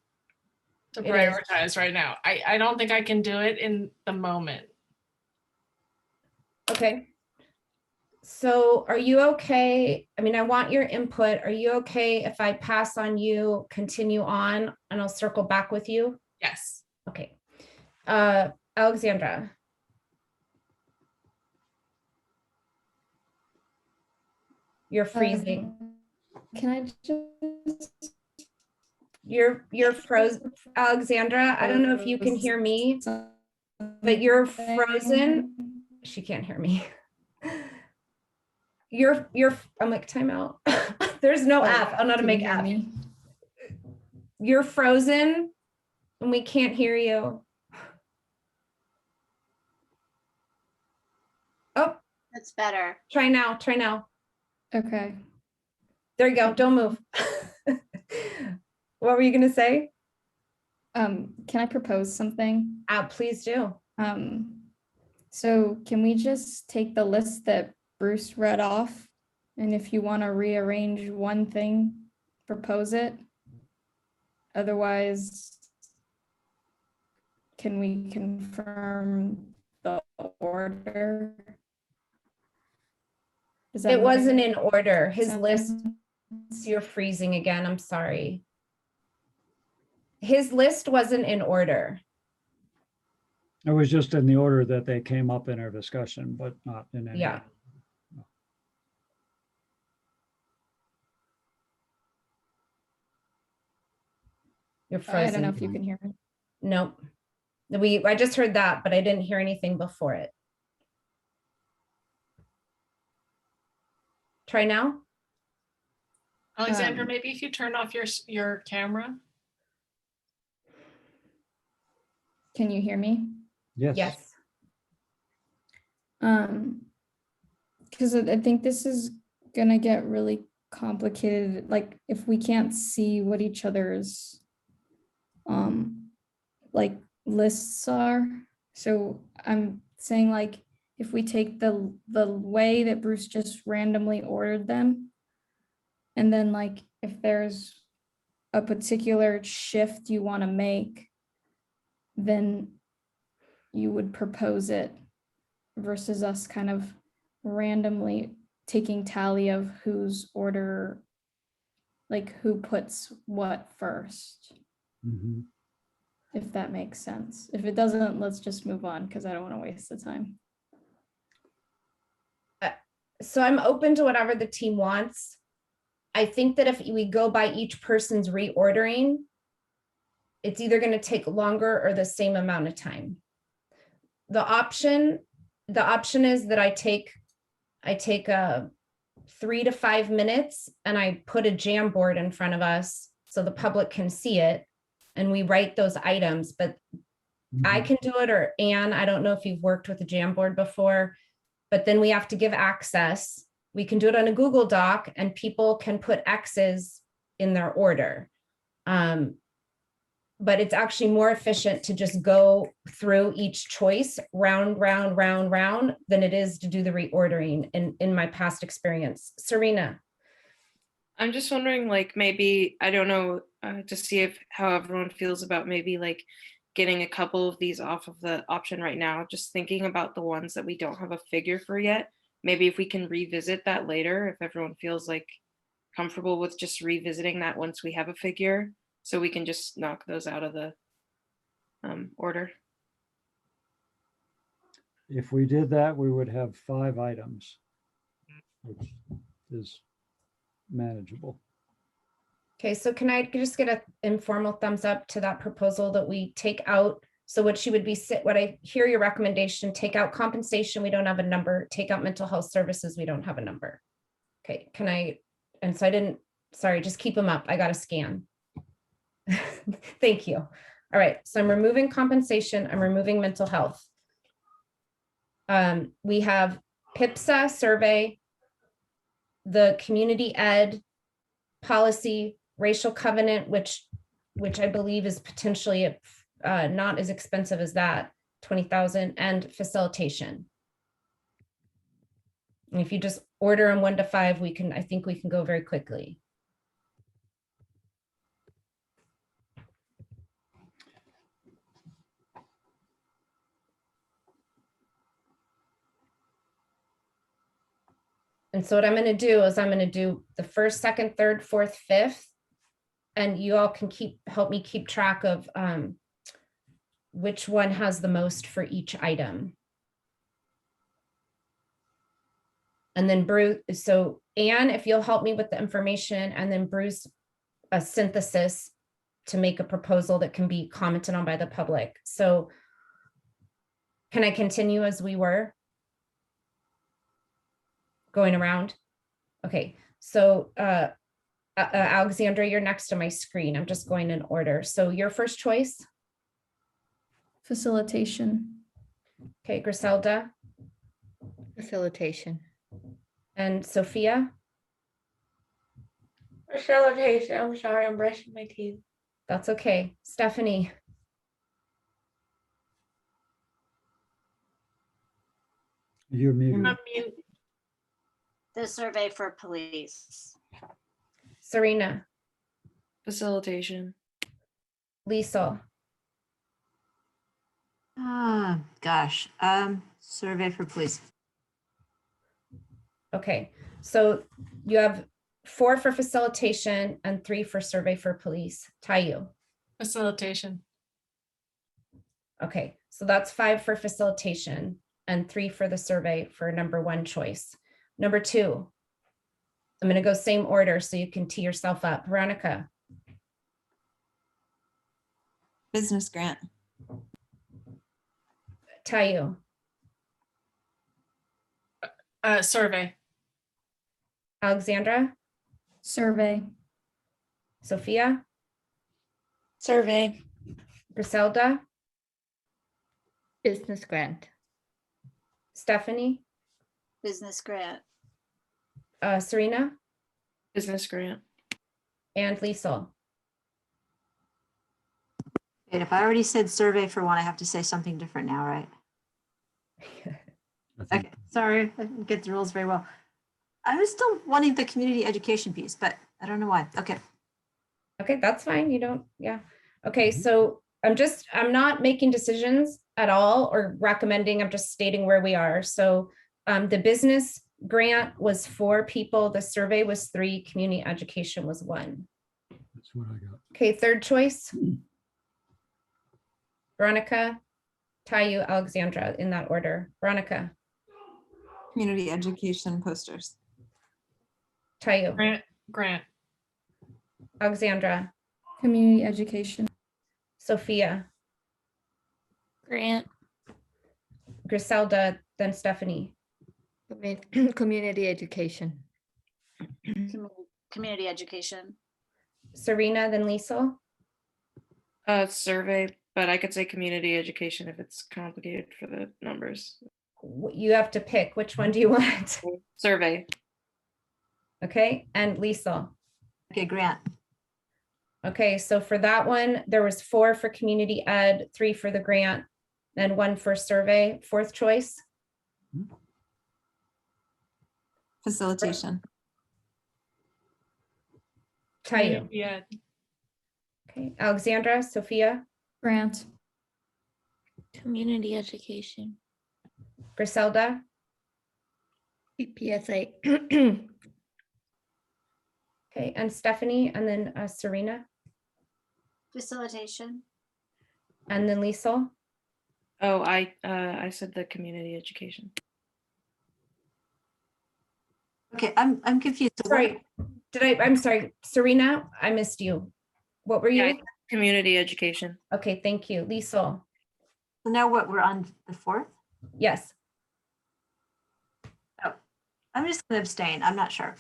to It is. prioritize right now. I don't think I can do it in the moment. Okay. So are you okay? I mean, I want your input. Are you okay if I pass on you, continue on, and I'll circle back with you? Yes. Okay. Alexandra. You're freezing. Can I just? You're frozen. Alexandra, I don't know if you can hear me, but you're frozen. She can't hear me. I'm like, timeout. There's no app. I don't know how to make app. You're frozen and we can't hear you. Oh, That's better. try now. Try now. Okay. There you go. Don't move. What were you going to say? Can I propose something? Please do. So can we just take the list that Bruce read off? And if you want to rearrange one thing, propose it. Otherwise, can we confirm the order? Does that It make wasn't in order. His sense? list, you're freezing again. I'm sorry. His list wasn't in order. It was just in the order that they came up in our discussion, but not in any. Yeah. You're frozen. I don't know if you can hear me. Nope. I just heard that, but I didn't hear anything before it. Try now. Alexandra, maybe if you turn off your camera. Can you hear me? Yes. Yes. Because I think this is gonna get really complicated, like if we can't see what each other's like lists are. So I'm saying like if we take the way that Bruce just randomly ordered them, and then like if there's a particular shift you want to make, then you would propose it versus us kind of randomly taking tally of whose order, like who puts what first, Mhm. if that makes sense. If it doesn't, let's just move on because I don't want to waste the time. So I'm open to whatever the team wants. I think that if we go by each person's reordering, it's either going to take longer or the same amount of time. The option is that I take 3 to 5 minutes and I put a Jamboard in front of us so the public can see it and we write those items, but I can do it, or Anne, I don't know if you've worked with a Jamboard before, but then we have to give access. We can do it on a Google Doc and people can put X's in their order. But it's actually more efficient to just go through each choice round than it is to do the reordering in my past experience. Serena. I'm just wondering, like, maybe, I don't know, to see if how everyone feels about maybe like getting a couple of these off of the option right now, just thinking about the ones that we don't have a figure for yet. Maybe if we can revisit that later, if everyone feels like comfortable with just revisiting that once we have a figure, so we can just knock those out of the order. If we did that, we would have 5 items, which is manageable. Okay, so can I just get an informal thumbs up to that proposal that we take out? So what she would be, what I hear your recommendation, take out compensation, we don't have a number, take out mental health services, we don't have a number. Okay, can I, and so I didn't, sorry, just keep them up. I got to scan. Thank you. All right, so I'm removing compensation, I'm removing mental health. We have PIPSA survey, the community ed, policy, racial covenant, which I believe is potentially not as expensive as that, 20,000, and facilitation. And if you just order them 1 to 5, I think we can go very quickly. And so what I'm going to do is I'm going to do the first, second, third, fourth, fifth, and you all can help me keep track of which one has the most for each item. And then Bruce, so Anne, if you'll help me with the information, and then Bruce, a synthesis to make a proposal that can be commented on by the public. So can I continue as we were going around? Okay, so Alexandra, you're next to my screen. I'm just going in order. So your first choice? Facilitation. Okay, Griselda. Facilitation. And Sophia? Facilitation. I'm sorry, I'm brushing my teeth. That's okay. Stephanie? You're muted. The survey for police. Serena? Facilitation. Liesel? Gosh, survey for police. Okay, so you have 4 for facilitation and 3 for survey for police. Tayu? Facilitation. Okay, so that's 5 for facilitation and 3 for the survey for number 1 choice. Number 2, I'm going to go same order so you can tee yourself up. Veronica? Business grant. Tayu? Survey. Alexandra? Survey. Sophia? Survey. Griselda? Business grant. Stephanie? Business grant. Serena? Business grant. And Liesel. And if I already said survey for one, I have to say something different now, right? Okay, sorry, I didn't get the rules very well. I was still wanting the community education piece, but I don't know why. Okay. Okay, that's fine. You don't, yeah. Okay, so I'm not making decisions at all or recommending, I'm just stating where we are. So the business grant was 4 people, the survey was 3, community education was 1. That's what I got. Okay, third choice. Veronica, Tayu, Alexandra, in that order. Veronica, Community education posters. Tayu, Grant. Alexandra, Community education. Sophia, Grant. Griselda, then Stephanie. Community education. Community education. Serena, then Liesel. Survey, but I could say community education if it's complicated for the numbers. You have to pick. Which one do you want? Survey. Okay, and Liesel. Okay, Grant. Okay, so for that one, there was 4 for community ed, 3 for the grant, then 1 for survey. Fourth choice. Facilitation. Tayu. Yeah. Okay, Alexandra, Sophia, Grant. Community education. Griselda, PPSA. okay, and Stephanie, and then Serena, Facilitation. and then Liesel. Oh, I said the community education. Okay, I'm confused. So what- Sorry, I'm sorry, Serena, I missed you. What were you? Yeah, community education. Okay, thank you. Liesel, So now what, we're on the 4th? yes. Oh, I'm just gonna abstain. I'm not sure.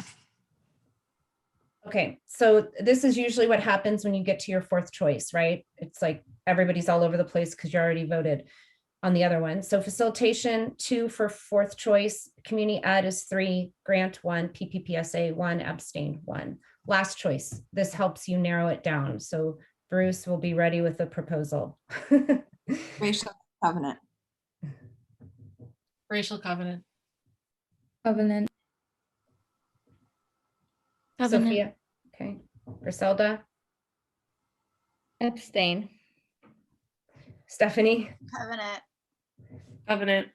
Okay, so this is usually what happens when you get to your 4th choice, right? It's like everybody's all over the place because you already voted on the other one. So facilitation, 2 for 4th choice, community ed is 3, grant 1, PPPSA 1, abstain 1. Last choice, this helps you narrow it down. So Bruce will be ready with a proposal. Racial covenant. Racial covenant. Covenant. Covenant. Sophia, okay. Griselda, Abstain. Stephanie, Covenant. Covenant.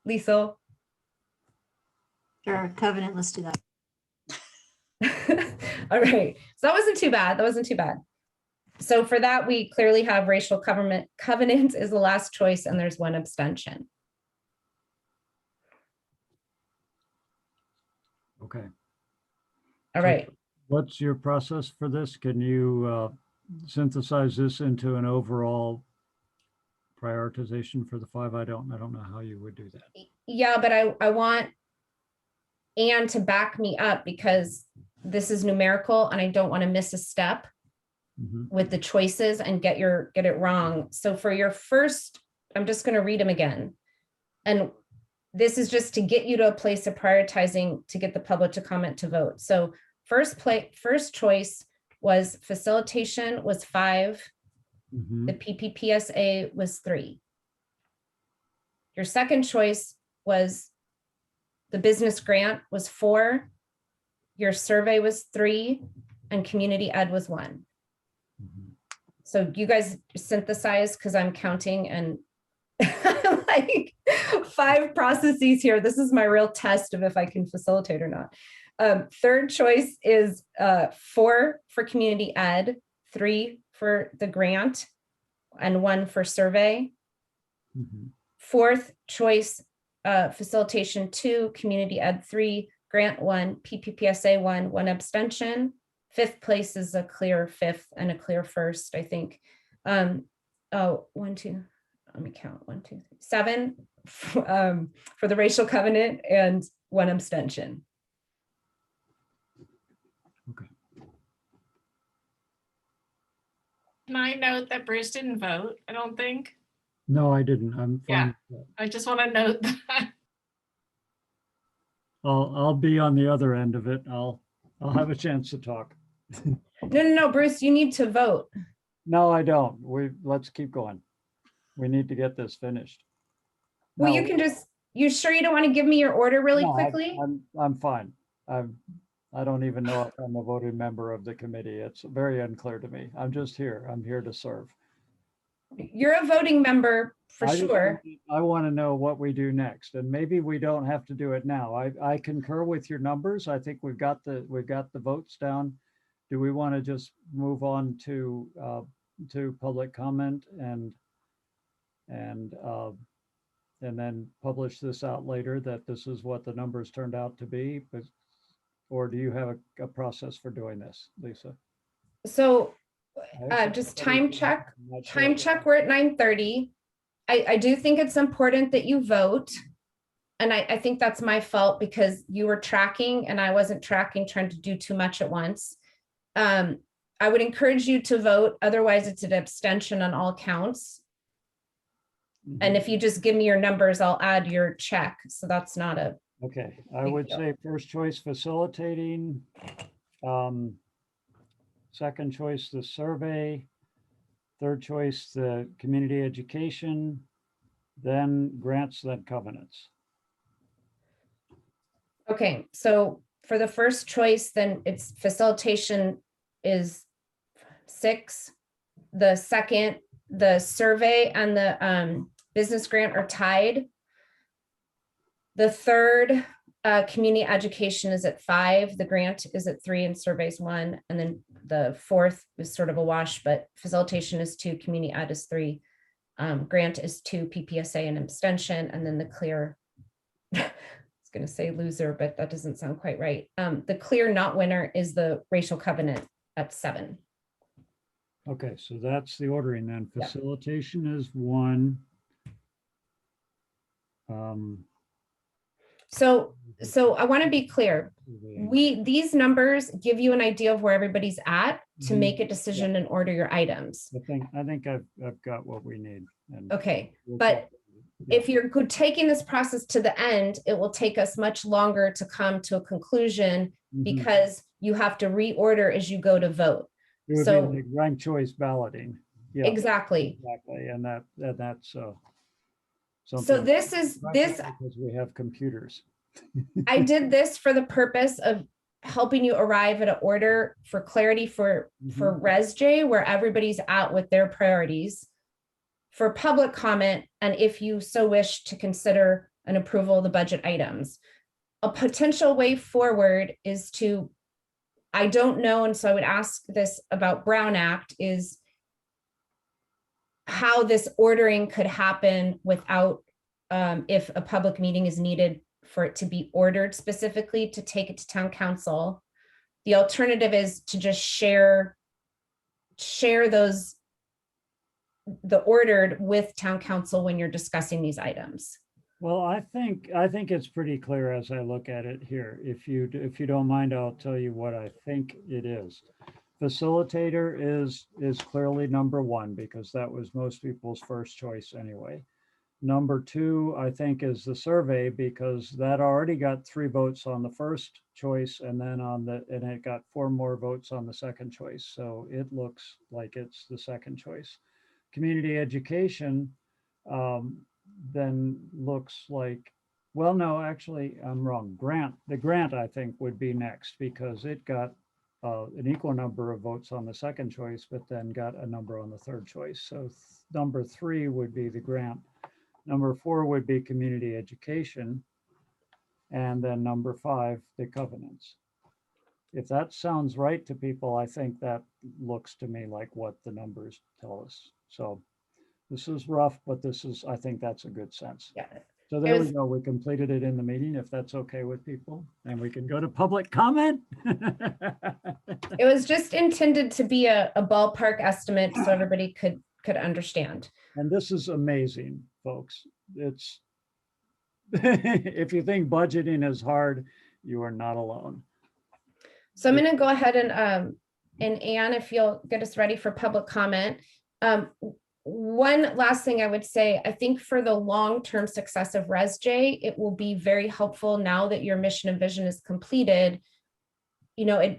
Liesel. Sure, covenant, let's do that. All right, so that wasn't too bad. That wasn't too bad. So for that, we clearly have racial covenant is the last choice, and there's 1 abstention. Okay. All So right. What's your process for this? Can you synthesize this into an overall prioritization for the 5? I don't know how you would do that. Yeah, but I want Anne to back me up because this is numerical and I don't want to miss a step with the choices and get it wrong. So for your first, I'm just going to read them again. And this is just to get you to a place of prioritizing to get the public to comment to vote. So first choice was facilitation was 5. The PPPSA was 3. Your second choice was the business grant was 4. Your survey was 3 and community ed was 1. So you guys synthesize because I'm counting and like 5 processes here. This is my real test of if I can facilitate or not. Third choice is 4 for community ed, 3 for the grant, and 1 for survey. Fourth choice, facilitation 2, community ed 3, grant 1, PPPSA 1, 1 abstention. 5th place is a clear 5th and a clear 1st, I think. 1, 2, let me count, 1, 2, 3, 7 for the racial covenant and 1 abstention. Can I note that Bruce didn't vote? I don't think. No, I didn't. I'm fine. I just want to note that. I'll be on the other end of it. I'll have a chance to talk. No, Bruce, you need to vote. No, I don't. Let's keep going. We need to get this finished. Well, No, you can just, you sure you don't want to give me your order really no, quickly? I'm fine. I don't even know if I'm a voting member of the committee. It's very unclear to me. I'm just here. I'm here to serve. You're a voting member for I just sure. I want to know what we do next, and maybe we don't have to do it now. I concur with your numbers. I think we've got the votes down. Do we want to just move on to public comment and then publish this out later that this is what the numbers turned out to be? But or do you have a process for doing this, Lisa? So Okay. just time check. I'm not sure. Time check, we're at 9:30. I do think it's important that you vote. And I think that's my fault because you were tracking and I wasn't tracking, trying to do too much at once. I would encourage you to vote. Otherwise, it's an abstention on all counts. And if you just give me your numbers, I'll add your check. So that's not a. Okay, I Big would deal. say first choice facilitating. Second choice, the survey. Third choice, the community education. Then grants, then covenants. Okay, so for the first choice, then it's facilitation is 6. The second, the survey and the business grant are tied. The third, community education is at 5. The grant is at 3 and surveys 1. And then the fourth is sort of a wash, but facilitation is 2, community ed is 3. Grant is 2, PPSA and abstention. And then the clear, I was going to say loser, but that doesn't sound quite right. The clear not winner is the racial covenant at 7. Okay, so that's the ordering then. Yeah. Facilitation is 1. So I want to be clear. These numbers give you an idea of where everybody's at to Mhm. make a decision and order your items. I think I've got what we need. And Okay, we'll but talk. Yeah. if you're taking this process to the end, it will take us much longer to come to a conclusion Mhm. because you have to reorder as you go to vote. It would so- be like ranked choice balloting. Yeah, Exactly. exactly. And that's So something this is because we have computers. I did this for the purpose of helping you arrive at an order for clarity for ResJ, where everybody's at with their priorities. For public comment, and if you so wish to consider an approval of the budget items. A potential way forward is to, I don't know, and so I would ask this about Brown Act, is how this ordering could happen without, if a public meeting is needed for it to be ordered specifically to take it to town council. The alternative is to just share those, the ordered with town council when you're discussing these items. Well, I think it's pretty clear as I look at it here. If you don't mind, I'll tell you what I think it is. Facilitator is clearly number 1 because that was most people's first choice anyway. Number 2, I think, is the survey because that already got 3 votes on the first choice and then and it got 4 more votes on the second choice. So it looks like it's the second choice. Community education then looks like, well, no, actually, I'm wrong. The grant, I think, would be next because it got an equal number of votes on the second choice, but then got a number on the third choice. So number 3 would be the grant. Number 4 would be community education. And then number 5, the covenants. If that sounds right to people, I think that looks to me like what the numbers tell us. So this is rough, but I think that's a good sense. Yeah. So there we go. We completed it in the meeting, if that's okay with people, and we can go to public comment. It was just intended to be a ballpark estimate so everybody could understand. And this is amazing, folks. It's if you think budgeting is hard, you are not alone. So I'm going to go ahead and Anne, if you'll get us ready for public comment. one last thing I would say, I think for the long-term success of ResJ, it will be very helpful now that your mission and vision is completed. You know,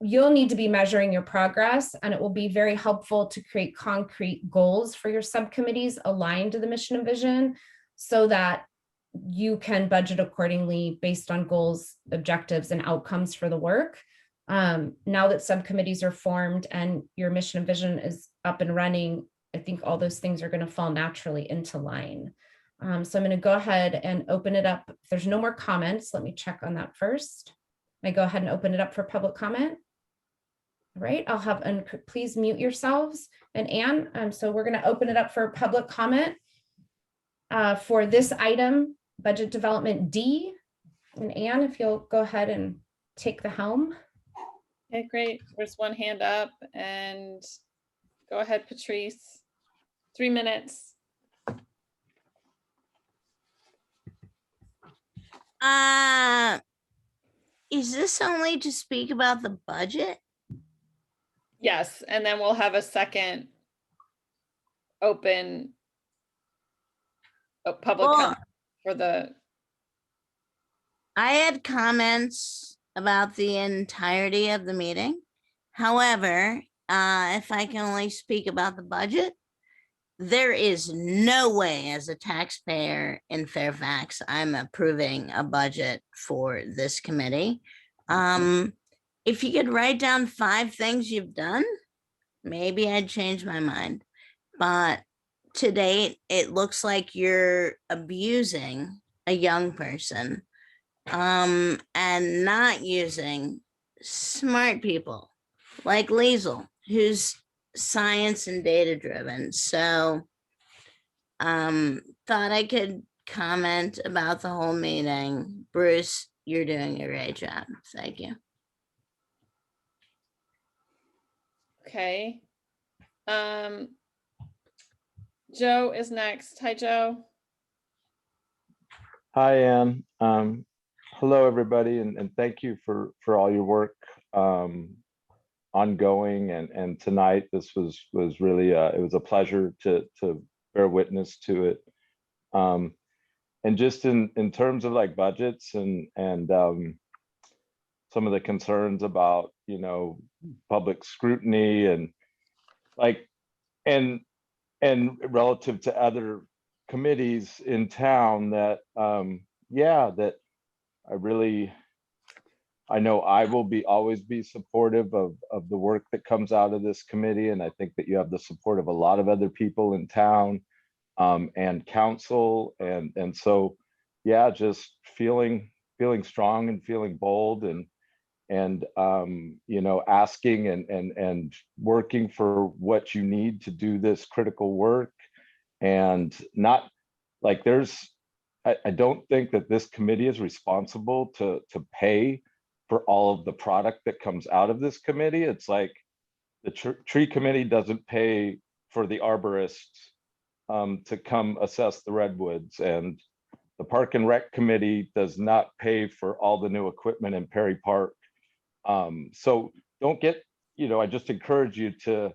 you'll need to be measuring your progress, and it will be very helpful to create concrete goals for your subcommittees aligned to the mission and vision so that you can budget accordingly based on goals, objectives, and outcomes for the work. Now that subcommittees are formed and your mission and vision is up and running, I think all those things are going to fall naturally into line. So I'm going to go ahead and open it up. If there's no more comments, let me check on that first. I go ahead and open it up for public comment. All right, I'll have, and please mute yourselves. And Anne, so we're going to open it up for public comment for this item, budget development D. And Anne, if you'll go ahead and take the helm. Okay, great. There's one hand up, and go ahead, Patrice. 3 minutes. Is this only to speak about the budget? Yes, and then we'll have a second open public comment for the. I had comments about the entirety of the meeting. However, if I can only speak about the budget, there is no way as a taxpayer in Fairfax, I'm approving a budget for this committee. If you could write down 5 things you've done, maybe I'd change my mind. But to date, it looks like you're abusing a young person and not using smart people like Liesl, who's science and data driven. So thought I could comment about the whole meeting. Bruce, you're doing a great job. Thank you. Okay. Joe is next. Hi, Joe. Hi, Anne. Hello, everybody, and thank you for all your work ongoing. And tonight, this was really it was a pleasure to bear witness to it. And just in terms of like budgets and some of the concerns about, you know, public scrutiny and like and relative to other committees in town that yeah, that I know I will always be supportive of the work that comes out of this committee, and I think that you have the support of a lot of other people in town and council, and so yeah, just feeling strong and feeling bold and you know, asking and working for what you need to do this critical work, and not like I don't think that this committee is responsible to pay for all of the product that comes out of this committee. It's like the tree committee doesn't pay for the arborists to come assess the redwoods, and the park and rec committee does not pay for all the new equipment in Perry Park. So don't get, you know, I just encourage you to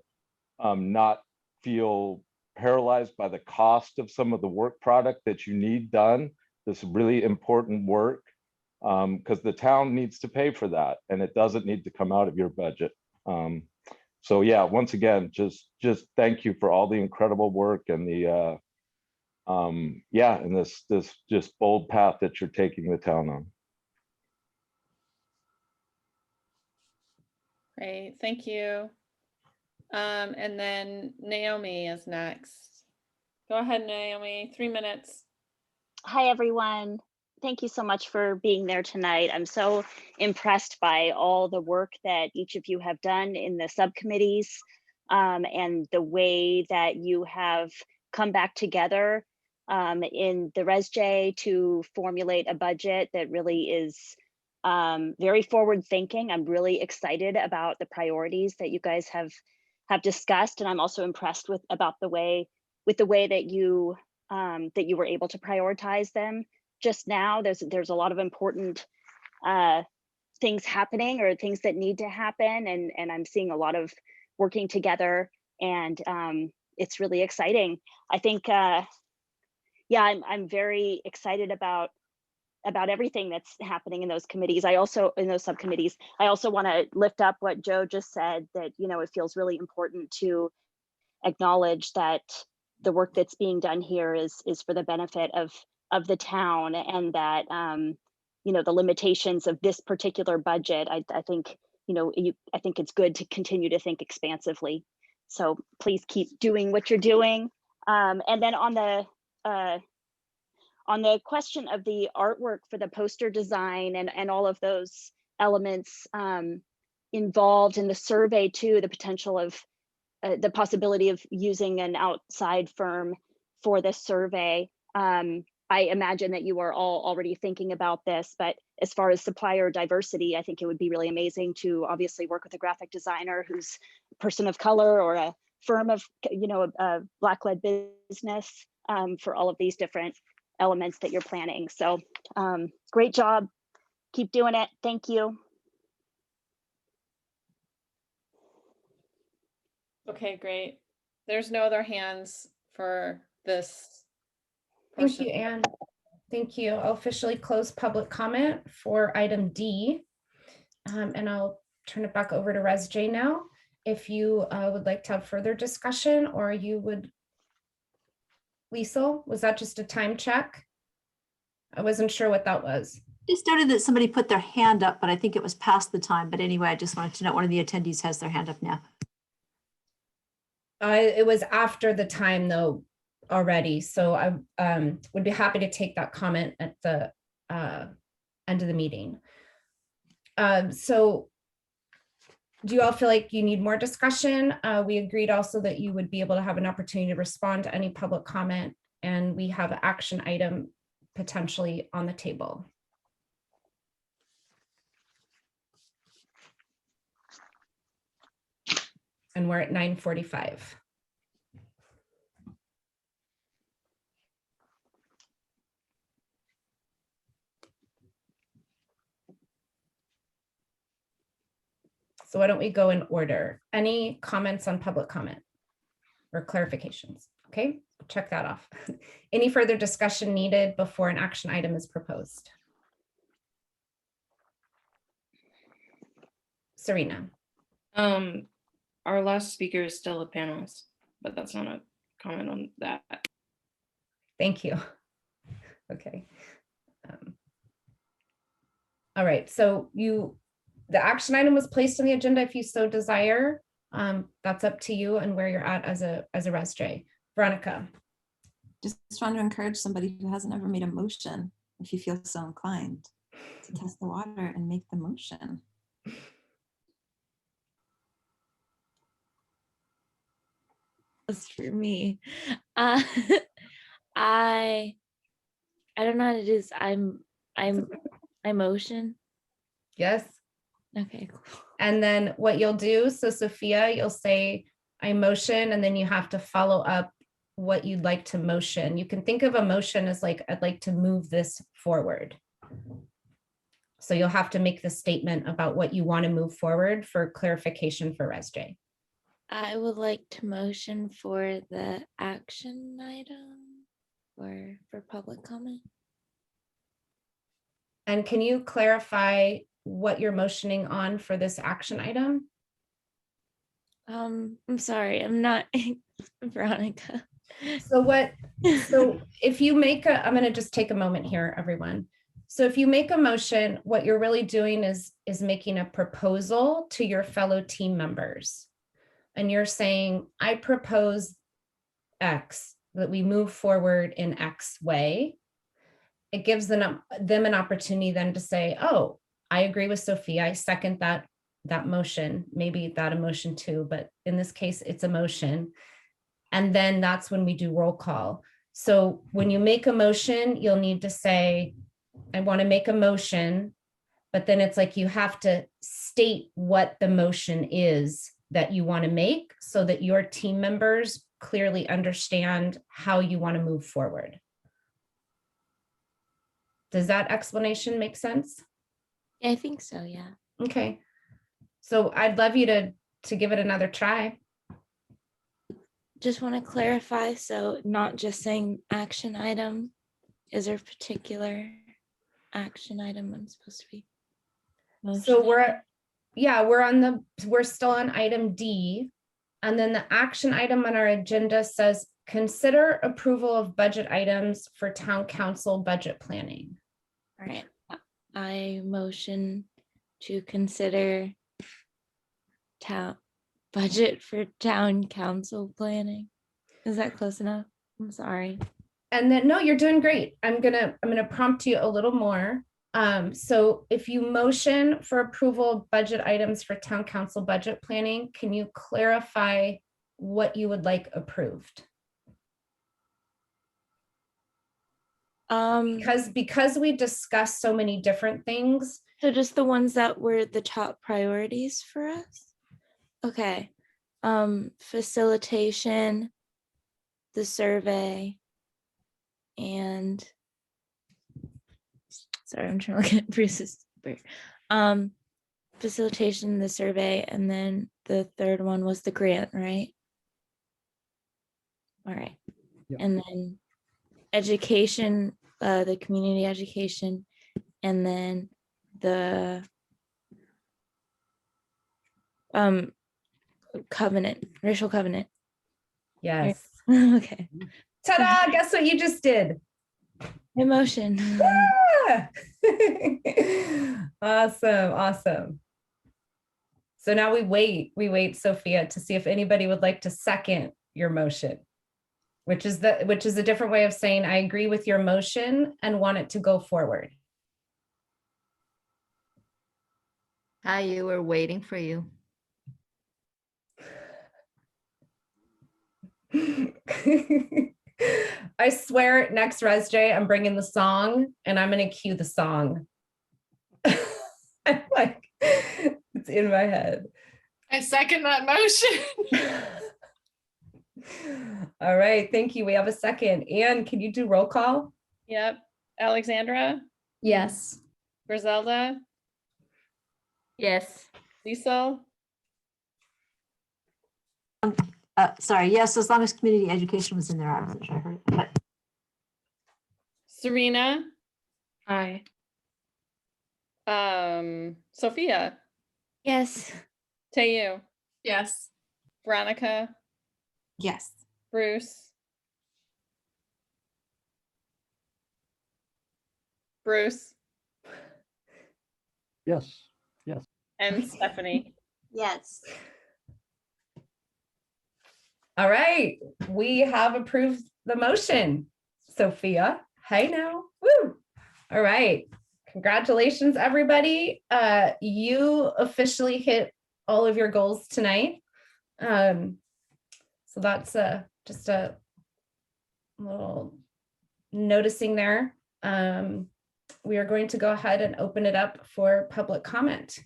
not feel paralyzed by the cost of some of the work product that you need done, this really important work, because the town needs to pay for that, and it doesn't need to come out of your budget. So yeah, once again, just thank you for all the incredible work and the yeah, and this just bold path that you're taking the town on. Great, thank you. And then Naomi is next. Go ahead, Naomi, 3 minutes. Hi, everyone. Thank you so much for being there tonight. I'm so impressed by all the work that each of you have done in the subcommittees and the way that you have come back together in the ResJ to formulate a budget that really is very forward thinking. I'm really excited about the priorities that you guys have discussed, and I'm also impressed with the way that you were able to prioritize them. Just now, there's a lot of important things happening, or things that need to happen, and I'm seeing a lot of working together, and it's really exciting. I think, yeah, I'm very excited about everything that's happening in those committees. In those subcommittees, I also want to lift up what Joe just said, that, you know, it feels really important to acknowledge that the work that's being done here is for the benefit of the town, and that, you know, the limitations of this particular budget, I think, you know, I think it's good to continue to think expansively. So please keep doing what you're doing. And then on the question of the artwork for the poster design and all of those elements involved in the survey too, the potential of the possibility of using an outside firm for this survey. I imagine that you are all already thinking about this, but as far as supplier diversity, I think it would be really amazing to obviously work with a graphic designer who's a person of color, or a firm of, you know, a Black-led business for all of these different elements that you're planning. So great job. Keep doing it. Thank you. Okay, great. There's no other hands for this. Thank you, Anne. Thank you. I'll officially close public comment for item D. And I'll turn it back over to Res J now. If you would like to have further discussion, or you would, Liesl, was that just a time check? I wasn't sure what that was. Just noted that somebody put their hand up, but I think it was past the time. But anyway, I just wanted to know one of the attendees has their hand up now. It was after the time though already. So I would be happy to take that comment at the end of the meeting. So do you all feel like you need more discussion? We agreed also that you would be able to have an opportunity to respond to any public comment, and we have an action item potentially on the table. And we're at 9:45. So why don't we go in order? Any comments on public comment or clarifications? Okay, check that off. Any further discussion needed before an action item is proposed? Serena. Our last speaker is still a panelist, but that's not a comment on that. Thank you. Okay. All right, so the action item was placed on the agenda if you so desire. That's up to you and where you're at as a Res J. Veronica. Just trying to encourage somebody who hasn't ever made a motion, if you feel so inclined, to test the water and make the motion. That's for me. I don't know how to do this. I motion. Yes. Okay, cool. And then what you'll do, so Sophia, you'll say, I motion, and then you have to follow up what you'd like to motion. You can think of a motion as like, I'd like to move this forward. So you'll have to make the statement about what you want to move forward for clarification for Res J. I would like to motion for the action item or for public comment. And can you clarify what you're motioning on for this action item? I'm sorry, I'm not Veronica. So if you make I'm going to just take a moment here, everyone. So if you make a motion, what you're really doing is making a proposal to your fellow team members. And you're saying, I propose X, that we move forward in X way. It gives them an opportunity then to say, oh, I agree with Sophia. I second that motion, maybe that a motion too, but in this case, it's a motion. And then that's when we do roll call. So when you make a motion, you'll need to say, I want to make a motion, but then it's like you have to state what the motion is that you want to make so that your team members clearly understand how you want to move forward. Does that explanation make sense? I think so, yeah. Okay. So I'd love you to give it another try. just want to clarify, so not just saying action item, is there a particular action item I'm supposed to be? So motioning? we're still on item D. And then the action item on our agenda says, consider approval of budget items for town council budget planning. All right, I motion to consider town budget for town council planning. Is that close enough? I'm sorry. And then, no, you're doing great. I'm gonna prompt you a little more. So if you motion for approval of budget items for town council budget planning, can you clarify what you would like approved? Because we discussed so many different things. So just the ones that were the top priorities for us? Okay. Facilitation, the survey, and sorry, I'm trying to look at Bruce's. Facilitation, the survey, and then the third one was the grant, right? All right. Yep. And then education, the community education, and then the covenant, racial covenant. Yes. Okay. Ta-da! Guess what you just did? Emotion. Yeah! Awesome. So now we wait, Sophia, to see if anybody would like to second your motion, which is a different way of saying I agree with your motion and want it to go forward. Hi, you were waiting for you. I swear next Res J, I'm bringing the song and I'm going to cue the song. I'm like, it's in my head. I second that motion. All right, thank you. We have a second. Anne, can you do roll call? Yep. Alexandra, Yes. Griselda, Yes. Cecil, Sorry, yes, as long as community education was in there, I wasn't sure I heard it. But Serena, Aye. Sophia, Yes. Tayu, Yes. Veronica, Yes. Bruce, Yes. and Stephanie. Yes. All right, we have approved the motion. Sophia, hey now. Woo! All right, congratulations, everybody. You officially hit all of your goals tonight. So that's just a little noticing there. We are going to go ahead and open it up for public comment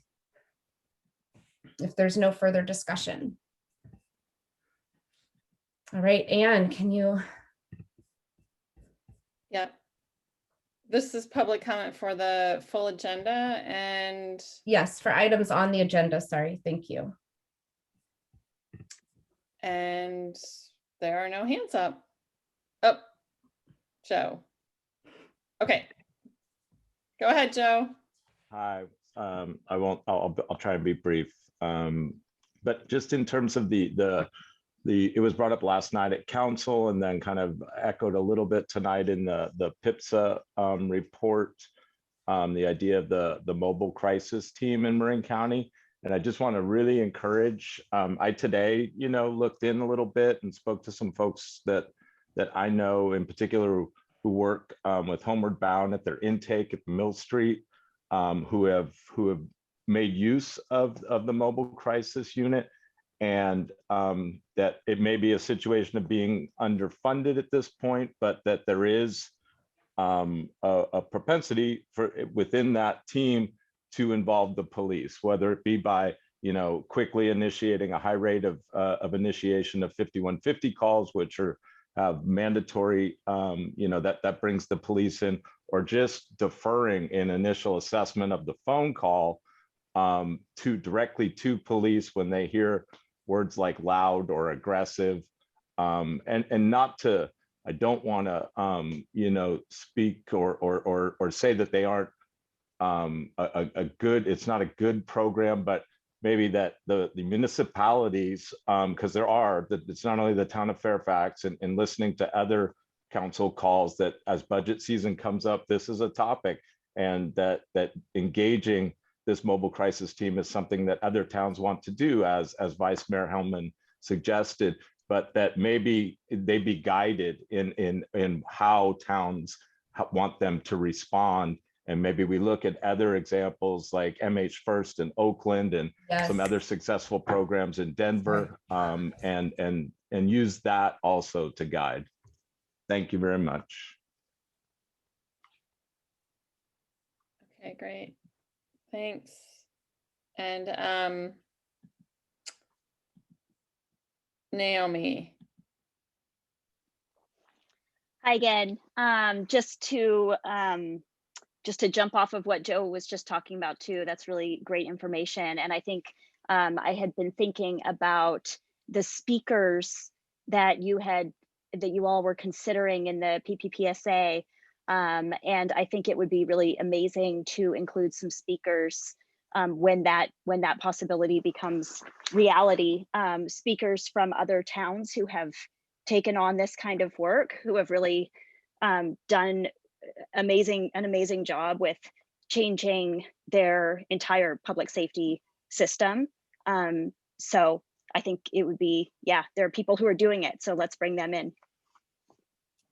if there's no further discussion. All right, Anne, can you? Yep. This is public comment for the full agenda and Yes, for items on the agenda, sorry, thank you. and there are no hands up. Oh, Joe. Okay. Go ahead, Joe. Hi, I'll try and be brief. But just in terms of it was brought up last night at council and then kind of echoed a little bit tonight in the PIPSA report, the idea of the mobile crisis team in Marin County. And I just want to really encourage, I today, looked in a little bit and spoke to some folks that I know in particular who work with Homeward Bound at their intake at Mill Street, who have made use of the mobile crisis unit, and that it may be a situation of being underfunded at this point, but that there is a propensity for within that team to involve the police, whether it be by quickly initiating a high rate of initiation of 5150 calls, which are mandatory, that brings the police in, or just deferring an initial assessment of the phone call directly to police when they hear words like loud or aggressive, And not to, I don't want to, you know, speak or say that they aren't a good, it's not a good program, but maybe that the municipalities, because there are, that it's not only the town of Fairfax, and listening to other council calls, that as budget season comes up, this is a topic, and that engaging this mobile crisis team is something that other towns want to do, as Vice Mayor Hellman suggested, but that maybe they be guided in how towns want them to respond. And maybe we look at other examples like MH First in Oakland, and some other successful programs in Denver, and use that also to guide. Thank you very much. Okay, great. Thanks. And Naomi. Hi again. Just to jump off of what Joe was just talking about too, that's really great information. And I think I had been thinking about the speakers that you all were considering in the PPPSA. And I think it would be really amazing to include some speakers when that possibility becomes reality. Speakers from other towns who have taken on this kind of work, who have really done an amazing job with changing their entire public safety system. So I think it would be, yeah, there are people who are doing it, so let's bring them in.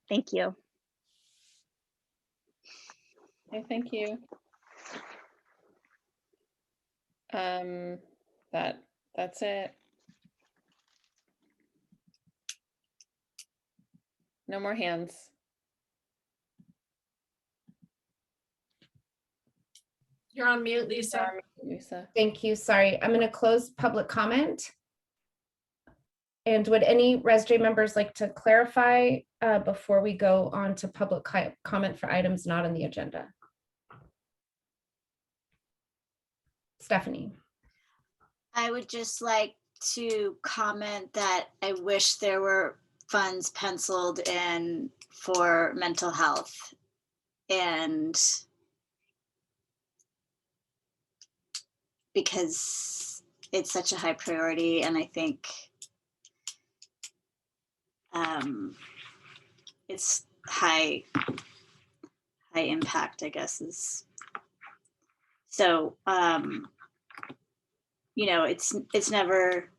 Thank you. Okay, thank you. That's it. No more hands. You're on mute, Lisa. Lisa. Thank you. Sorry, I'm going to close public comment. And would any ResJ members like to clarify before we go on to public comment for items not on the agenda? Stephanie. I would just like to comment that I wish there were funds penciled in for mental health, and because it's such a high priority, and I think it's high impact, I guess, is so you know, it's never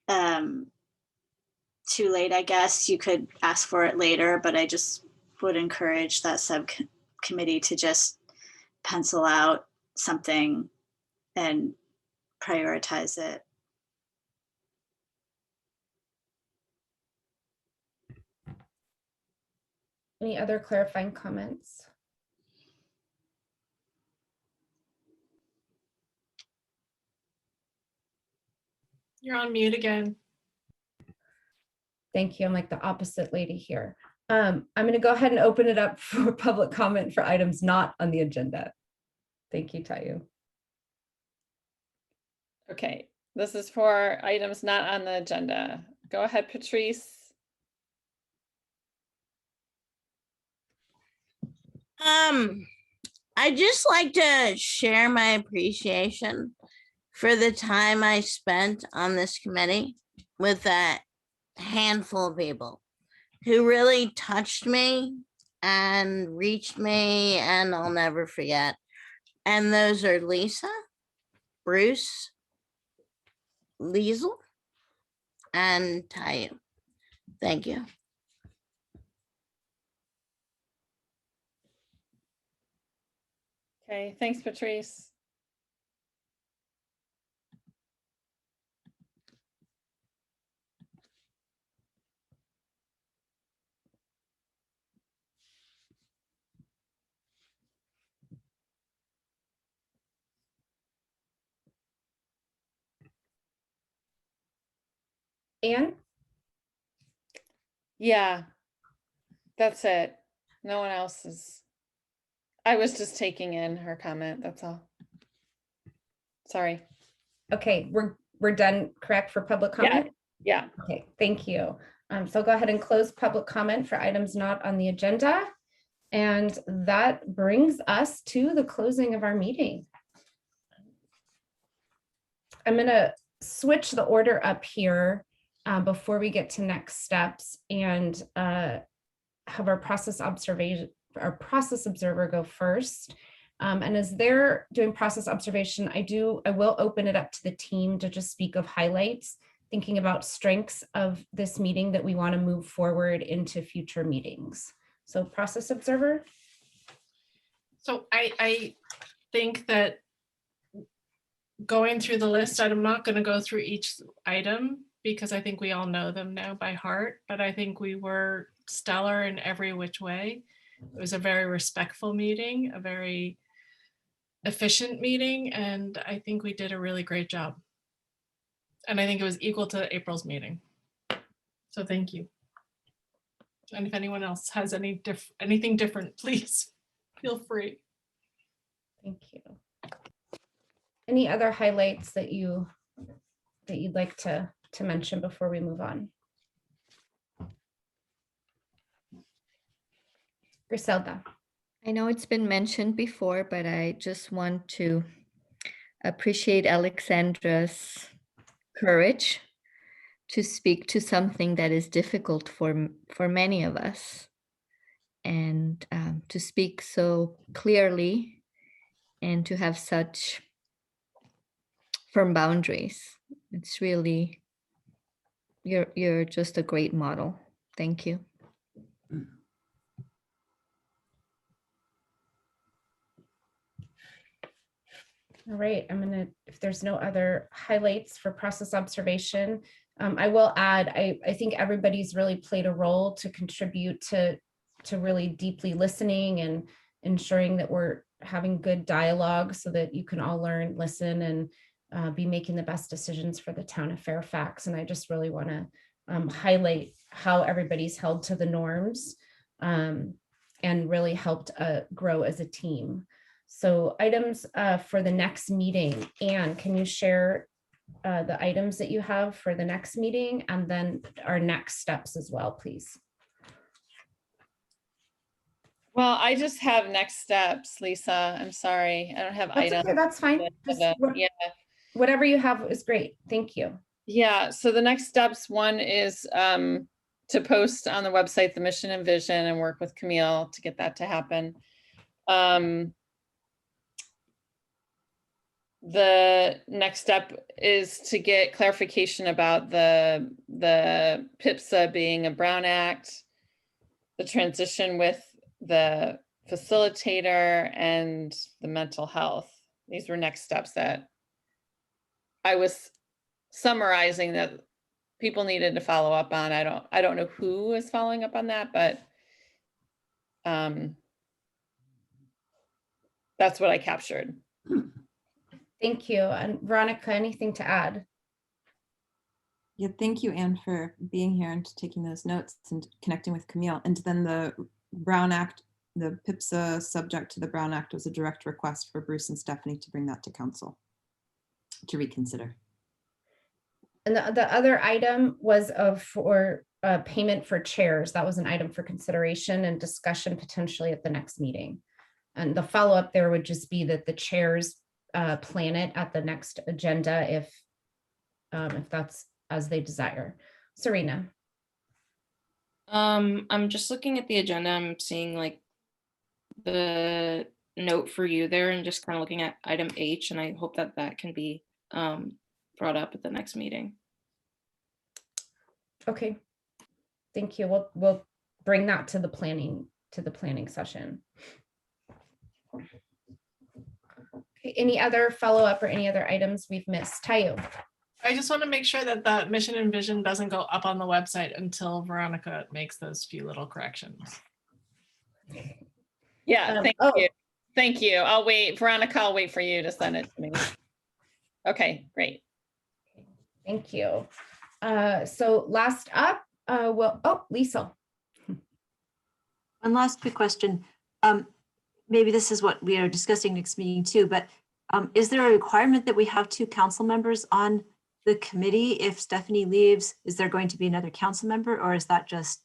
too late. I guess you could ask for it later, but I just would encourage that subcommittee to just pencil out something and prioritize it. Any other clarifying comments? You're on mute again. Thank you. I'm like the opposite lady here. I'm going to go ahead and open it up for public comment for items not on the agenda. Thank you, Tayu. Okay, this is for items not on the agenda. Go ahead, Patrice. I just like to share my appreciation for the time I spent on this committee with that handful of people who really touched me and reached me, and I'll never forget. And those are Lisa, Bruce, Liesel, and Tayu. Thank you. Okay, thanks, Patrice. Anne? Yeah, that's it. No one else is. I was just taking in her comment, that's all. Sorry. Okay, we're done, correct, for public comment? Yeah. Okay, thank you. So go ahead and close public comment for items not on the agenda. And that brings us to the closing of our meeting. I'm going to switch the order up here before we get to next steps and have our process observer go first. And as they're doing process observation, I will open it up to the team to just speak of highlights, thinking about strengths of this meeting that we want to move forward into future meetings. So process observer. So I think that going through the list, I'm not going to go through each item because I think we all know them now by heart, but I think we were stellar in every which way. It was a very respectful meeting, a very efficient meeting, and I think we did a really great job. And I think it was equal to April's meeting. So thank you. And if anyone else has anything different, please feel free. Thank you. Any other highlights that you'd like to mention before we move on? Griselda. I know it's been mentioned before, but I just want to appreciate Alexandra's courage to speak to something that is difficult for many of us, and to speak so clearly and to have such firm boundaries. It's really, you're just a great model. Thank you. All right, if there's no other highlights for process observation, I will add, I think everybody's really played a role to contribute to really deeply listening and ensuring that we're having good dialogue so that you can all learn, listen, and be making the best decisions for the town of Fairfax. And I just really want to highlight how everybody's held to the norms and really helped grow as a team. So items for the next meeting. Anne, can you share the items that you have for the next meeting and then our next steps as well, please? Well, I just have next steps, Lisa. I'm sorry. I don't have That's items. okay, that's fine. Yeah. Whatever you have is great. Thank you. Yeah. So the next steps, one is to post on the website the mission and vision and work with Camille to get that to happen. The next step is to get clarification about the PIPSA being a Brown Act, the transition with the facilitator and the mental health. These were next steps that I was summarizing that people needed to follow up on. I don't know who is following up on that, but that's what I captured. Thank you. And Veronica, anything to add? Yeah, thank you, Anne, for being here and taking those notes and connecting with Camille. And then the Brown Act, the PIPSA subject to the Brown Act was a direct request for Bruce and Stephanie to bring that to council to reconsider. And the other item was for payment for chairs. That was an item for consideration and discussion potentially at the next meeting. And the follow-up there would just be that the chairs plan it at the next agenda if that's as they desire. Serena. I'm just looking at the agenda. I'm seeing like the note for you there and just kind of looking at item H, and I hope that that can be brought up at the next meeting. Okay, thank you. We'll bring that to the planning session. Okay, any other follow-up or any other items we've missed? Tayo. I just want to make sure that that mission and vision doesn't go up on the website until Veronica makes those few little corrections. Yeah, thank you. Thank you. I'll wait. Veronica, I'll wait for you to send it to me. Okay, great. Thank you. So last up, Lisa. One last quick question. Maybe this is what we are discussing next meeting too, but is there a requirement that we have 2 council members on the committee if Stephanie leaves? Is there going to be another council member, or is that just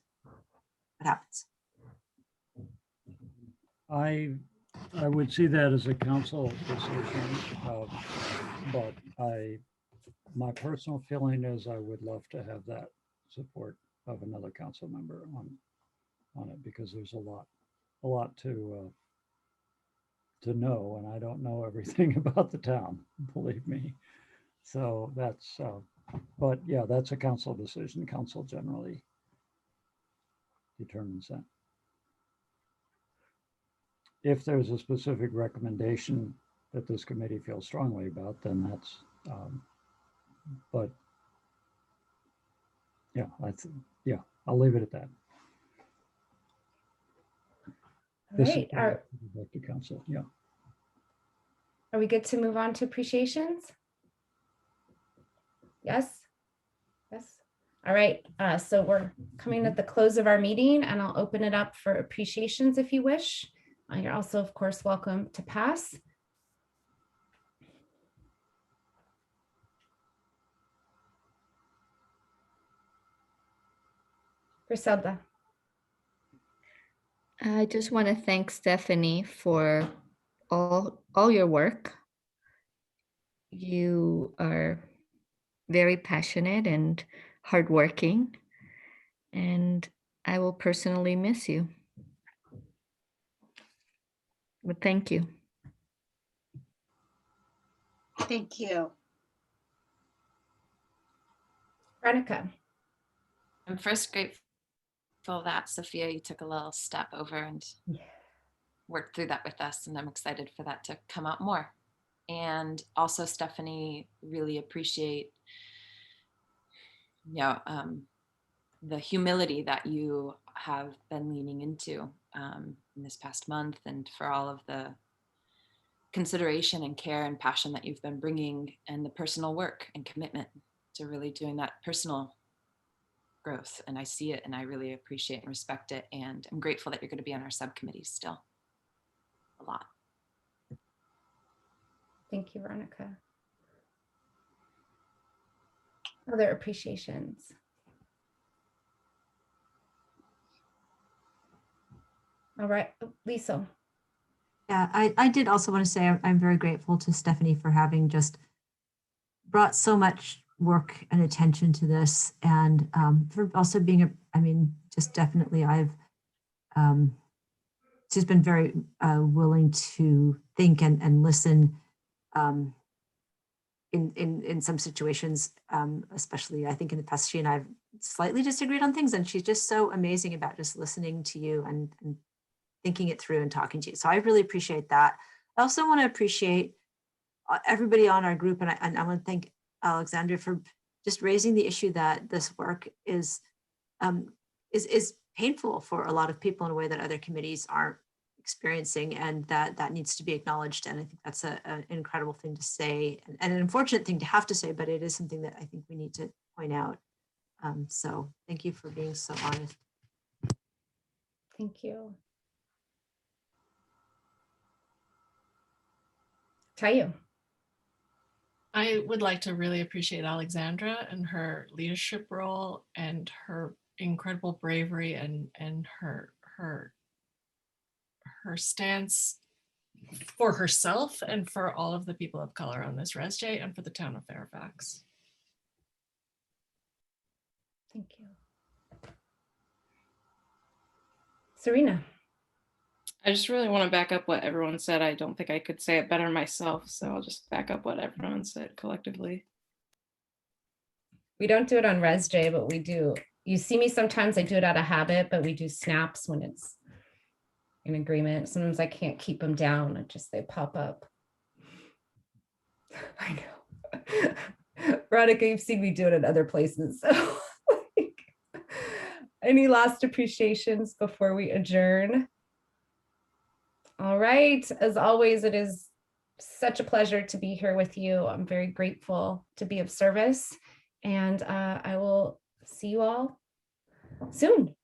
what happens? I would see that as a council decision, but my personal feeling is I would love to have that support of another council member on it, because there's a lot to know, and I don't know everything about the town, believe me. So that's, but yeah, that's a council decision. Council generally determines that. If there's a specific recommendation that this committee feels strongly about, then that's, but yeah, I'll leave it at that. All right, Back to council, yeah. are we good to move on to appreciations? Yes? Yes. All right, so we're coming at the close of our meeting, and I'll open it up for appreciations if you wish. You're also, of course, welcome to pass. Griselda. I just want to thank Stephanie for all your work. You are very passionate and hardworking, and I will personally miss you. But thank you. Thank you. Veronica. I'm first grateful that, Sophia, you took a little step over and worked through that with us, and I'm excited for that to come out more. And also, Stephanie, really appreciate the humility that you have been leaning into in this past month, and for all of the consideration and care and passion that you've been bringing, and the personal work and commitment to really doing that personal growth. And I see it, and I really appreciate and respect it. And I'm grateful that you're going to be on our subcommittee still a lot. Thank you, Veronica. Other appreciations. All right, Lisa. Yeah, I did also want to say I'm very grateful to Stephanie for having just brought so much work and attention to this, and for also being just definitely she's been very willing to think and listen in some situations, especially I think in the past, she and I've slightly disagreed on things, and she's just so amazing about just listening to you and thinking it through and talking to you. So I really appreciate that. I also want to appreciate everybody on our group, and I want to thank Alexandra for just raising the issue that this work is painful for a lot of people in a way that other committees aren't experiencing, and that needs to be acknowledged. And I think that's an incredible thing to say, and an unfortunate thing to have to say, but it is something that I think we need to point out. So thank you for being so honest. Thank you. Tayo. I would like to really appreciate Alexandra and her leadership role and her incredible bravery and her stance for herself and for all of the people of color on this ResJ and for the town of Fairfax. Thank you. Serena. I just really want to back up what everyone said. I don't think I could say it better myself, so I'll just back up what everyone said collectively. We don't do it on ResJ, but we do. You see me sometimes, I do it out of habit, but we do snaps when it's in agreement. Sometimes I can't keep them down. They pop up. I know. Veronica, you've seen me do it in other places. So any last appreciations before we adjourn? All right. As always, it is such a pleasure to be here with you. I'm very grateful to be of service, and I will see you all soon.